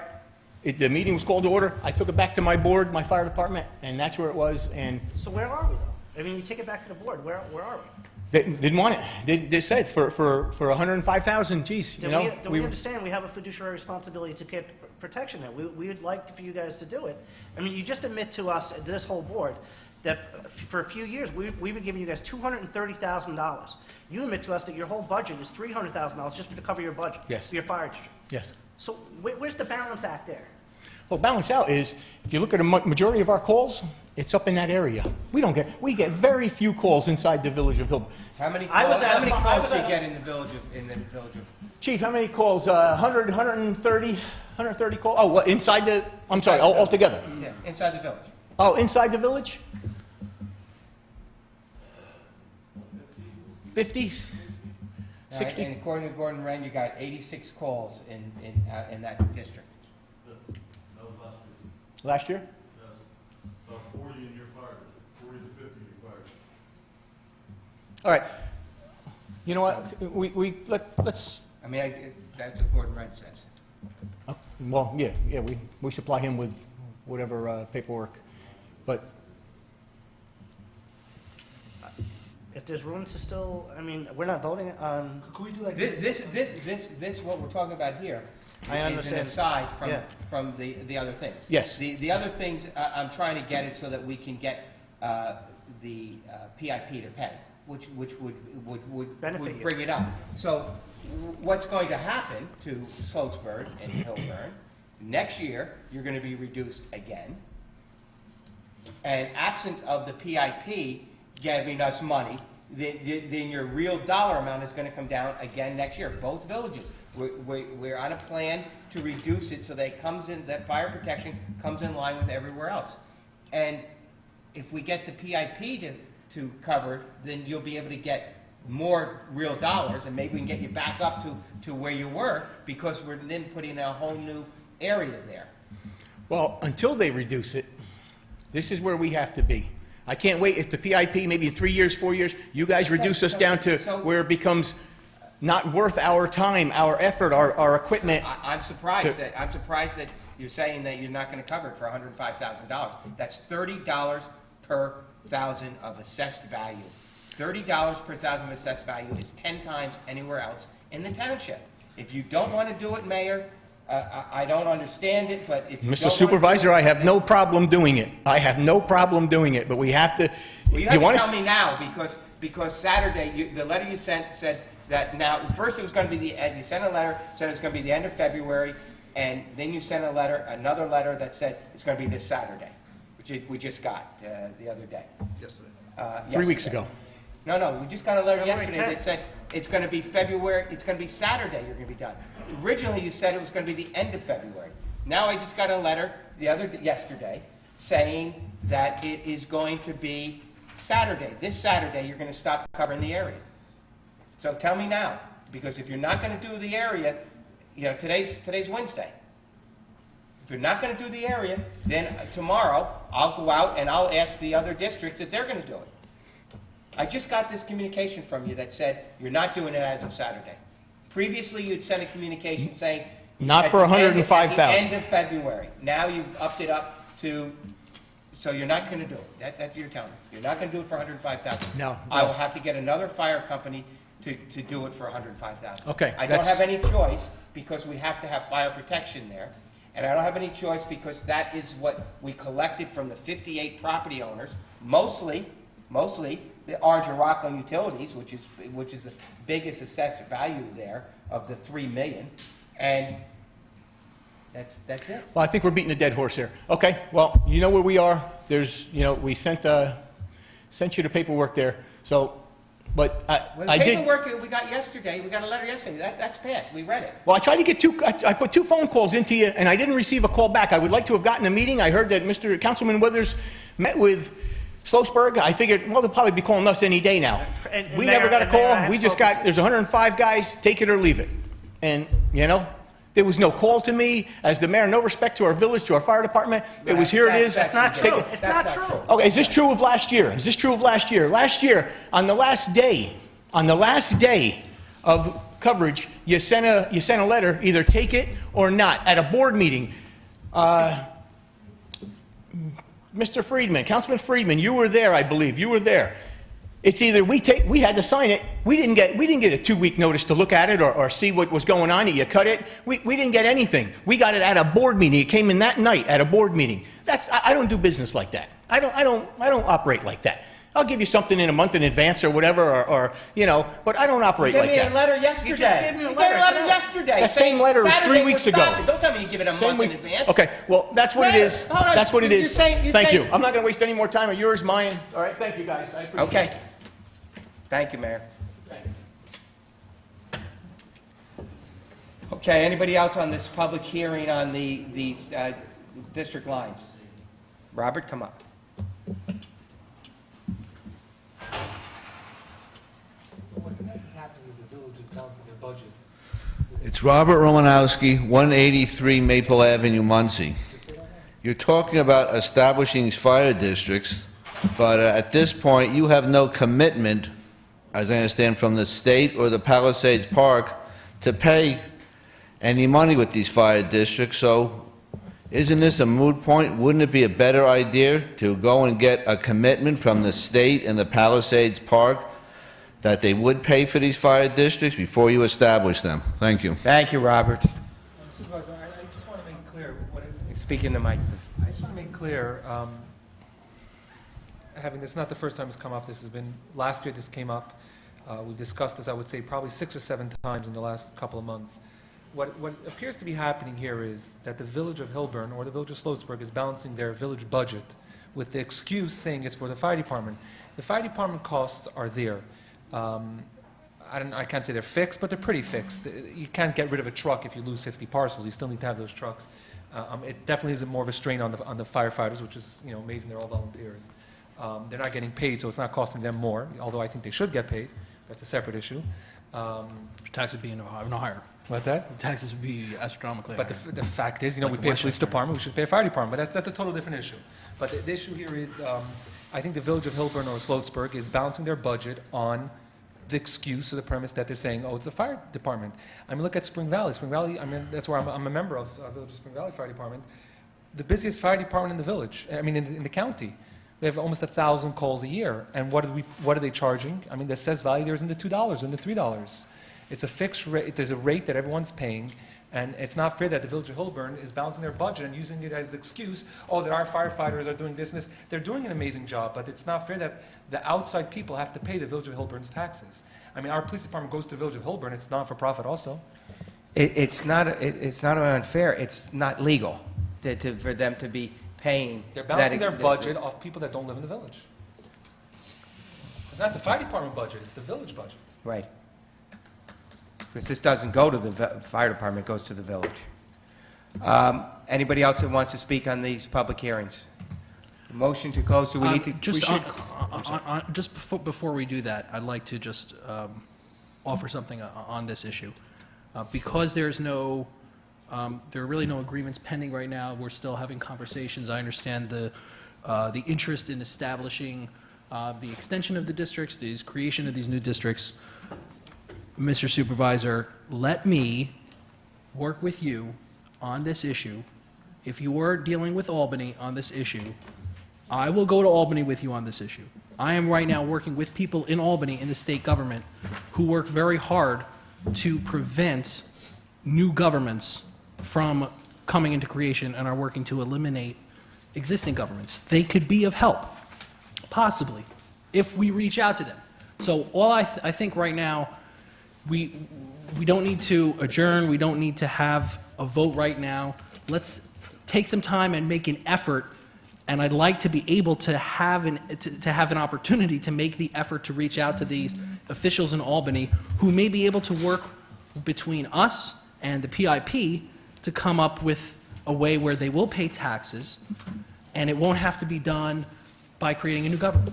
The meeting was called to order. I took it back to my board, my fire department, and that's where it was. And So where are we though? I mean, you take it back to the board. Where are we? they didn't want it. They said for $105,000, geez, Do we understand we have a fiduciary responsibility to get protection there? We would like for you guys to do it. I mean, you just admit to us, this whole board, that for a few years, we've been giving you guys $230,000. You admit to us that your whole budget is $300,000 just to cover your budget. Yes. For your fire district. Yes. So where's the balance act there? Well, balance out is, if you look at a majority of our calls, it's up in that area. We get very few calls inside the village of Hillborough. How many calls do you get in the village of? Chief, how many calls? 100, 130 calls? Oh, what, inside the, I'm sorry, altogether? Yeah, inside the village. Oh, inside the village? 50? 60? And according to Gordon Wren, you got 86 calls in that district. Last year? About 40 in your fire district, 40 to 50 in your fire district. All right. You know what? Let's. I mean, that's what Gordon Wren says. Well, yeah, we supply him with whatever paperwork, but If there's room to still, I mean, we're not voting on. Could we do like this, what we're talking about here I is understand. an aside Yeah. from the other things. Yes. The other things, I'm trying to get it so that we can get the PIP to pay, which would Benefit you. bring it up. So what's going to happen to Sloatsburg and Hillburn, next year, you're going to be reduced again. And absent of the PIP giving us money, then your real dollar amount is going to come down again next year. Both villages, we're on a plan to reduce it so that it comes in, that fire protection comes in line with everywhere else. And if we get the PIP to cover, then you'll be able to get more real dollars, and maybe we can get you back up to where you were, because we're then putting a whole new area there. well, until they reduce it, this is where we have to be. I can't wait if the PIP, maybe in 3 years, 4 years, you guys reduce us down to where it becomes not worth our time, our effort, our equipment. I'm surprised that you're saying that you're not going to cover it for $105,000. That's $30 per thousand of assessed value. $30 per thousand of assessed value is 10 times anywhere else in the township. If you don't want to do it, Mayor, I don't understand it, but if you Mr. don't Supervisor, want to do it, I have no problem doing it. I have no problem doing it, but we have to. well, you have wanna to tell me now, because Saturday, the letter you sent said that now, first it was going to be you sent a letter, said it was going to be the end of February, and then you sent another letter that said it's going to be this Saturday, which we just got the other day. Yesterday. 3 weeks ago. No, we just got a letter February yesterday 10th. that said it's going to be February, it's going to be Saturday you're going to be done. Originally, you said it was going to be the end of February. Now I just got a letter yesterday saying that it is going to be Saturday. This Saturday, you're going to stop covering the area. So tell me now, because if you're not going to do the area, today's Wednesday. If you're not going to do the area, then tomorrow I'll go out and I'll ask the other districts if they're going to do it. I just got this communication from you that said you're not doing it as of Saturday. Previously, you'd sent a communication saying Not at for the end- $105,000. At the end of February. Now you've upped it up to, so you're not going to do it. That's you're telling me. You're not going to do it for $105,000. No. I will have to get another fire company to do it for $105,000. Okay, I don't that's- have any choice because we have to have fire protection there. And I don't have any choice because that is what we collected from the 58 property owners, mostly the Orange and Rockland Utilities, which is the biggest assessed value there of the $3 million. And That's it. Well, I think we're beating a dead horse here. Okay, well, you know where we are. There's, we sent you the paperwork there. So, but Well, the I did. paperwork we got yesterday, we got a letter yesterday. That's passed. We read it. Well, I tried to get I put 2 phone calls into you, and I didn't receive a call back. I would like to have gotten a meeting. I heard that Mr. Councilman Withers met with Slosberg. I figured, well, they'll probably be calling us any day now. And We Mayor- never got a and Mayor, I call. have We just spoken- got, there's 105 guys, take it or leave it. And, there was no call to me. As the mayor, no respect to our village, to our fire department. It was, here it is. That's not Take true. it. It's not true. Okay, is this true of last year? Is this true of last year? Last year, on the last day of coverage, you sent a letter, either take it or not, at a board meeting. Mr. Friedman, Councilman Friedman, you were there, I believe. You were there. It's either we had to sign it. We didn't get a 2-week notice to look at it or see what was going on. You cut it. We didn't get anything. We got it at a board meeting. It came in that night at a board meeting. I don't do business like that. I don't operate like that. I'll give you something in a month in advance or whatever, but I don't operate like You gave that. me a letter yesterday. You just gave me a You letter gave a letter today. yesterday. That same letter was 3 Saturday weeks we're ago. stopping. Don't tell me you give it a month in advance. Okay, well, that's what it Mayor, is. hold on. That's what it You're is. saying- you're Thank saying- you. I'm not going to waste any more time of yours, mine. All right, thank you, guys. I appreciate Okay. it. Thank you, Mayor. Okay, anybody else on this public hearing on these district lines? Robert, come up. What's in essence happening is the village is balancing their budget. It's Robert Romanowski, 183 Maple Avenue, Muncie. You're talking about establishing these fire districts, but at this point, you have no commitment, as I understand, from the state or the Palisades Park to pay any money with these fire districts, so isn't this a moot point? Wouldn't it be a better idea to go and get a commitment from the state and the Palisades Park that they would pay for these fire districts before you establish them? Thank you. Thank you, Robert. Supervisor, I just want to make clear Speak in the mic, please. I just want to make clear, this is not the first time it's come up. This has been, last year this came up. We've discussed this, I would say, probably 6 or 7 times in the last couple of months. What appears to be happening here is that the village of Hilburn or the village of Slosberg is balancing their village budget with the excuse saying it's for the fire department. The fire department costs are there. I can't say they're fixed, but they're pretty fixed. You can't get rid of a truck if you lose 50 parcels. You still need to have those trucks. It definitely is more of a strain on the firefighters, which is amazing. They're all volunteers. They're not getting paid, so it's not costing them more. Although I think they should get paid. That's a separate issue. Taxes would be no higher. What's that? Taxes would be astronomically But higher. the fact is, we Like pay a police Westchester. department, we should pay a fire department. But that's a total different issue. But the issue here is, I think the village of Hilburn or Sloatsburg is balancing their budget on the excuse or the premise that they're saying, oh, it's the fire department. I mean, look at Spring Valley. Spring Valley, that's where I'm a member of, Village of Spring Valley Fire Department. The busiest fire department in the village, in the county. We have almost 1,000 calls a year. And what are they charging? I mean, the assessed value there is in the $2, in the $3. It's a fixed rate. There's a rate that everyone's paying, and it's not fair that the village of Hilburn is balancing their budget and using it as the excuse, that our firefighters are doing this and this. They're doing an amazing job, but it's not fair that the outside people have to pay the village of Hilburn's taxes. I mean, our police department goes to the village of Hilburn. It's not-for-profit also. It's not unfair. It's not legal for them to be paying. They're balancing their budget off people that don't live in the village. It's not the fire department budget, it's the village budget. Right. Because this doesn't go to the fire department, it goes to the village. Anybody else that wants to speak on these public hearings? Motion to close, do we need to? Just before we do that, I'd like to just offer something on this issue. Because there are really no agreements pending right now. We're still having conversations. I understand the interest in establishing the extension of the districts, the creation of these new districts. Mr. Supervisor, let me work with you on this issue. If you are dealing with Albany on this issue, I will go to Albany with you on this issue. I am right now working with people in Albany in the state government who work very hard to prevent new governments from coming into creation and are working to eliminate existing governments. They could be of help, possibly, if we reach out to them. So all I think right now, we don't need to adjourn. We don't need to have a vote right now. let's take some time and make an effort. And I'd like to be able to have an opportunity to make the effort to reach out to these officials in Albany who may be able to work between us and the PIP to come up with a way where they will pay taxes, and it won't have to be done by creating a new government.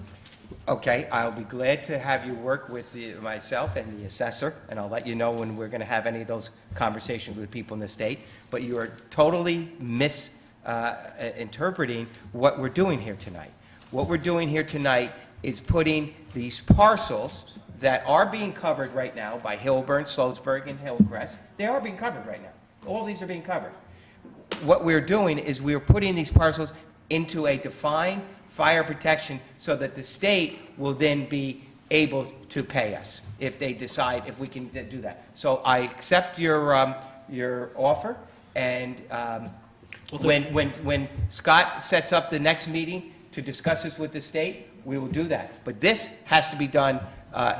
Okay, I'll be glad to have you work with myself and the assessor, and I'll let you know when we're going to have any of those conversations with people in the state. But you are totally interpreting what we're doing here tonight. What we're doing here tonight is putting these parcels that are being covered right now by Hilburn, Sloatsburg, and Hillcrest. They are being covered right now. All these are being covered. What we're doing is we're putting these parcels into a defined fire protection so that the state will then be able to pay us if they decide if we can do that. So I accept your offer, and when Scott sets up the next meeting to discuss this with the state, we will do that. But this has to be done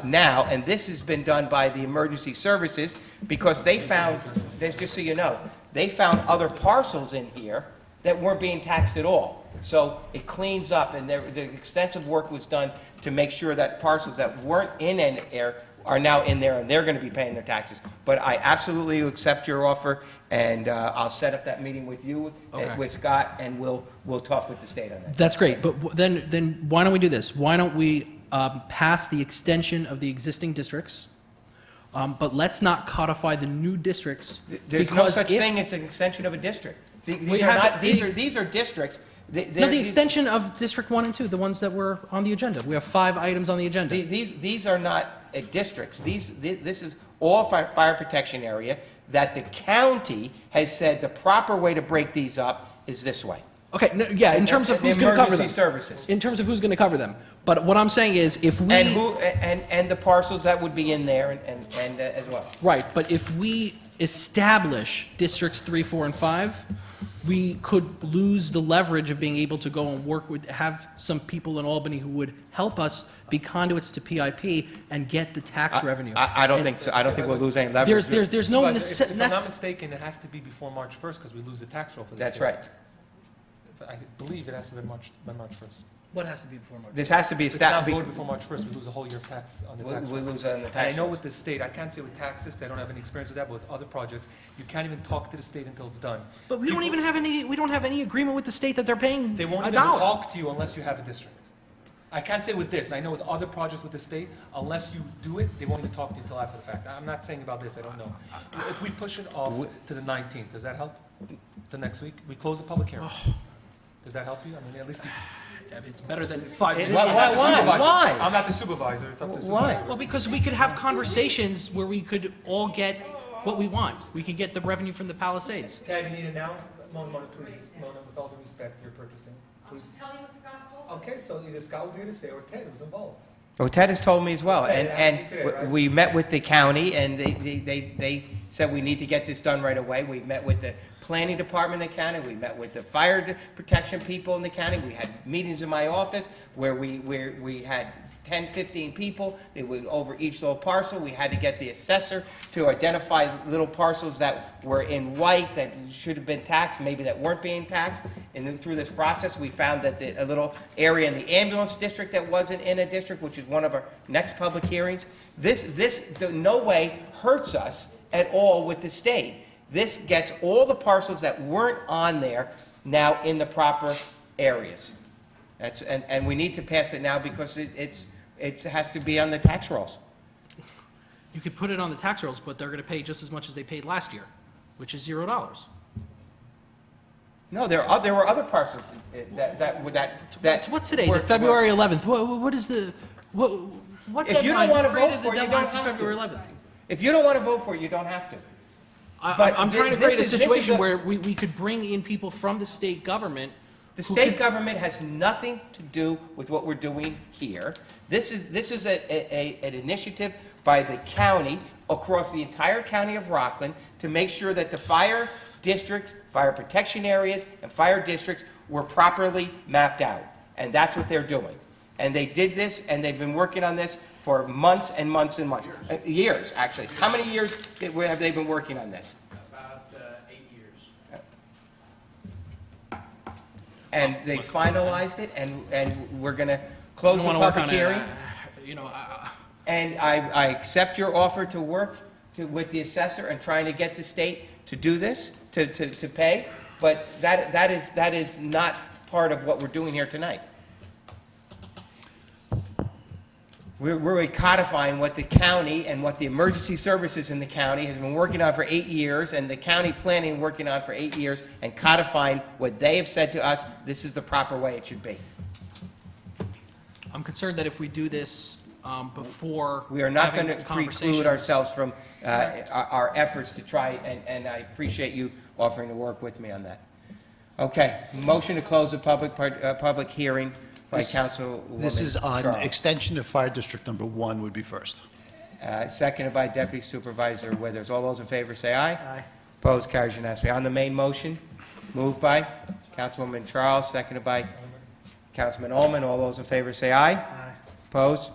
now, and this has been done by the emergency services because they found, just so you know, they found other parcels in here that weren't being taxed at all. So it cleans up, and the extensive work was done to make sure that parcels that weren't in an area are now in there, and they're going to be paying their taxes. But I absolutely accept your offer, and I'll set up that meeting with you, with Scott, and we'll talk with the state on that. That's great, but then why don't we do this? Why don't we pass the extension of the existing districts, but let's not codify the new districts. There's no such thing as an extension of a district. These are districts. The extension of District 1 and 2, the ones that were on the agenda. We have 5 items on the agenda. These are not districts. This is all fire protection area that the county has said the proper way to break these up is this way. Okay, no, yeah, in terms of who's going to cover them. Emergency services. In terms of who's going to cover them. But what I'm saying is if we... And the parcels that would be in there and as well. Right, but if we establish Districts 3, 4, and 5, we could lose the leverage of being able to go and work with, have some people in Albany who would help us be conduits to PIP and get the tax revenue. I don't think so. I don't think we'll lose any leverage. There's no If I'm not mistaken, it has to be before March 1st because we lose the tax roll for this That's year. right. I believe it has to be by March 1st. What has to be before March? This has to be If it's not established. voted before March 1st, we lose a whole year of tax on the tax We roll. lose on the And tax I know rolls. with the state, I can't say with taxes because I don't have any experience with that, but with other projects, you can't even talk to the state until it's done. But we don't even have any. We don't have any agreement with the state that they're paying They won't a even dollar. talk to you unless you have a district. I can't say with this. I know with other projects with the state, unless you do it, they won't even talk to you until after the fact. I'm not saying about this. I don't know. If we push it off to the 19th, does that help? The next week, we close the public hearing. Does that help you? I mean, at least. It's better than 5 minutes. Why? I'm not the supervisor. It's up to the supervisor. Well, because we could have conversations where we could all get what we want. We could get the revenue from the Palisades. Ted, you need it now? Mona, please. Mona, with all due respect, you're purchasing. Please. Okay, so either Scott will be here to say or Ted was involved. Well, Ted has told me as well, Ted asked me and today, right? we met with the county, and they said we need to get this done right away. We met with the planning department in the county, we met with the fire protection people in the county, we had meetings in my office where we had 10, 15 people. They went over each little parcel. We had to get the assessor to identify little parcels that were in white that should have been taxed, maybe that weren't being taxed. And then through this process, we found that a little area in the ambulance district that wasn't in a district, which is one of our next public hearings. This in no way hurts us at all with the state. This gets all the parcels that weren't on there now in the proper areas. And we need to pass it now because it has to be on the tax rolls. You could put it on the tax rolls, but they're going to pay just as much as they paid last year, which is $0. No, there were other parcels that. What's today? The February 11th. What is the what? If you don't want to vote the for it, you deadline don't for have February to. 11th. If you don't want to vote for it, you don't have to. I'm trying to create a situation where where we could bring in people from the state government. The state government has nothing to do with what we're doing here. This is an initiative by the county across the entire county of Rockland to make sure that the fire districts, fire protection areas, and fire districts were properly mapped out. And that's what they're doing. And they did this, and they've been working on this for months and months and months. Years, actually. How many years have they been working on this? About 8 years. and they finalized it, and we're going to close the I don't wanna work public on it. hearing. You know, And I accept your offer to work with the assessor and trying to get the state to do this, to pay, but that is not part of what we're doing here tonight. We're codifying what the county and what the emergency services in the county has been working on for 8 years, and the county planning working on for 8 years, and codifying what they have said to us, this is the proper way it should be. I'm concerned that if we do this before We are not going having to preclude conversations- ourselves from our efforts to try, and I appreciate you offering to work with me on that. Okay, motion to close the public hearing by Councilwoman This is on Charles. extension of Fire District Number 1 would be first. Seconded by Deputy Supervisor Withers. All those in favor say aye. Aye. Opposed, carries unanimously. On the main motion, moved by Councilwoman Charles, seconded by Councilman Ullman. All those in favor say aye. Aye. Opposed?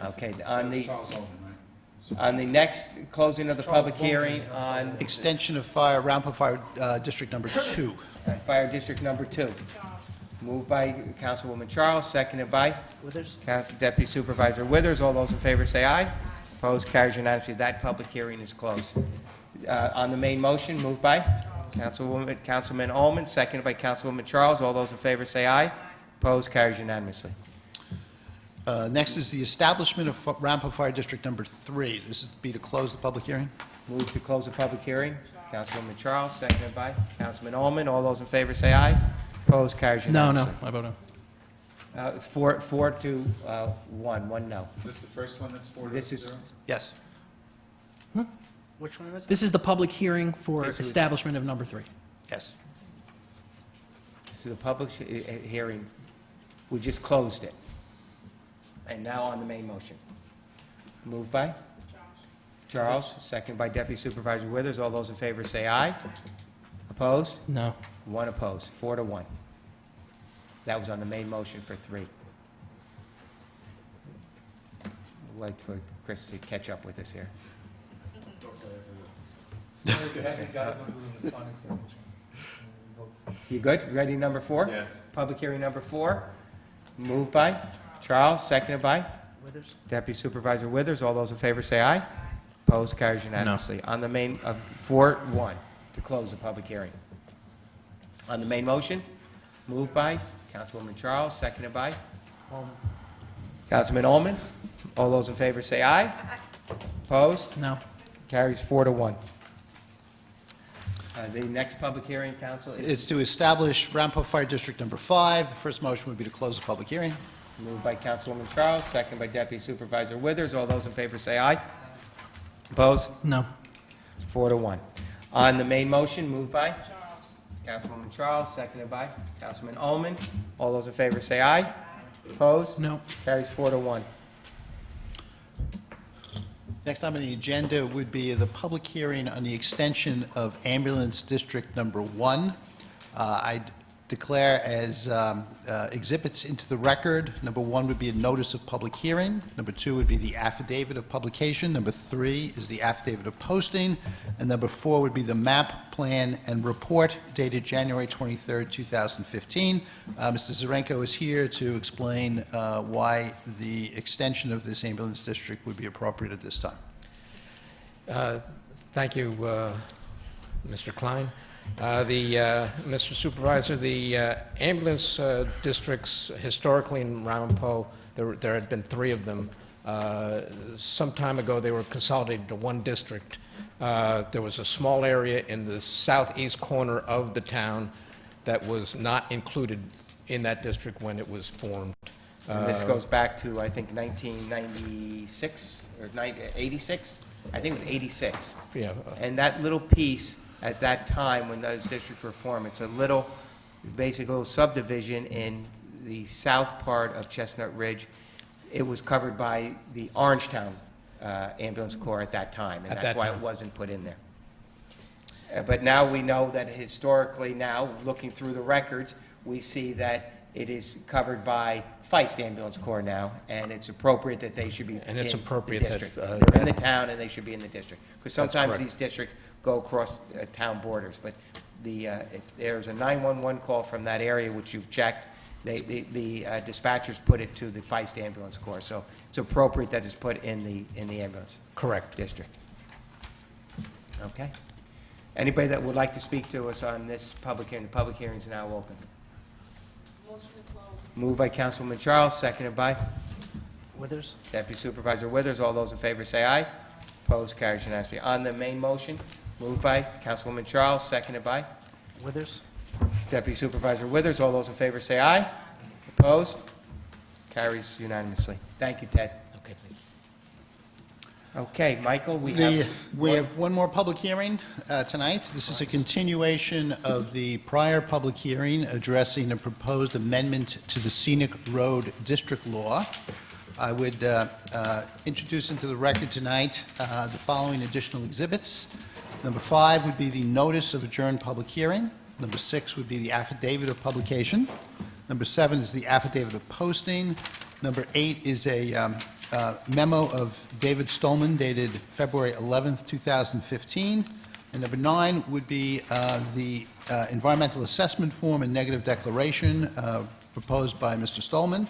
Okay, on the next closing of the public hearing on Extension of Fire, Rampa Fire District Number 2. Fire District Number 2. Moved by Councilwoman Charles, seconded by Withers? Deputy Supervisor Withers. All those in favor say aye. Opposed, carries unanimously. That public hearing is closed. On the main motion, moved by Councilman Ullman, seconded by Councilwoman Charles. All those in favor say aye. Opposed, carries unanimously. Next is the establishment of Rampa Fire District Number 3. This is to be to close the public hearing. Move to close the public hearing. Councilwoman Charles, seconded by Councilman Ullman. All those in favor say aye. Opposed, carries No, unanimously. no, I vote no. It's 4 to 1, 1 no. Is this the first one that's 4 to This is 0? Yes. Which one was it? This is the public hearing for This is- establishment of number 3. Yes. This is a public hearing. We just closed it. And now on the main motion. Moved by? Charles, second by Deputy Supervisor Withers. All those in favor say aye. Opposed? No. 1 opposed, 4 to 1. That was on the main motion for 3. I'd like for Chris to catch up with us here. You good? Ready, number 4? Yes. Public hearing number 4. Moved by Charles, seconded by Withers? Deputy Supervisor Withers. All those in favor say aye. Opposed, carries unanimously. On the main, 4-1, to close the public hearing. On the main motion, moved by Councilwoman Charles, seconded by Ullman? Councilman Ullman. All those in favor say aye. Opposed? No. Carries 4 to 1. The next public hearing, Council, is It's to establish Rampa Fire District Number 5. The first motion would be to close the public hearing. moved by Councilwoman Charles, seconded by Deputy Supervisor Withers. All those in favor say aye. Opposed? No. 4 to 1. On the main motion, moved by Councilwoman Charles, seconded by Councilman Ullman. All those in favor say aye. Opposed? No. Carries 4 to 1. Next item on the agenda would be the public hearing on the extension of Ambulance District Number 1. I declare as exhibits into the record. Number 1 would be a notice of public hearing. Number 2 would be the affidavit of publication. Number 3 is the affidavit of posting. And number 4 would be the map, plan, and report dated January 23rd, 2015. Mr. Zarenko is here to explain why the extension of this ambulance district would be appropriate at this time. Thank you, Mr. Klein. Mr. Supervisor, the ambulance districts historically in Ramapo, there had been 3 of them. Some time ago, they were consolidated to 1 district. There was a small area in the southeast corner of the town that was not included in that district when it was formed. And this goes back to, I think, 1996 or 86? I think it was 86. Yeah. And that little piece at that time when those districts were formed, it's a little, basically a little subdivision in the south part of Chestnut Ridge. It was covered by the Orangetown Ambulance Corps at that time, and At that's that why it time. wasn't put in there. But now we know that historically now, looking through the records, we see that it is covered by Feist Ambulance Corps now, and it's appropriate that they should be And it's in appropriate the that, district. that- They're in the town and they should be in the district. Because That's sometimes correct. these districts go across town borders, but if there's a 911 call from that area, which you've checked, the dispatchers put it to the Feist Ambulance Corps. So it's appropriate that it's put in the ambulance Correct. district. Okay. Anybody that would like to speak to us on this public hearing? The public hearing is now open. Moved by Councilwoman Charles, seconded by Withers? Deputy Supervisor Withers. All those in favor say aye. Opposed, carries unanimously. On the main motion, moved by Councilwoman Charles, seconded by Withers? Deputy Supervisor Withers. All those in favor say aye. Opposed, carries unanimously. Thank you, Ted. Okay, thank you. Okay, Michael, we have one more public hearing tonight. This is a continuation of the prior public hearing addressing a proposed amendment to the Scenic Road District Law. I would introduce into the record tonight the following additional exhibits. Number 5 would be the notice of adjourned public hearing. Number 6 would be the affidavit of publication. Number 7 is the affidavit of posting. Number 8 is a memo of David Stolman dated February 11th, 2015. And number 9 would be the environmental assessment form and negative declaration proposed by Mr. Stolman.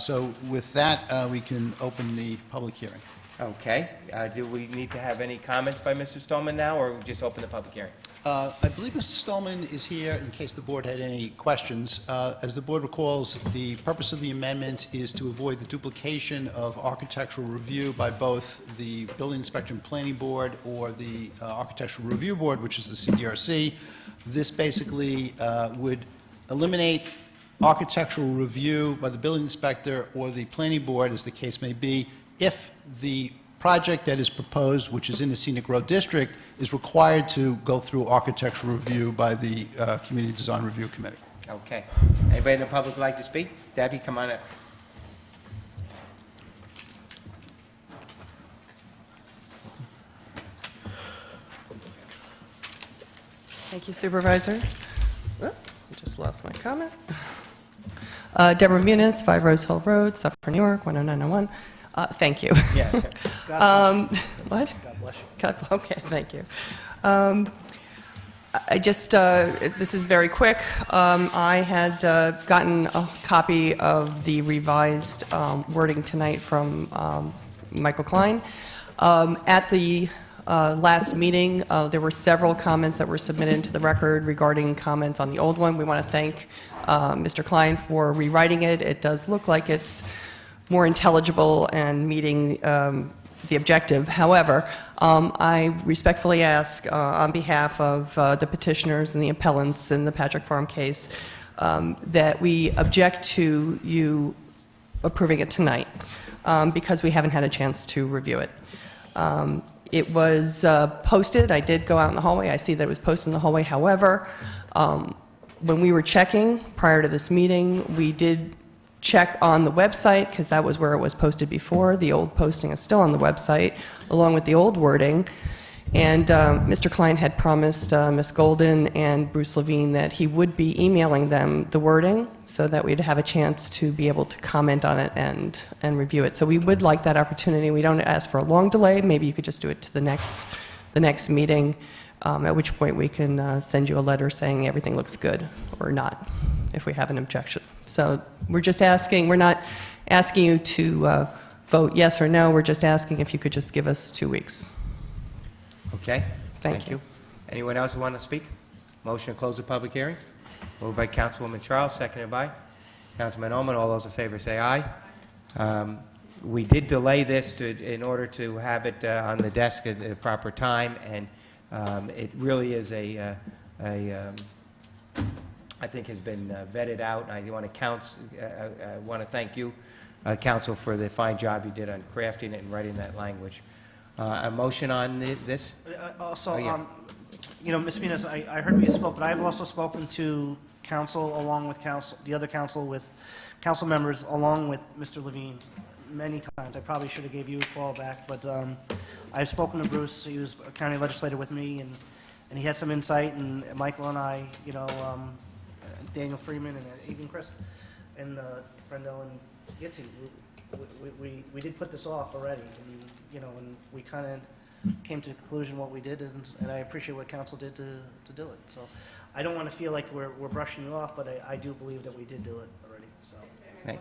So with that, we can open the public hearing. Okay. Do we need to have any comments by Mr. Stallman now, or we just open the public hearing? I believe Mr. Stallman is here in case the board had any questions. As the board recalls, the purpose of the amendment is to avoid the duplication of architectural review by both the Building Inspector and Planning Board or the Architectural Review Board, which is the CDRC. This basically would eliminate architectural review by the building inspector or the planning board, as the case may be, if the project that is proposed, which is in the Scenic Road District, is required to go through architectural review by the Community Design Review Committee. Okay. Anybody in the public would like to speak? Debbie, come on up. Thank you, Supervisor. I just lost my comment. Deborah Muniz, 5 Rose Hill Road, Suffolk, New York, 10901. Thank you. Yeah. What? God bless you. Okay, thank you. I just, this is very quick. I had gotten a copy of the revised wording tonight from Michael Klein. At the last meeting, there were several comments that were submitted into the record regarding comments on the old one. We want to thank Mr. Klein for rewriting it. It does look like it's more intelligible and meeting the objective. However, I respectfully ask on behalf of the petitioners and the appellants in the Patrick Farm case that we object to you approving it tonight because we haven't had a chance to review it. It was posted. I did go out in the hallway. I see that it was posted in the hallway. However, when we were checking prior to this meeting, we did check on the website because that was where it was posted before. The old posting is still on the website along with the old wording. And Mr. Klein had promised Ms. Golden and Bruce Levine that he would be emailing them the wording so that we'd have a chance to be able to comment on it and review it. So we would like that opportunity. We don't ask for a long delay. Maybe you could just do it to the next meeting, at which point we can send you a letter saying everything looks good or not, if we have an objection. So we're just asking, we're not asking you to vote yes or no. We're just asking if you could just give us 2 weeks. Okay. Thank you. Anyone else who want to speak? Motion to close the public hearing. Moved by Councilwoman Charles, seconded by Councilman Oman. All those in favor say aye. We did delay this in order to have it on the desk at the proper time, and it really is I think has been vetted out. I want to thank you, Council, for the fine job you did on crafting it and writing that language. A motion on this? Also, Oh, yeah. you know, Ms. Muniz, I heard what you spoke, but I've also spoken to council along with the other council with council members along with Mr. Levine many times. I probably should have gave you a call back, but I've spoken to Bruce. He was a county legislator with me, and he had some insight, and Michael and I, you know, Daniel Freeman and even Chris and Brendel and Yitzi, we did put this off already, and, you know, and we kind of came to the conclusion what we did, and I appreciate what council did to do it. So I don't want to feel like we're brushing you off, but I do believe that we did do it already, so. Thank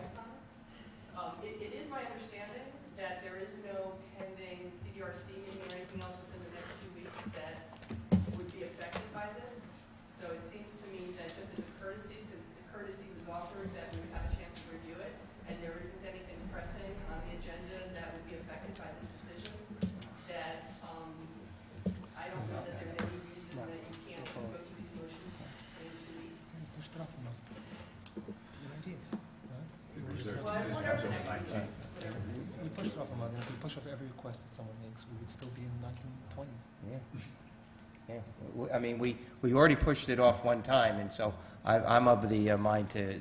It is my understanding that there is no pending CDRC meeting or anything else within the next 2 weeks that would be affected by this. So it seems to me that just as a courtesy, since the courtesy was offered, that we would have a chance to review it, and there isn't anything pressing on the agenda that would be affected by this decision, that I don't know that there's any reason that you can't just go through these motions in 2 weeks. We pushed off a month, and if we push off every request that someone makes, we would still be in 1920s. Yeah. I mean, we already pushed it off one time, and so I'm of the mind to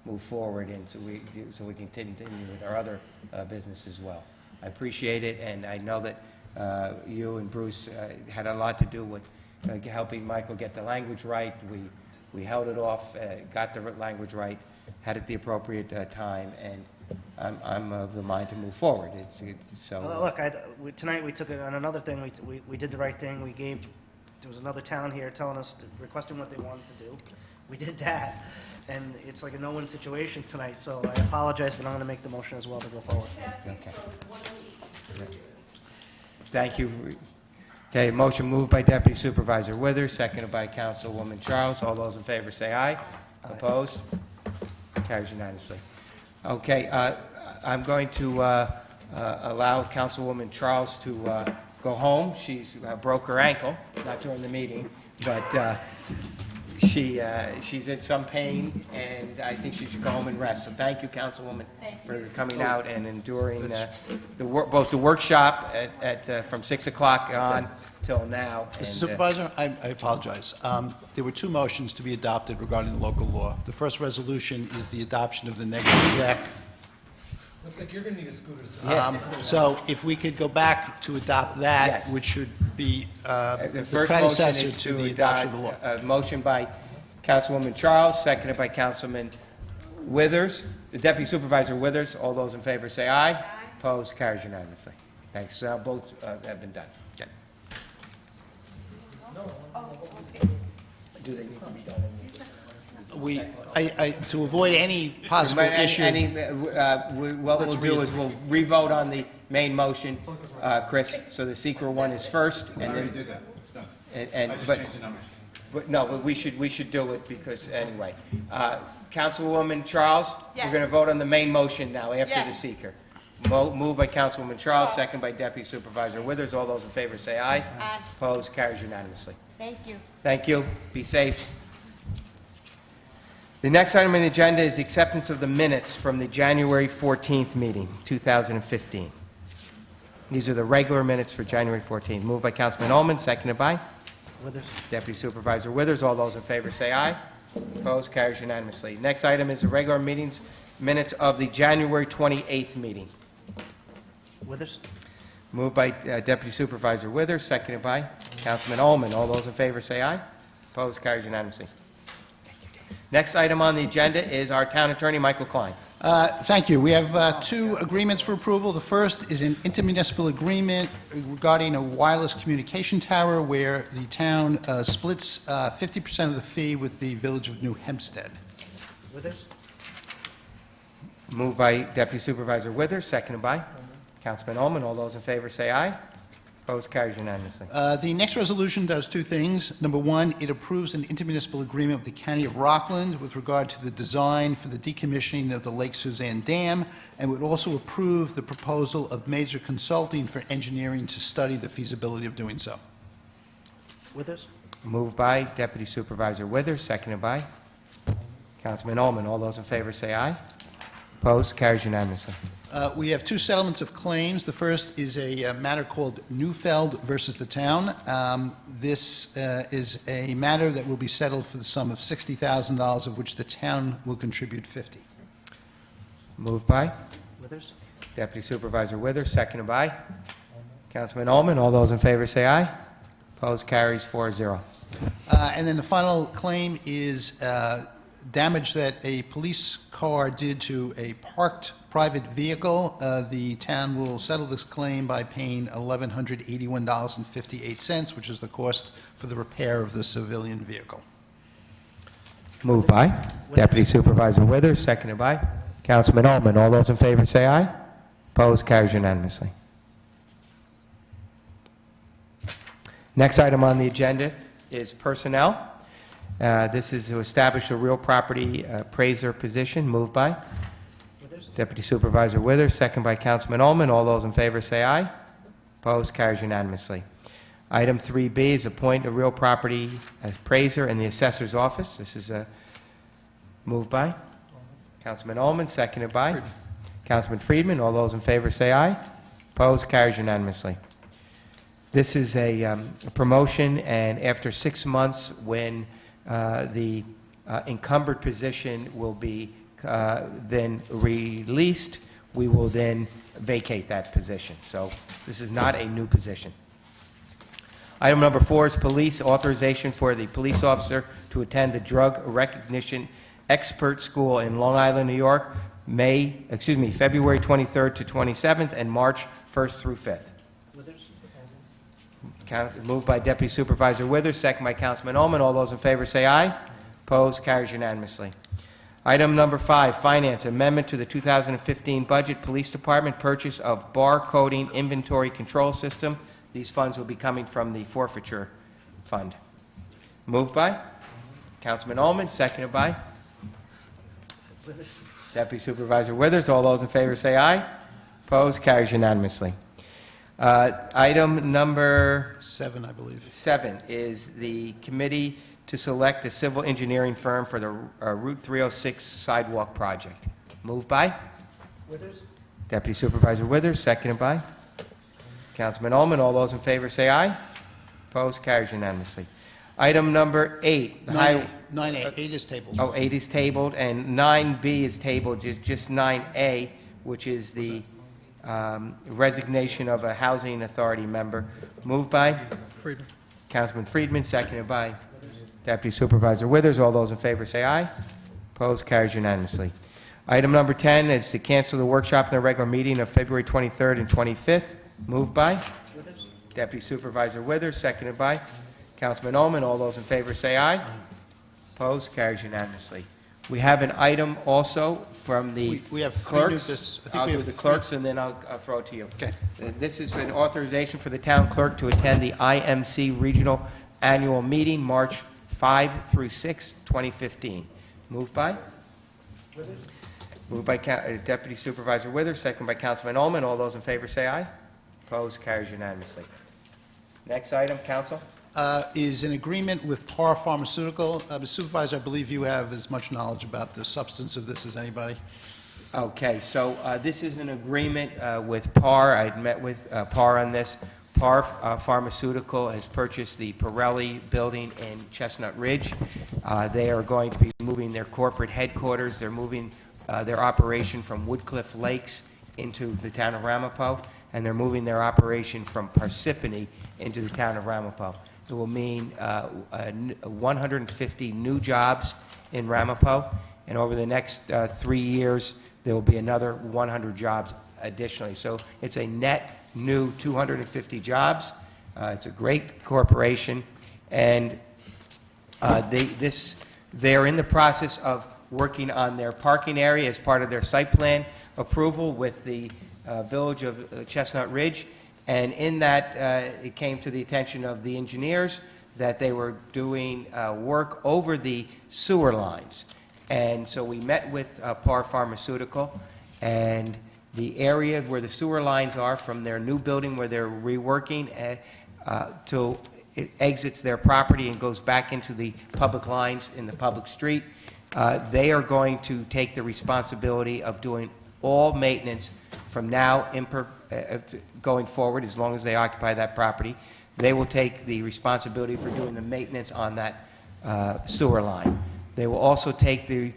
move forward, and so we can continue with our other business as well. I appreciate it, and I know that you and Bruce had a lot to do with helping Michael get the language right. We held it off, got the language right, had it at the appropriate time, and I'm of the mind to move forward. Look, tonight we took it on another thing. We did the right thing. There was another town here telling us, requesting what they wanted to do. We did that, and it's like a no-win situation tonight, so I apologize, but I'm going to make the motion as well to go forward. Okay. Thank you. Okay, motion moved by Deputy Supervisor Withers, seconded by Councilwoman Charles. All those in favor say aye. Opposed? Carries unanimously. Okay, I'm going to allow Councilwoman Charles to go home. She's broke her ankle, not during the meeting, but she's in some pain, and I think she should go home and rest. So thank you, Councilwoman, for coming out and enduring both the workshop from 6 o'clock on till now. Mr. Supervisor, I apologize. There were two motions to be adopted regarding the local law. The first resolution is the adoption of the negative deck. Looks like you're going to need a scooter soon. So if we could go back to adopt that, Yes. which should be The the first motion predecessor is to the adoption of the law. a motion by Councilwoman Charles, seconded by Councilman Withers, the Deputy Supervisor Withers. All those in favor say aye. Aye. Opposed? Carries unanimously. Thanks. Both have been done. Okay. Do they need to be done? To avoid any possible issue. What we'll do is we'll re-vote on the main motion, Chris. So the secret one is first, and then. did that, it's done. But no, but we should do it because, anyway. Councilwoman Charles? Yes. We're going to vote on the main motion now after the Yes. seeker. Moved by Councilwoman Charles, second by Deputy Supervisor Withers. All those in favor say aye. Aye. Opposed? Carries unanimously. Thank you. Thank you. Be safe. The next item on the agenda is the acceptance of the minutes from the January 14th meeting, 2015. These are the regular minutes for January 14th. Moved by Councilman Ullman, seconded by Withers. Deputy Supervisor Withers. All those in favor say aye. Opposed? Carries unanimously. Next item is the regular minutes of the January 28th meeting. Withers. Moved by Deputy Supervisor Withers, seconded by Councilman Ullman. All those in favor say aye. Opposed? Carries unanimously. Next item on the agenda is our Town Attorney, Michael Klein. Thank you. We have two agreements for approval. The first is an intermunicipal agreement regarding a wireless communication tower where the town splits 50% of the fee with the Village of New Hempstead. Withers. Moved by Deputy Supervisor Withers, seconded by Councilman Ullman. All those in favor say aye. Opposed? Carries unanimously. The next resolution does two things. Number one, it approves an intermunicipal agreement with the County of Rockland with regard to the design for the decommissioning of the Lake Suzanne Dam, and would also approve the proposal of Mazer Consulting for engineering to study the feasibility of doing so. Withers. Moved by Deputy Supervisor Withers, seconded by Councilman Ullman. All those in favor say aye. Opposed? Carries unanimously. We have two settlements of claims. The first is a matter called Neufeld versus the town. This is a matter that will be settled for the sum of $60,000, of which the town will contribute $50,000. Moved by Withers. Deputy Supervisor Withers, seconded by Councilman Ullman. All those in favor say aye. Opposed? Carries 4-0. And then the final claim is damage that a police car did to a parked private vehicle. The town will settle this claim by paying $1,181.58, which is the cost for the repair of the civilian vehicle. Moved by Deputy Supervisor Withers, seconded by Councilman Ullman. All those in favor say aye. Opposed, carries unanimously. Next item on the agenda is personnel. This is to establish a real property appraiser position. Moved by Deputy Supervisor Withers, second by Councilman Ullman. All those in favor say aye. Opposed, carries unanimously. Item 3B is appoint a real property appraiser in the assessor's office. This is moved by Councilman Ullman, seconded by Councilman Friedman. All those in favor say aye. Opposed, carries unanimously. This is a promotion, and after 6 months, when the encumbered position will be then released, we will then vacate that position. So this is not a new position. Item number 4 is police authorization for the police officer to attend the Drug Recognition Expert School in Long Island, New York, February 23rd to 27th and March 1st through 5th. Moved by Deputy Supervisor Withers, second by Councilman Ullman. All those in favor say aye. Opposed, carries unanimously. Item number 5, finance, amendment to the 2015 budget, Police Department, purchase of bar coding inventory control system. These funds will be coming from the forfeiture fund. Moved by Councilman Ullman, seconded by Deputy Supervisor Withers. All those in favor say aye. Opposed, carries unanimously. Item number 7, I believe. 7 is the committee to select a civil engineering firm for the Route 306 sidewalk project. Moved by Withers? Deputy Supervisor Withers, seconded by Councilman Ullman. All those in favor say aye. Opposed, carries unanimously. Item number 8. 9A. 8 is tabled. 8 is tabled, and 9B is tabled, just 9A, which is the resignation of a housing authority member. Moved by Friedman. Councilman Friedman, seconded by Deputy Supervisor Withers. All those in favor say aye. Opposed, carries unanimously. Item number 10 is to cancel the workshop in the regular meeting of February 23rd and 25th. Moved by Deputy Supervisor Withers, seconded by Councilman Ullman. All those in favor say aye. Opposed, carries unanimously. We have an item also from the We have three clerks. new bus- I think I'll we do have the three- clerks, and then I'll throw it to you. Okay. This is an authorization for the town clerk to attend the IMC Regional Annual Meeting, March 5 through 6, 2015. Moved by? Moved by Deputy Supervisor Withers, second by Councilman Ullman. All those in favor say aye. Opposed, carries unanimously. Next item, council. Is in agreement with Par Pharmaceutical. Mr. Supervisor, I believe you have as much knowledge about the substance of this as anybody. Okay, so this is an agreement with PAR. I'd met with PAR on this. PAR Pharmaceutical has purchased the Pirelli building in Chestnut Ridge. They are going to be moving their corporate headquarters. They're moving their operation from Woodcliff Lakes into the town of Ramapo, and they're moving their operation from Parsippany into the town of Ramapo. It will mean 150 new jobs in Ramapo, and over the next 3 years, there will be another 100 jobs additionally. So it's a net new 250 jobs. It's a great corporation, and they're in the process of working on their parking area as part of their site plan approval with the Village of Chestnut Ridge. And in that, it came to the attention of the engineers that they were doing work over the sewer lines. And so we met with Par Pharmaceutical, and the area where the sewer lines are from their new building where they're reworking till it exits their property and goes back into the public lines in the public street, they are going to take the responsibility of doing all maintenance from now going forward, as long as they occupy that property. They will take the responsibility for doing the maintenance on that sewer line. They will also take the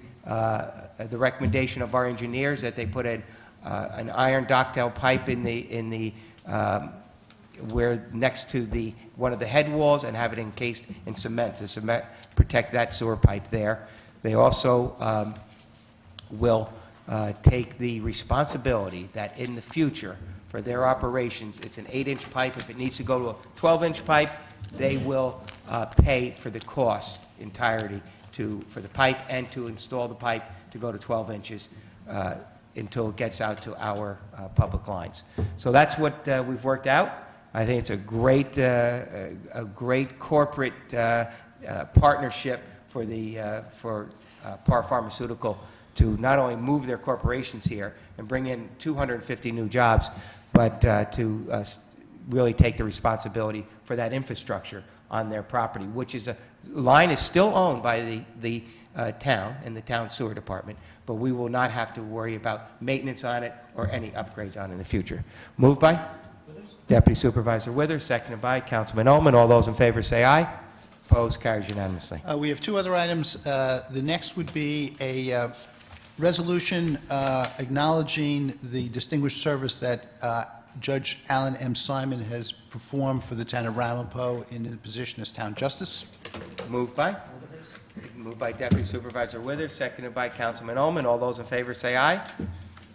recommendation of our engineers that they put an iron ductile pipe in the where next to one of the head walls and have it encased in cement to protect that sewer pipe there. They also will take the responsibility that in the future, for their operations, it's an 8-inch pipe. If it needs to go to a 12-inch pipe, they will pay for the cost entirety for the pipe and to install the pipe to go to 12 inches until it gets out to our public lines. So that's what we've worked out. I think it's a great corporate partnership for Par Pharmaceutical to not only move their corporations here and bring in 250 new jobs, but to really take the responsibility for that infrastructure on their property, which is line is still owned by the town and the town sewer department, but we will not have to worry about maintenance on it or any upgrades on it in the future. Moved by Deputy Supervisor Withers, seconded by Councilman Ullman. All those in favor say aye. Opposed? Carries unanimously. We have two other items. The next would be a resolution acknowledging the distinguished service that Judge Alan M. Simon has performed for the town of Ramapo in his position as town justice. Moved by? Moved by Deputy Supervisor Withers, seconded by Councilman Ullman. All those in favor say aye.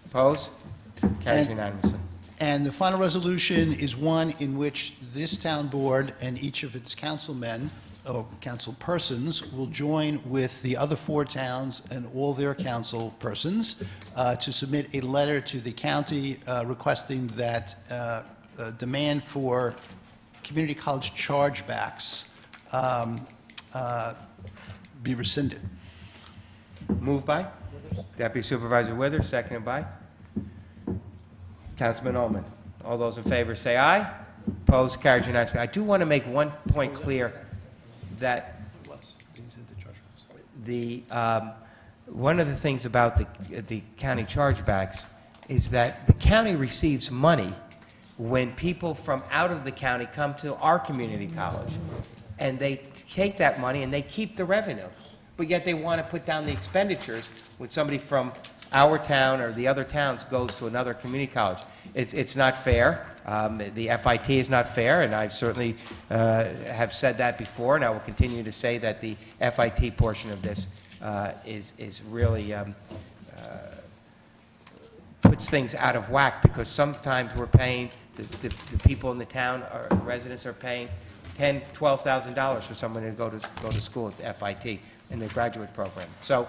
Opposed? Carries unanimously. And the final resolution is one in which this town board and each of its councilmen or council persons will join with the other 4 towns and all their council persons to submit a letter to the county requesting that demand for community college chargebacks be rescinded. Moved by Deputy Supervisor Withers, seconded by Councilman Ullman. All those in favor say aye. Opposed? Carries unanimously. I do want to make one point clear that one of the things about the county chargebacks is that the county receives money when people from out of the county come to our community college, and they take that money and they keep the revenue, but yet they want to put down the expenditures when somebody from our town or the other towns goes to another community college. It's not fair. The FIT is not fair, and I certainly have said that before, and I will continue to say that the FIT portion of this is really puts things out of whack, because sometimes we're paying, the people in the town, or residents are paying $10,000, $12,000 for someone to go to school at the FIT in the graduate program. So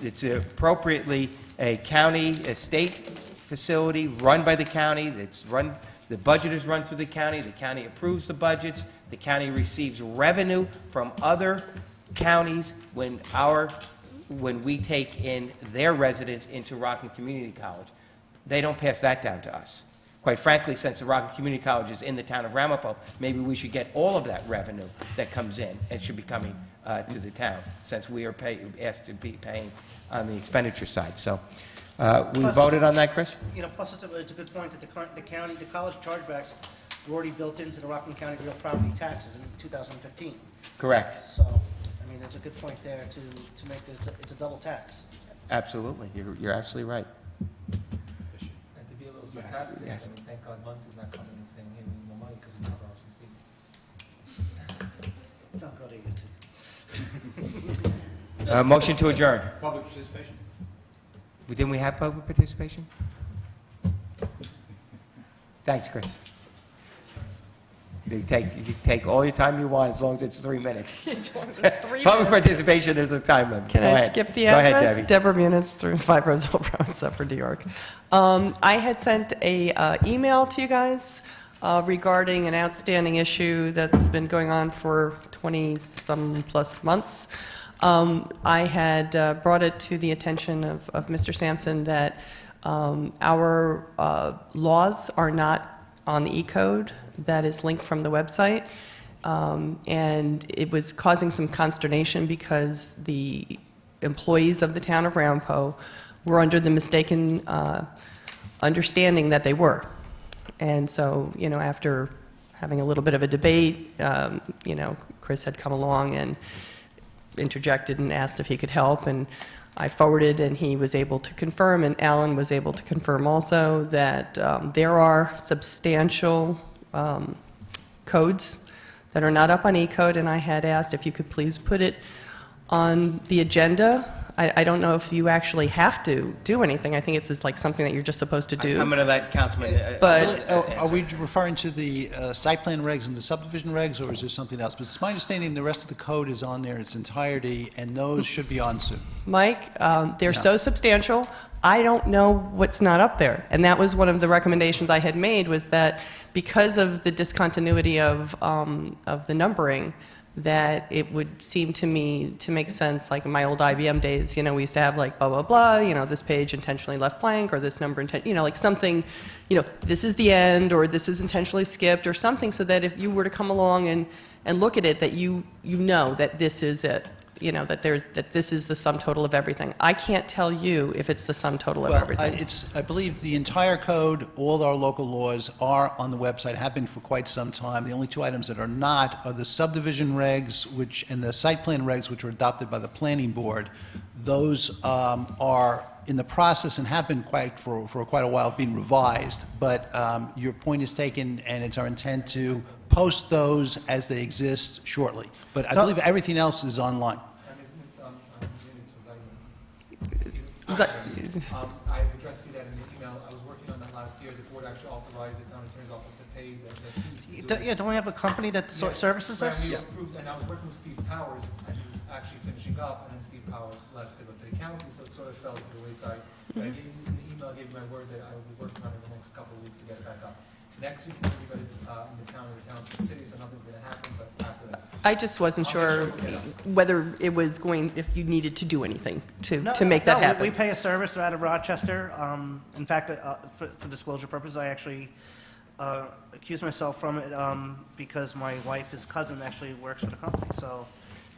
it's appropriately a state facility run by the county. The budget is run through the county approves the budgets, the county receives revenue from other counties when we take in their residents into Rockland Community College. They don't pass that down to us. Quite frankly, since the Rockland Community College is in the town of Ramapo, maybe we should get all of that revenue that comes in and should be coming to the town, since we are asked to be paying on the expenditure side. So we voted on that, Chris? Plus it's a good point that the college chargebacks were already built into the Rockland County real property taxes in 2015. Correct. So, I mean, there's a good point there to make this, it's a double tax. Absolutely. You're absolutely right. And to be a little sarcastic, Yes. I mean, thank God Muntz is not coming and saying, hey, we need more money, because we cover RCC. Don't go to UC. Motion to adjourn. Public participation. Didn't we have public participation? Thanks, Chris. You can take all your time you want, as long as it's 3 minutes. Public participation, there's a time limit. Can Go I ahead. skip the Go address? ahead, Debbie. Deborah Munitz, 5 Roseville Road, Suffolk, New York. I had sent a email to you guys regarding an outstanding issue that's been going on for 20-some plus months. I had brought it to the attention of Mr. Sampson that our laws are not on the E-code that is linked from the website, and it was causing some consternation because the employees of the town of Ramapo were under the mistaken understanding that they were. And so, after having a little bit of a debate, Chris had come along and interjected and asked if he could help, and I forwarded, and he was able to confirm, and Alan was able to confirm also that there are substantial codes that are not up on E-code, and I had asked if you could please put it on the agenda. I don't know if you actually have to do anything. I think it's just like something that you're just supposed to do. I'm going to let Councilman... But- Are we referring to the site plan regs and the subdivision regs, or is there something else? But it's my understanding the rest of the code is on there in its entirety, and those should be on soon. Mike, they're so substantial, I don't know what's not up there. And that was one of the recommendations I had made, was that because of the discontinuity of the numbering, that it would seem to me to make sense, like in my old IBM days, we used to have like blah, blah, blah, this page intentionally left blank, or this number, like something, this is the end, or this is intentionally skipped, or something, so that if you were to come along and look at it, that you know that this is it. That this is the sum total of everything. I can't tell you if it's the sum total of everything. I believe the entire code, all our local laws are on the website, have been for quite some time. The only two items that are not are the subdivision regs, and the site plan regs, which were adopted by the planning board. Those are in the process and have been for quite a while being revised. But your point is taken, and it's our intent to post those as they exist shortly. But I believe everything else is online. I've addressed you that in the email. I was working on that last year. The board actually authorized the town attorney's office to pay the fees. Don't we have a company that services us? We approved, and I was working with Steve Powers, and he was actually finishing up, and then Steve Powers left to go to the county, so it sort of fell to the wayside. But I gave you an email, I gave you my word that I will be working on it in the next couple of weeks to get it back up. Next week, we're going to in the town or the towns and cities, so nothing's going to happen, but after that. I just wasn't sure whether it was if you needed to do anything to make that happen. We pay a service out of Rochester. In fact, for disclosure purposes, I actually accuse myself from it because my wife's cousin actually works for the company. So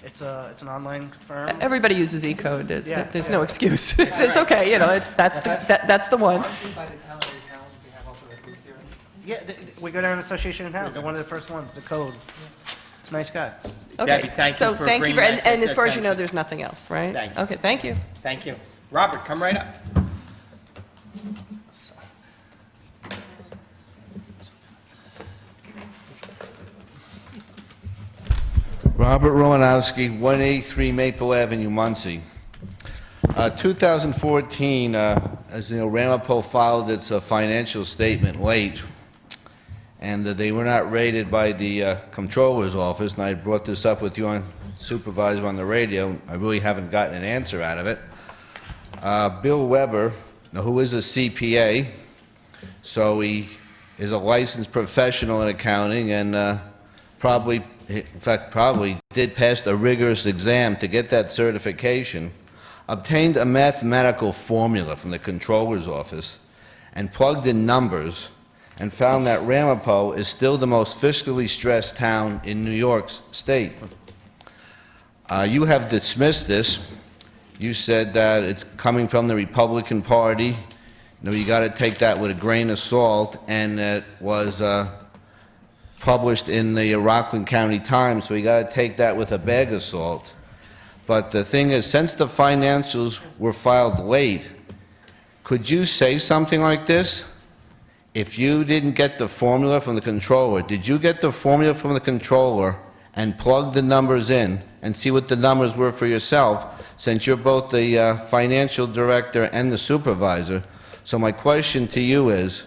it's an online firm. Everybody uses E-code. There's no excuse. It's okay. That's the one. Yeah, we go down to Association of Towns. They're one of the first ones. The code. It's a nice guy. Okay. Debbie, thank you So for thank you, bringing that to and as far as you know, attention. there's nothing else, right? Thank you. Okay, thank you. Thank you. Robert, come right up. Robert Romanowski, 183 Maple Avenue, Muncie. 2014, as you know, Ramapo filed its financial statement late, and they were not rated by the Comptroller's office, and I brought this up with you, Supervisor, on the radio. I really haven't gotten an answer out of it. Bill Weber, who is a CPA, so he is a licensed professional in accounting, and probably did pass a rigorous exam to get that certification, obtained a mathematical formula from the Comptroller's office, and plugged in numbers, and found that Ramapo is still the most fiscally stressed town in New York State. You have dismissed this. You said that it's coming from the Republican Party. You got to take that with a grain of salt, and it was published in the Rockland County Times, so you got to take that with a bag of salt. But the thing is, since the financials were filed late, could you say something like this? If you didn't get the formula from the controller, did you get the formula from the controller and plug the numbers in and see what the numbers were for yourself, since you're both the financial director and the supervisor? So my question to you is,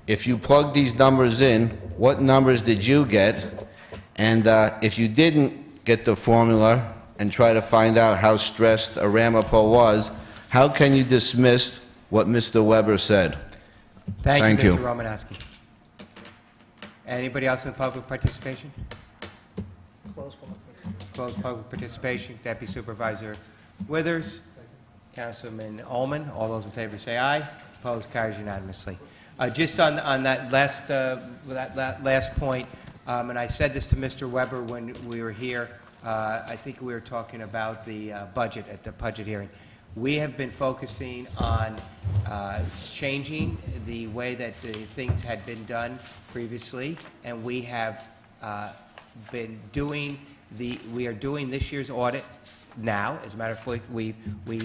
if you plug these numbers in, what numbers did you get? And if you didn't get the formula and try to find out how stressed a Ramapo was, how can you dismiss what Mr. Weber said? Thank you, Mr. Romanowski. Anybody else in public participation? Closed public participation. Deputy Supervisor Withers, Councilman Ullman. All those in favor say aye. Opposed, carries unanimously. Just on that last point, and I said this to Mr. Weber when we were here. I think we were talking about the budget at the budget hearing. We have been focusing on changing the way that the things had been done previously, and we have been doing we are doing this year's audit now. As a matter of fact, we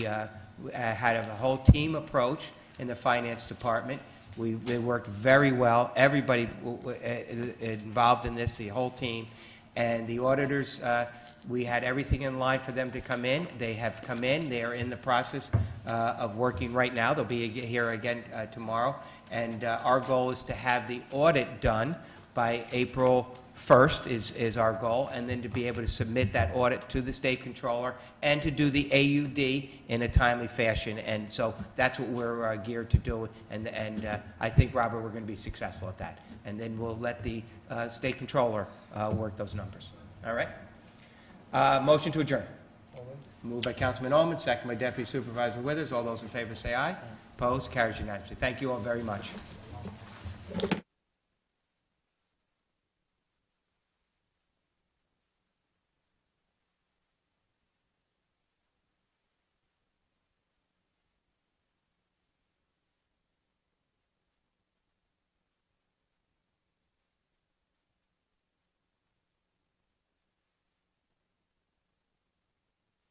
had a whole team approach in the finance department. They worked very well. Everybody involved in this, the whole team, and the auditors We had everything in line for them to come in. They have come in. They are in the process of working right now. They'll be here again tomorrow. And our goal is to have the audit done by April 1st is our goal, and then to be able to submit that audit to the state controller and to do the AUD in a timely fashion. And so that's what we're geared to do. And I think, Robert, we're going to be successful at that. And then we'll let the state controller work those numbers. All right? Motion to adjourn. Moved by Councilman Ullman, second by Deputy Supervisor Withers. All those in favor say aye. Opposed? Carries unanimously. Thank you all very much.